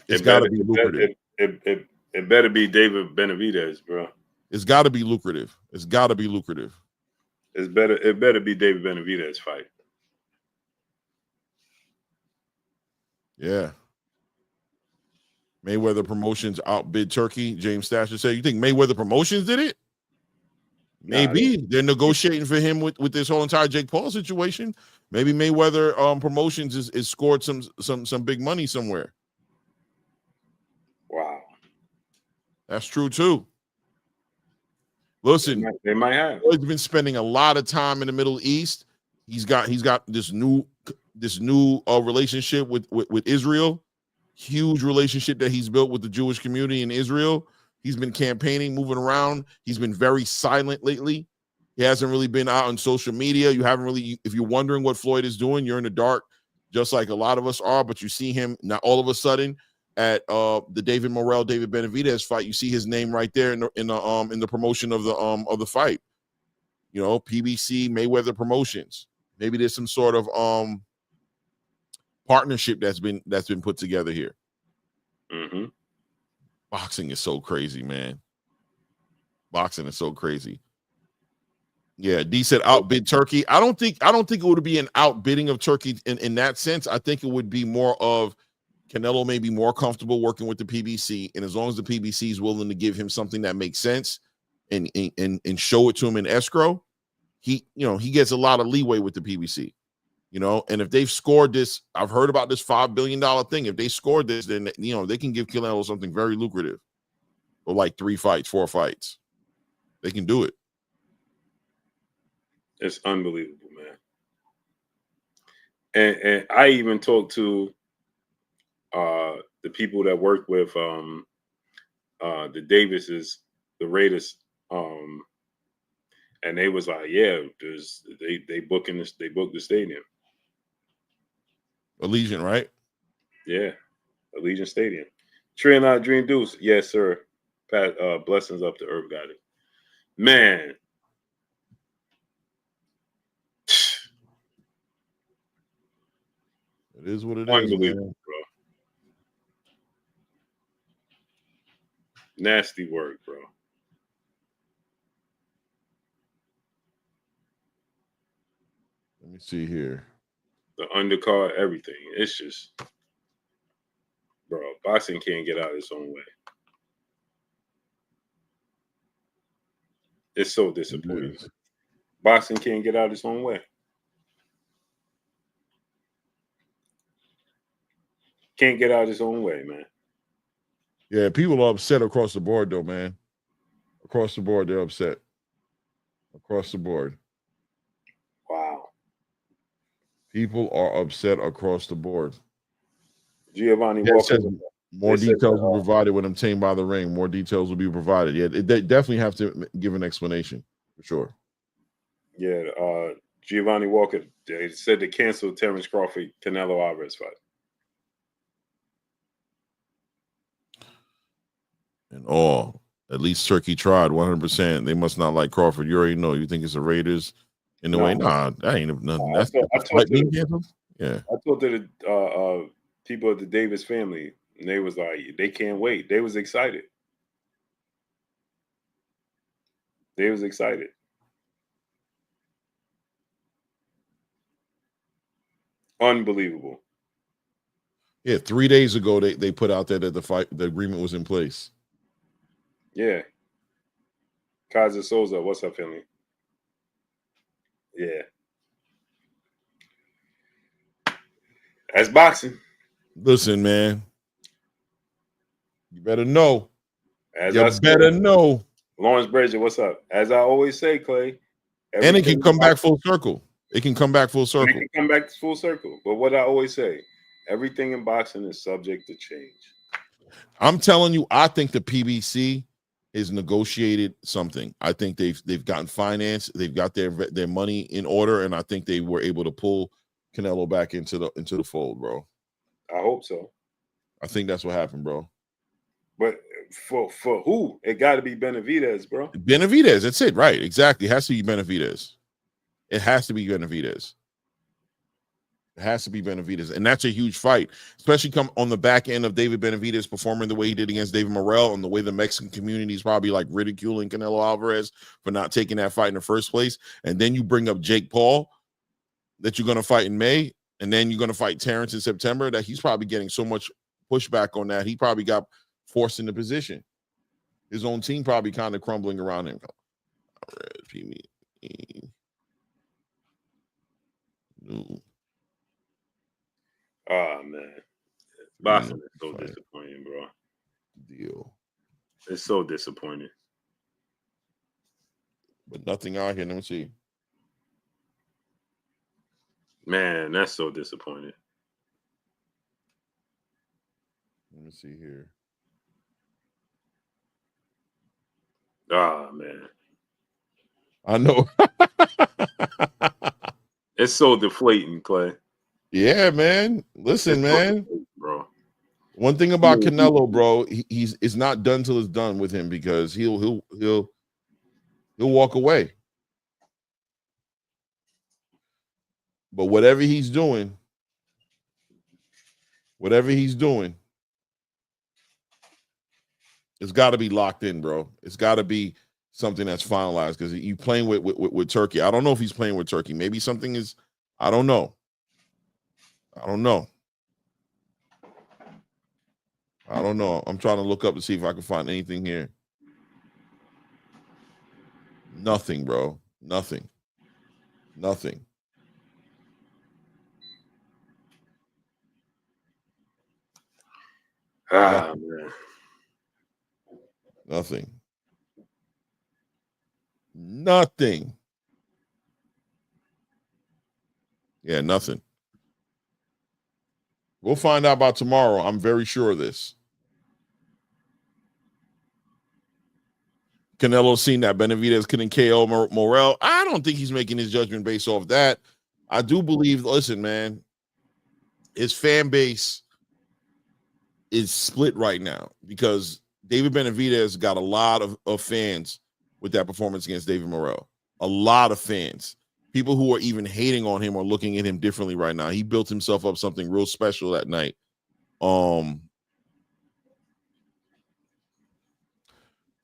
B: it's got to be lucrative.
A: It better be David Benavidez, bro.
B: It's got to be lucrative. It's got to be lucrative.
A: It better be David Benavidez fight.
B: Yeah. Mayweather Promotions outbid Turkey. James Stasher said, you think Mayweather Promotions did it? Maybe they're negotiating for him with this whole entire Jake Paul situation. Maybe Mayweather Promotions is scored some big money somewhere.
A: Wow,
B: that's true too. Listen,
A: they might have.
B: He's been spending a lot of time in the Middle East. He's got this new relationship with Israel. Huge relationship that he's built with the Jewish community in Israel. He's been campaigning, moving around. He's been very silent lately. He hasn't really been out on social media. You haven't really, if you're wondering what Floyd is doing, you're in the dark, just like a lot of us are. But you see him now all of a sudden at the David Morrell, David Benavidez fight. You see his name right there in the promotion of the fight. You know, PBC Mayweather Promotions. Maybe there's some sort of partnership that's been put together here.
A: Mm-hmm.
B: Boxing is so crazy, man. Boxing is so crazy. Yeah, D said outbid Turkey. I don't think it would be an outbidding of Turkey in that sense. I think it would be more of Canelo may be more comfortable working with the PBC, and as long as the PBC is willing to give him something that makes sense and show it to him in escrow, he gets a lot of leeway with the PBC. And if they've scored this, I've heard about this $5 billion thing. If they scored this, then they can give Canelo something very lucrative, or like 3 fights, 4 fights. They can do it.
A: It's unbelievable, man. And I even talked to the people that work with the Davises, the Raiders, and they was like, yeah, they booked the stadium.
B: Allegiant, right?
A: Yeah, Allegiant Stadium. Train out Dream Deuce. Yes, sir. Pat, blessings up to Herb Gotti. Man.
B: It is what it is.
A: Unbelievable,
B: Man.
A: bro. Nasty work, bro.
B: Let me see here.
A: The undercard, everything. It's just, bro, boxing can't get out its own way. It's so disappointing. Boxing can't get out its own way. Can't get out its own way, man.
B: Yeah, people are upset across the board, though, man. Across the board, they're upset. Across the board.
A: Wow.
B: People are upset across the board.
A: Giovanni Walker.
B: More details will be provided when obtained by the ring. More details will be provided. Yeah, they definitely have to give an explanation, for sure.
A: Yeah, Giovanni Walker, they said to cancel Terrence Crawford, Canelo Alvarez fight.
B: And at least Turkey tried 100%. They must not like Crawford. You already know. You think it's the Raiders in the way? Nah, that ain't nothing. That's canceled. Yeah.
A: I talked to the people of the Davis family, and they was like, they can't wait. They was excited. Unbelievable.
B: Yeah, 3 days ago they put out there that the agreement was in place.
A: Yeah. Kaiser Souza, what's up, family? Yeah. That's boxing.
B: Listen, man. You better know.
A: Know. Lawrence Bridger, what's up? As I always say, Clay.
B: And it can come back full circle. It can come back full circle.
A: But what I always say, everything in boxing is subject to change.
B: I'm telling you, I think the PBC is negotiated something. I think they've gotten finance, they've got their money in order, and I think they were able to pull Canelo back into the fold, bro.
A: I hope so.
B: I think that's what happened, bro.
A: But for who? It got to be Benavidez, bro.
B: Benavidez, that's it, right? Exactly. It has to be Benavidez. It has to be Benavidez. It has to be Benavidez, and that's a huge fight, especially come on the back end of David Benavidez performing the way he did against David Morrell, and the way the Mexican community is probably like ridiculing Canelo Alvarez for not taking that fight in the first place. And then you bring up Jake Paul that you're going to fight in May, and then you're going to fight Terrence in September. That he's probably getting so much pushback on that. He probably got forced into position. His own team probably kind of crumbling around him. No.
A: Oh, man. Boxing is so disappointing, bro.
B: Deal.
A: It's so disappointing.
B: But nothing out here. Let me see.
A: Man, that's so disappointing.
B: Let me see here.
A: Ah, man.
B: I know.
A: It's so deflating, Clay.
B: Yeah, man. Listen, man.
A: Bro.
B: One thing about Canelo, bro, it's not done till it's done with him, because he'll walk away. But whatever he's doing, it's got to be locked in, bro. It's got to be something that's finalized because you playing with Turkey. I don't know if he's playing with Turkey. Maybe something is. I don't know. I'm trying to look up to see if I can find anything here. Nothing, bro. Nothing.
A: Ah, man.
B: Nothing. Yeah, nothing. We'll find out about tomorrow. I'm very sure of this. Canelo seen that Benavidez couldn't KO Morel. I don't think he's making his judgment based off that. I do believe, listen, man, his fan base is split right now because David Benavidez got a lot of fans with that performance against David Morel. A lot of fans. People who are even hating on him are looking at him differently right now. He built himself up something real special that night.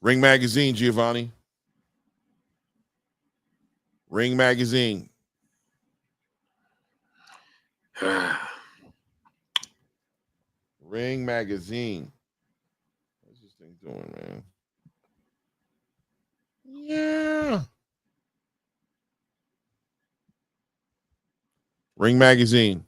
B: Ring Magazine, Giovanni. Ring Magazine. Ring Magazine. What's this thing doing, man? Yeah. Ring Magazine.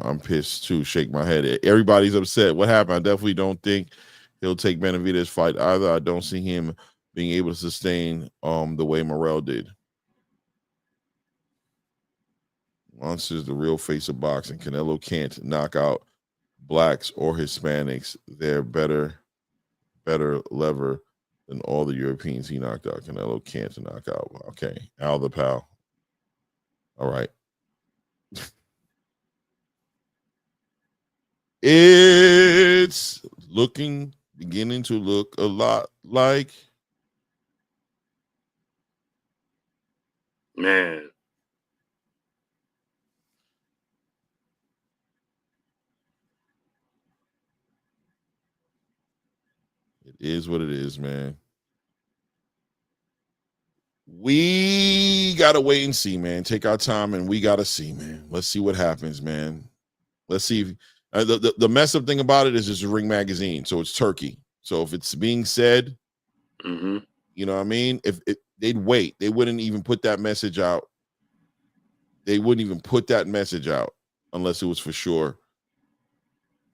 B: I'm pissed too. Shake my head. Everybody's upset. What happened? I definitely don't think he'll take Benavidez' fight either. I don't see him being able to sustain the way Morel did. Monster's the real face of boxing. Canelo can't knock out blacks or Hispanics. They're better lever than all the Europeans he knocked out. Canelo can't knock out. Okay, Al the pal. All right. It's beginning to look a lot like.
A: Man.
B: It is what it is, man. We got to wait and see, man. Take our time and we got to see, man. Let's see what happens, man. Let's see. The mess up thing about it is it's a Ring Magazine, so it's Turkey. So if it's being said, you know what I mean? If they'd wait, they wouldn't even put that message out. They wouldn't even put that message out unless it was for sure.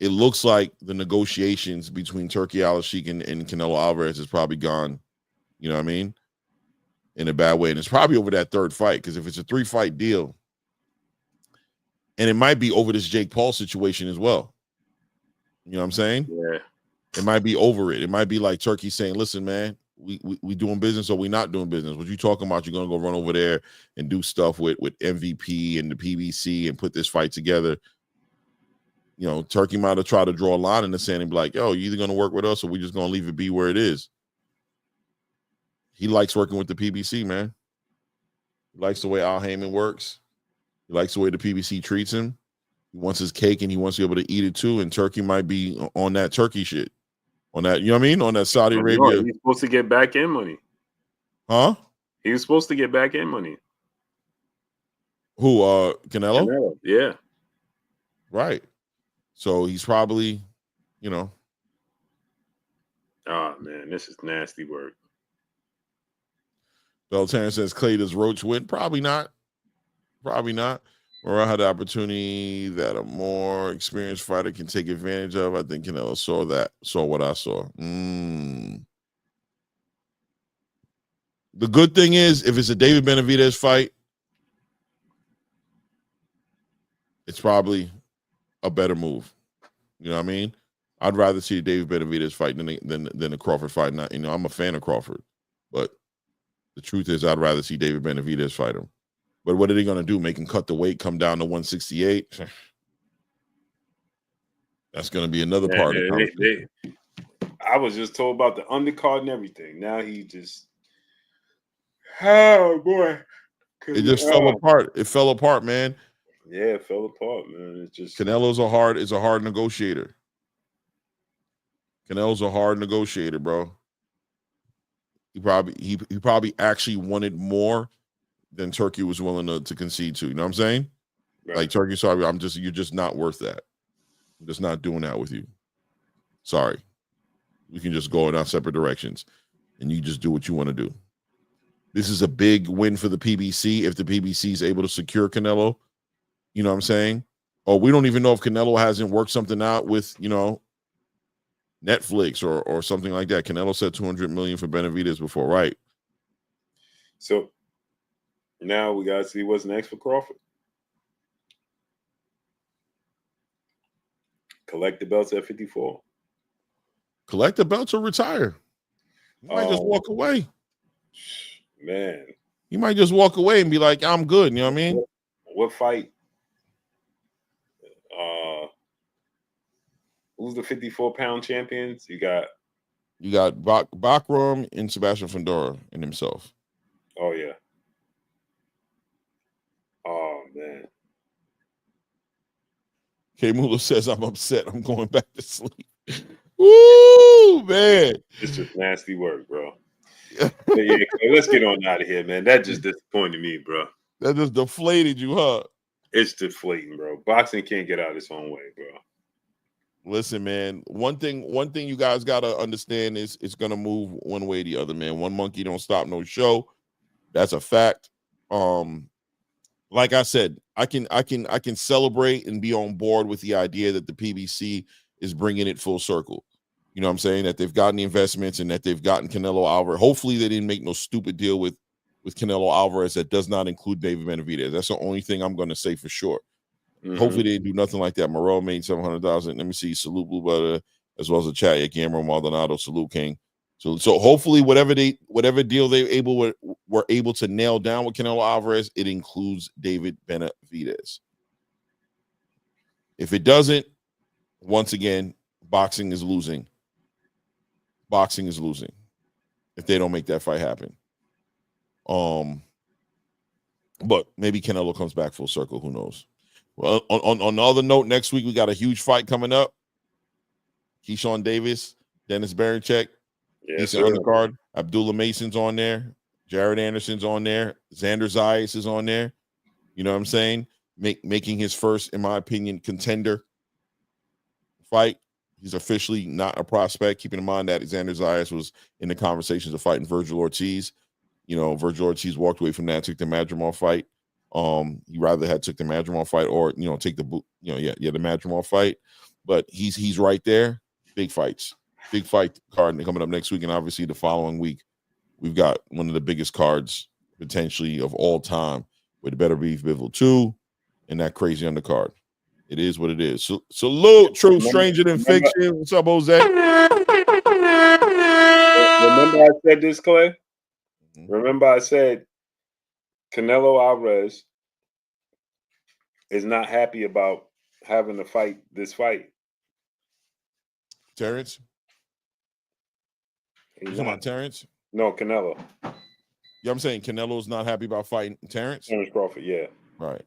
B: It looks like the negotiations between Turki Alalshikh and Canelo Alvarez is probably gone, you know what I mean, in a bad way. And it's probably over that third fight because if it's a 3-fight deal, and it might be over this Jake Paul situation as well. You know what I'm saying?
A: Yeah.
B: It might be over it. It might be like Turkey saying, listen, man, we doing business or we not doing business. What you talking about? You're going to go run over there and do stuff with MVP and the PBC and put this fight together. You know, Turkey might have tried to draw a line in the sand and be like, yo, you're either going to work with us or we're just going to leave it be where it is. He likes working with the PBC, man. He likes the way Al Heyman works. He likes the way the PBC treats him. He wants his cake and he wants to be able to eat it too. And Turkey might be on that Turkey shit. On that, you know what I mean? On that Saudi Arabia.
A: He's supposed to get back in money.
B: Huh?
A: He was supposed to get back in money.
B: Who? Canelo?
A: Canelo, yeah.
B: Right. So he's probably, you know.
A: Oh, man, this is nasty work.
B: Beltran says, Clay, does Roach win? Probably not. Probably not. Morel had the opportunity that a more experienced fighter can take advantage of. I think Canelo saw what I saw. The good thing is, if it's a David Benavidez fight, it's probably a better move. You know what I mean? I'd rather see a David Benavidez fight than a Crawford fight. Not, you know, I'm a fan of Crawford, but the truth is, I'd rather see David Benavidez fight him. But what are they going to do? Make him cut the weight, come down to 168? That's going to be another part of the conversation.
A: I was just told about the undercard and everything. Now he just, oh boy,
B: It just fell apart. It fell apart, man.
A: Yeah, it fell apart, man. It's just
B: Canelo's a hard negotiator. Canelo's a hard negotiator, bro. He probably actually wanted more than Turkey was willing to concede to. You know what I'm saying? Right. Like, Turkey, sorry, you're just not worth that. I'm just not doing that with you. Sorry. We can just go in our separate directions and you just do what you want to do. This is a big win for the PBC if the PBC is able to secure Canelo. You know what I'm saying? Or we don't even know if Canelo hasn't worked something out with, Netflix or something like that. Canelo said $200 million for Benavidez before, right?
A: So now we got to see what's next for Crawford. Collect the belts at 54.
B: Collect the belts or retire. You might just walk away.
A: Man.
B: You might just walk away and be like, I'm good. You know what I mean?
A: What fight? Who's the 54-pound champions? You got
B: Bakram and Sebastian Fundora and himself.
A: Oh, yeah. Oh, man.
B: K. Mula says, I'm upset. I'm going back to sleep. Woo, man.
A: It's just nasty work, bro. Yeah, let's get on out of here, man. That just disappointed me, bro.
B: That just deflated you, huh?
A: It's deflating, bro. Boxing can't get out its own way, bro.
B: Listen, man. One thing you guys gotta understand is it's gonna move one way or the other, man. One monkey don't stop no show. That's a fact. Like I said, I can celebrate and be on board with the idea that the PBC is bringing it full circle. You know what I'm saying? That they've gotten the investments and that they've gotten Canelo Alvarez. Hopefully they didn't make no stupid deal with Canelo Alvarez that does not include David Benavidez. That's the only thing I'm going to say for sure. Mm-hmm. Hopefully they didn't do nothing like that. Morel made $700,000. Let me see. Salute Blue Butter, as well as the chat. Guillermo Maldonado. Salute King. So hopefully whatever deal they were able to nail down with Canelo Alvarez, it includes David Benavidez. If it doesn't, once again, boxing is losing. Boxing is losing if they don't make that fight happen. But maybe Canelo comes back full circle. Who knows? Well, on the other note, next week we got a huge fight coming up. Keyshawn Davis, Dennis Berinchek, decent undercard. Abdullah Mason's on there. Jared Anderson's on there. Xander Zayas is on there. You know what I'm saying? Making his first, in my opinion, contender fight. He's officially not a prospect. Keeping in mind that Xander Zayas was in the conversations of fighting Virgil Ortiz. You know, Virgil Ortiz walked away from that, took the Madrimal fight. He rather had took the Madrimal fight or, take the the Madrimal fight. But he's right there. Big fights. Big fight card coming up next week. And obviously the following week, we've got one of the biggest cards potentially of all time with the Better Beef Bivol 2 and that crazy undercard. It is what it is. So, salute, true stranger than fiction. What's up, Jose?
A: Remember I said this, Clay? Mm-hmm. Remember I said Canelo Alvarez is not happy about having to fight this fight.
B: Terrence? You talking about Terrence?
A: No, Canelo.
B: Yeah, I'm saying Canelo's not happy about fighting Terrence?
A: Terrence Crawford, yeah.
B: Right.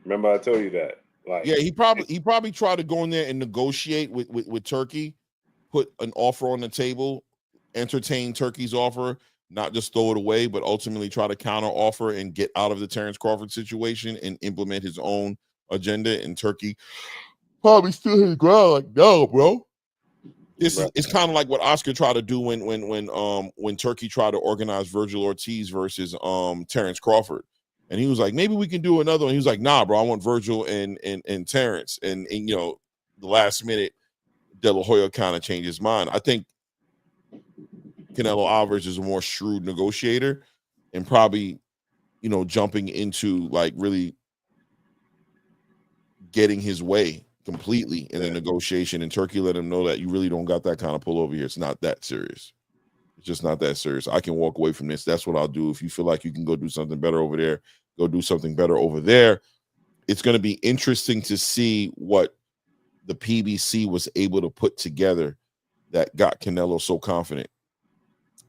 A: Remember I told you that.
B: Yeah, he probably tried to go in there and negotiate with Turkey, put an offer on the table, entertain Turkey's offer, not just throw it away, but ultimately try to counter offer and get out of the Terrence Crawford situation and implement his own agenda. And Turkey probably stood his ground like, no, bro. It's kind of like what Oscar tried to do when Turkey tried to organize Virgil Ortiz versus Terrence Crawford. And he was like, maybe we can do another one. He was like, nah, bro, I want Virgil and Terrence. And the last minute, De La Hoya kind of changed his mind. I think Canelo Alvarez is a more shrewd negotiator and probably, jumping into like really getting his way completely in the negotiation. And Turkey let him know that you really don't got that kind of pull over here. It's not that serious. It's just not that serious. I can walk away from this. That's what I'll do. If you feel like you can go do something better over there, go do something better over there. It's going to be interesting to see what the PBC was able to put together that got Canelo so confident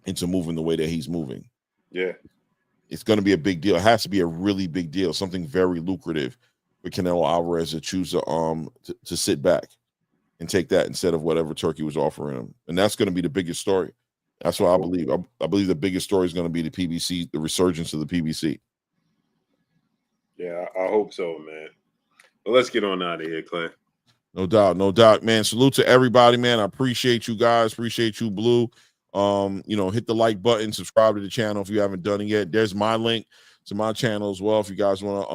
B: into moving the way that he's moving.
A: Yeah.
B: It's going to be a big deal. It has to be a really big deal, something very lucrative for Canelo Alvarez to choose to sit back and take that instead of whatever Turkey was offering him. And that's going to be the biggest story. That's what I believe. I believe the biggest story is going to be the PBC, the resurgence of the PBC.
A: Yeah, I hope so, man. But let's get on out of here, Clay.
B: No doubt, man. Salute to everybody, man. I appreciate you guys. Appreciate you, Blue. Hit the like button, subscribe to the channel if you haven't done it yet. There's my link to my channel as well if you guys want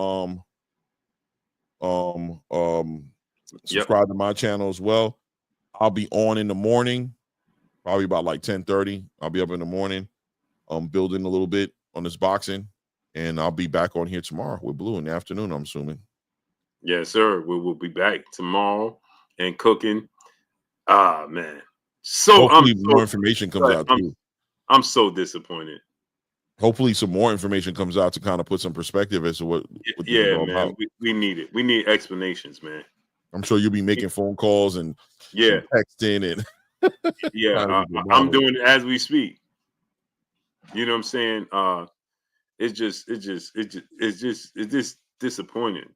B: to subscribe to my channel as well. I'll be on in the morning, probably about like 10:30. I'll be up in the morning, building a little bit on this boxing, and I'll be back on here tomorrow with Blue in the afternoon, I'm assuming.
A: Yes, sir. We will be back tomorrow and cooking. Ah, man. So
B: hopefully more information comes out too.
A: I'm so disappointed.
B: Hopefully some more information comes out to kind of put some perspective as to what
A: yeah, man. About. We need it. We need explanations, man.
B: I'm sure you'll be making phone calls and texting and
A: I'm doing it as we speak. You know what I'm saying? It's just disappointing.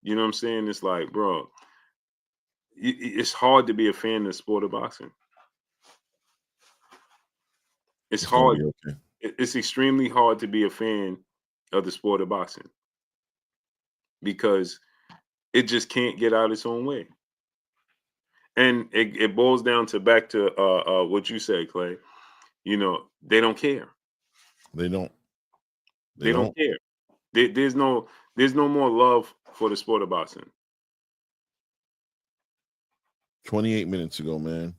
A: You know what I'm saying? It's like, bro, it's hard to be a fan of the sport of boxing. It's hard. Okay. It's extremely hard to be a fan of the sport of boxing because it just can't get out its own way. And it boils down to back to what you said, Clay. You know, they don't care.
B: They don't
A: care. There's no more love for the sport of boxing.
B: 28 minutes ago, man.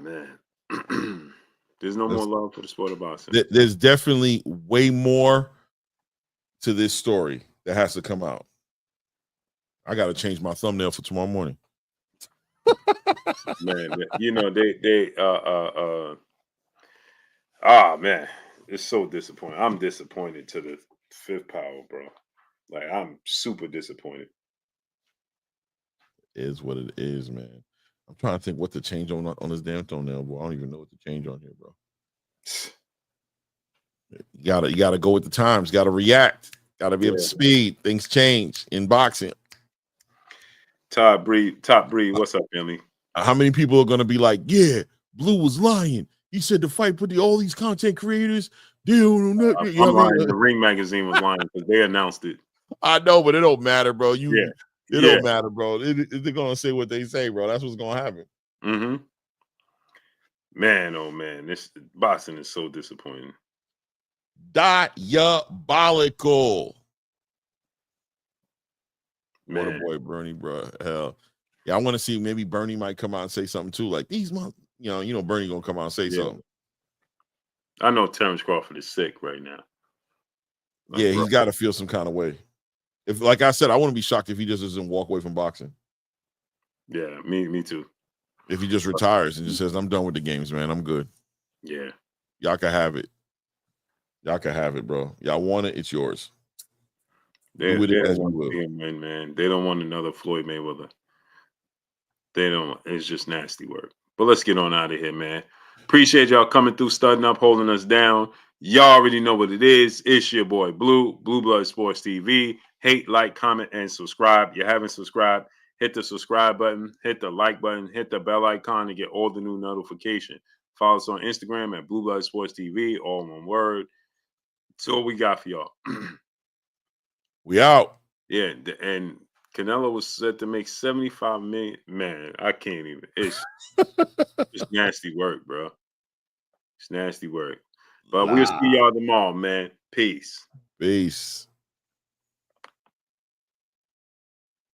A: Man. There's no more love for the sport of boxing.
B: There's definitely way more to this story that has to come out. I got to change my thumbnail for tomorrow morning.
A: Man, you know, man, it's so disappointing. I'm disappointed to the fifth power, bro. Like, I'm super disappointed.
B: It is what it is, man. I'm trying to think what to change on this damn thumbnail, bro. I don't even know what to change on here, bro. You gotta go with the times. Got to react. Got to be up to speed. Things change in boxing.
A: Top breed. What's up, Emily?
B: How many people are gonna be like, yeah, Blue was lying? He said the fight put all these content creators.
A: I'm lying. The Ring magazine was lying because they announced it.
B: I know, but it don't matter, bro. It don't matter, bro. They're gonna say what they say, bro. That's what's gonna happen.
A: Mm-hmm. Man, oh man, this boxing is so disappointing.
B: Diabolical.
A: Man.
B: What a boy, Bernie, bro. Hell, yeah. I want to see maybe Bernie might come out and say something too. Like these months, you know, Bernie gonna come out and say something.
A: I know Terrence Crawford is sick right now.
B: Like, he's got to feel some kind of way. If, like I said, I wouldn't be shocked if he just doesn't walk away from boxing.
A: Yeah, me too.
B: If he just retires and just says, "I'm done with the games, man. I'm good."
A: Yeah,
B: y'all can have it. Y'all can have it, bro. Y'all want it? It's yours.
A: They don't want to win, man. They don't want another Floyd Mayweather. They don't. It's just nasty work. But let's get on out of here, man. Appreciate y'all coming through, studding up, holding us down. Y'all already know what it is. It's your boy Blue Blood Sports TV. Hate, like, comment, and subscribe. You haven't subscribed, hit the subscribe button, hit the like button, hit the bell icon to get all the new notification. Follow us on Instagram at Blue Blood Sports TV, all one word. That's all we got for y'all.
B: We out.
A: Yeah, and Canelo was set to make 75 million. Man, I can't even. It's nasty work, bro. It's nasty work. But we'll see y'all tomorrow, man. Peace.
B: Peace.